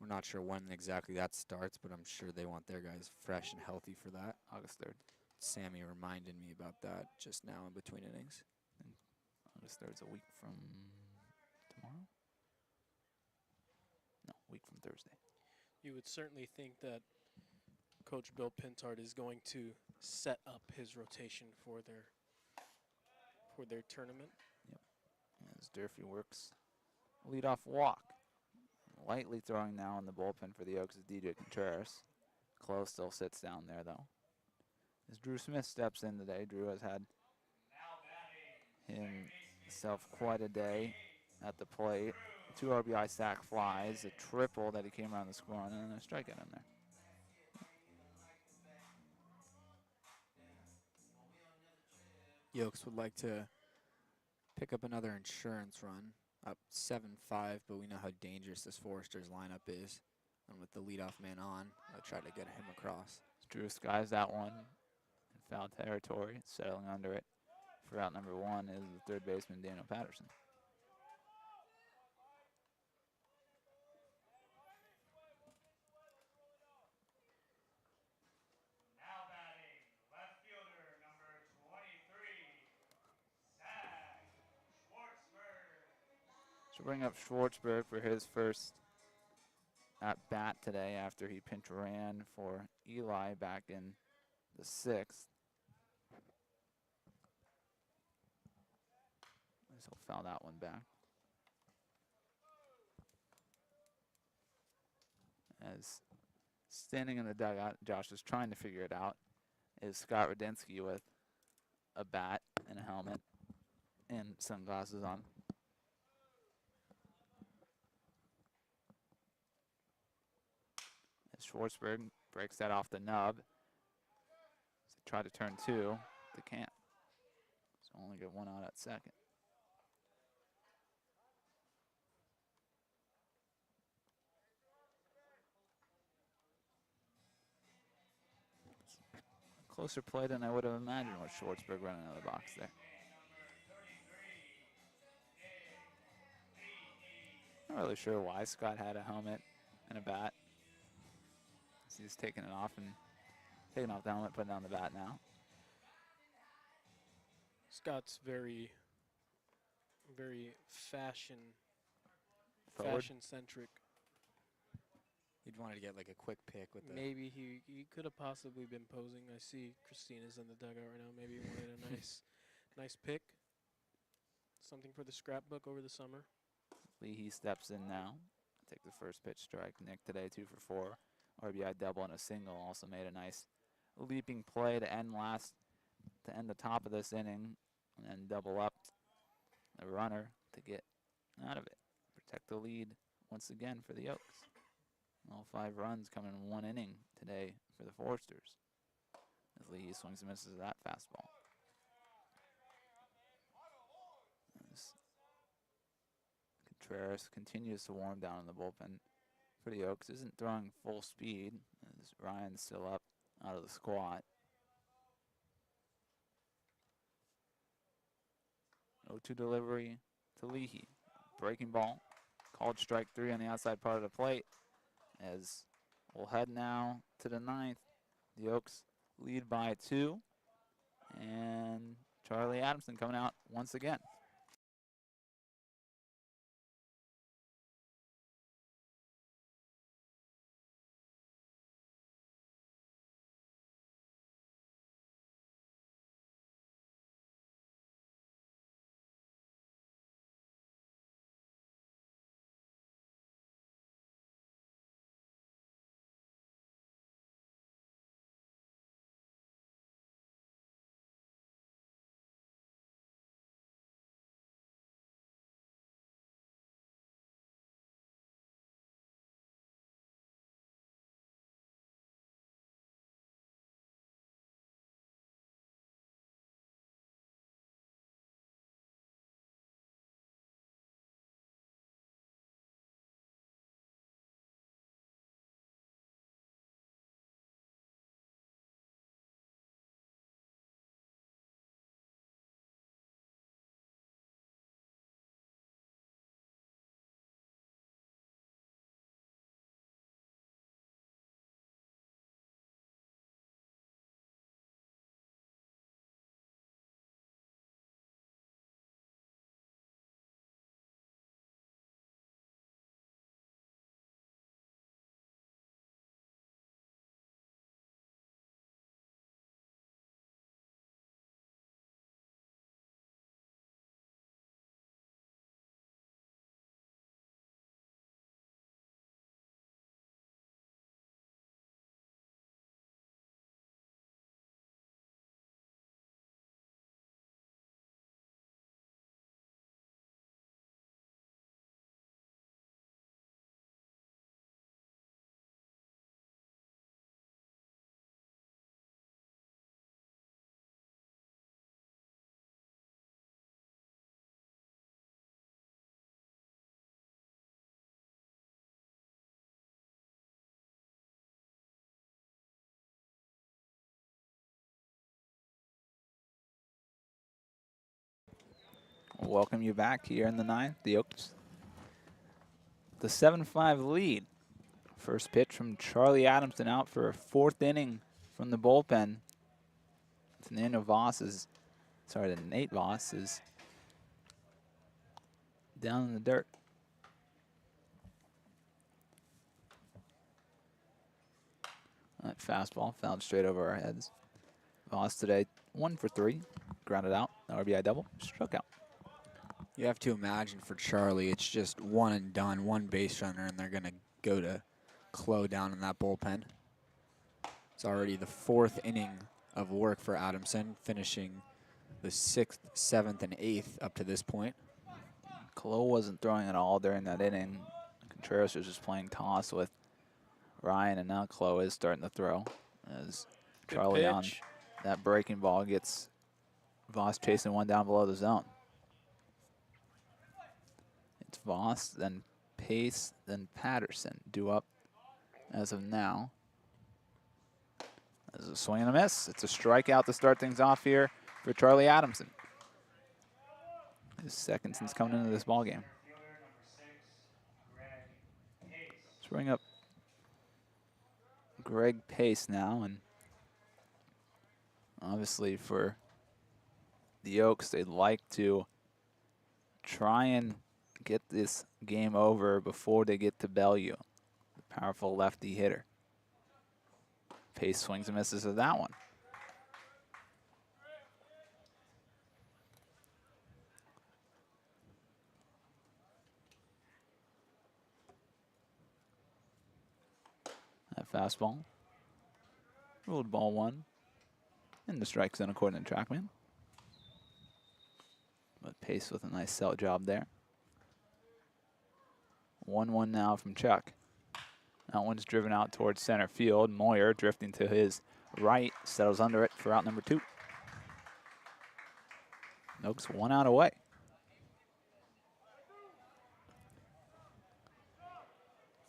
We're not sure when exactly that starts, but I'm sure they want their guys fresh and healthy for that. August 3rd. Sammy reminded me about that just now in between innings. August 3rd's a week from tomorrow? No, week from Thursday. You would certainly think that Coach Bill Pintard is going to set up his rotation for their tournament. As Durfee works leadoff walk. Lightly throwing now in the bullpen for the Oaks is DJ Contreras. Close still sits down there, though. As Drew Smith steps in today, Drew has had himself quite a day at the plate. 2 RBI sac flies, a triple that he came around the score on, and a strikeout in there. Yokes would like to pick up another insurance run, up 7-5, but we know how dangerous this Foresters lineup is. And with the leadoff man on, I'll try to get him across. Drew skies that one in foul territory, settling under it. For out number 1 is the third baseman, Daniel Patterson. So bring up Schwartzberg for his first at bat today after he pinch ran for Eli back in the 6th. So he'll foul that one back. As standing in the dugout, Josh is trying to figure it out, is Scott Radinsky with a bat and a helmet and sunglasses on. As Schwartzberg breaks that off the nub. So try to turn 2, they can't. So only get 1 out at second. Closer play than I would have imagined with Schwartzberg running out of the box there. Not really sure why Scott had a helmet and a bat. So he's taking it off and taking off the helmet, putting down the bat now. Scott's very Forward. fashion-centric. He'd wanted to get like a quick pick with the... Maybe he could have possibly been posing. I see Christina's in the dugout right now. Maybe he wanted a nice pick. Something for the scrapbook over the summer. Leehey steps in now. Take the first pitch strike. Nick today 2 for 4. RBI double and a single. Also made a nice leaping play to end the top of this inning and then double up the runner to get out of it. Protect the lead once again for the Oaks. All 5 runs coming in 1 inning today for the Foresters. As Leehey swings and misses that fastball. As Contreras continues to warm down in the bullpen for the Oaks. Isn't throwing full speed as Ryan's still up out of the squat. 0-2 delivery to Leehey. Breaking ball. Called strike 3 on the outside part of the plate. As we'll head now to the 9th. The Oaks lead by 2. And Charlie Adamson coming out once again. We'll welcome you back here in the ninth. The Oaks, the 7-5 lead. First pitch from Charlie Adamson out for a 4th inning from the bullpen. Nate Voss is down in the dirt. That fastball fouled straight over our heads. Voss today 1 for 3, grounded out, RBI double, struck out. You have to imagine for Charlie, it's just one and done, one base runner, and they're going to go to Clo down in that bullpen. It's already the 4th inning of work for Adamson, finishing the 6th, 7th, and 8th up to this point. Clo wasn't throwing at all during that inning. Contreras was just playing toss with Ryan, and now Clo is starting to throw as Good Charlie on pitch. that breaking ball gets Voss chasing one down below the zone. It's Voss, then Pace, then Patterson due up as of now. There's a swing and a miss. It's a strikeout to start things off here for Charlie Adamson. His 2nd since coming into this ballgame. Let's bring up Greg Pace now, and obviously for the Oaks, they'd like to try and get this game over before they get to Bellevue, the powerful lefty hitter. Pace swings and misses at that one. That fastball. Ruled ball 1. In the strike zone according to TrackMan. But Pace with a nice sell job there. 1-1 now from Chuck. That one's driven out towards center field. Moyer drifting to his right, settles under it for out number 2. Oaks 1 out away.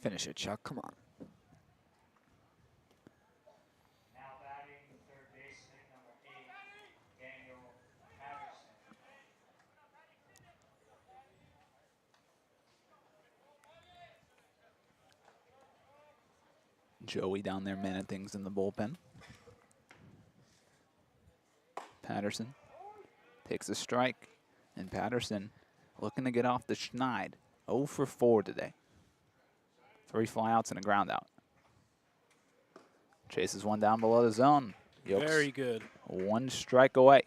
Finish it, Chuck. Come on. Joey down there manning things in the bullpen. Patterson takes a strike, and Patterson looking to get off the schneid. 0 for 4 today. 3 flyouts and a ground out. Chases one down below the zone. Yokes Very good. 1 strike away.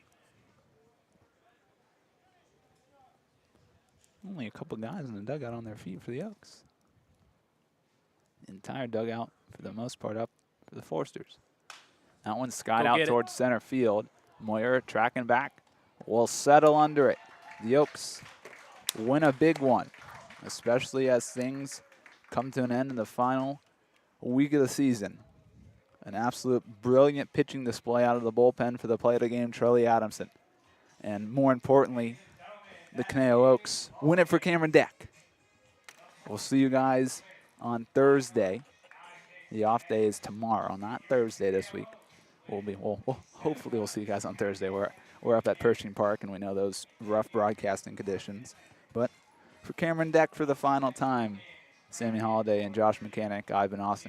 Only a couple guys in the dugout on their feet for the Oaks. Entire dugout, for the most part, up for the Forsters. That one's skied Go out get it. towards center field. Moyer tracking back, will settle under it. The Oaks win a big one, especially as things come to an end in the final week of the season. An absolute brilliant pitching display out of the bullpen for the play of the game, Charlie Adamson. And more importantly, the Conejo Oaks win it for Cameron Deck. We'll see you guys on Thursday. The off day is tomorrow, not Thursday this week. Hopefully we'll see you guys on Thursday. We're up at Pershing Park, and we know those rough broadcasting conditions. But for Cameron Deck for the final time, Sammy Holladay and Josh Mechanick, I've been Austin.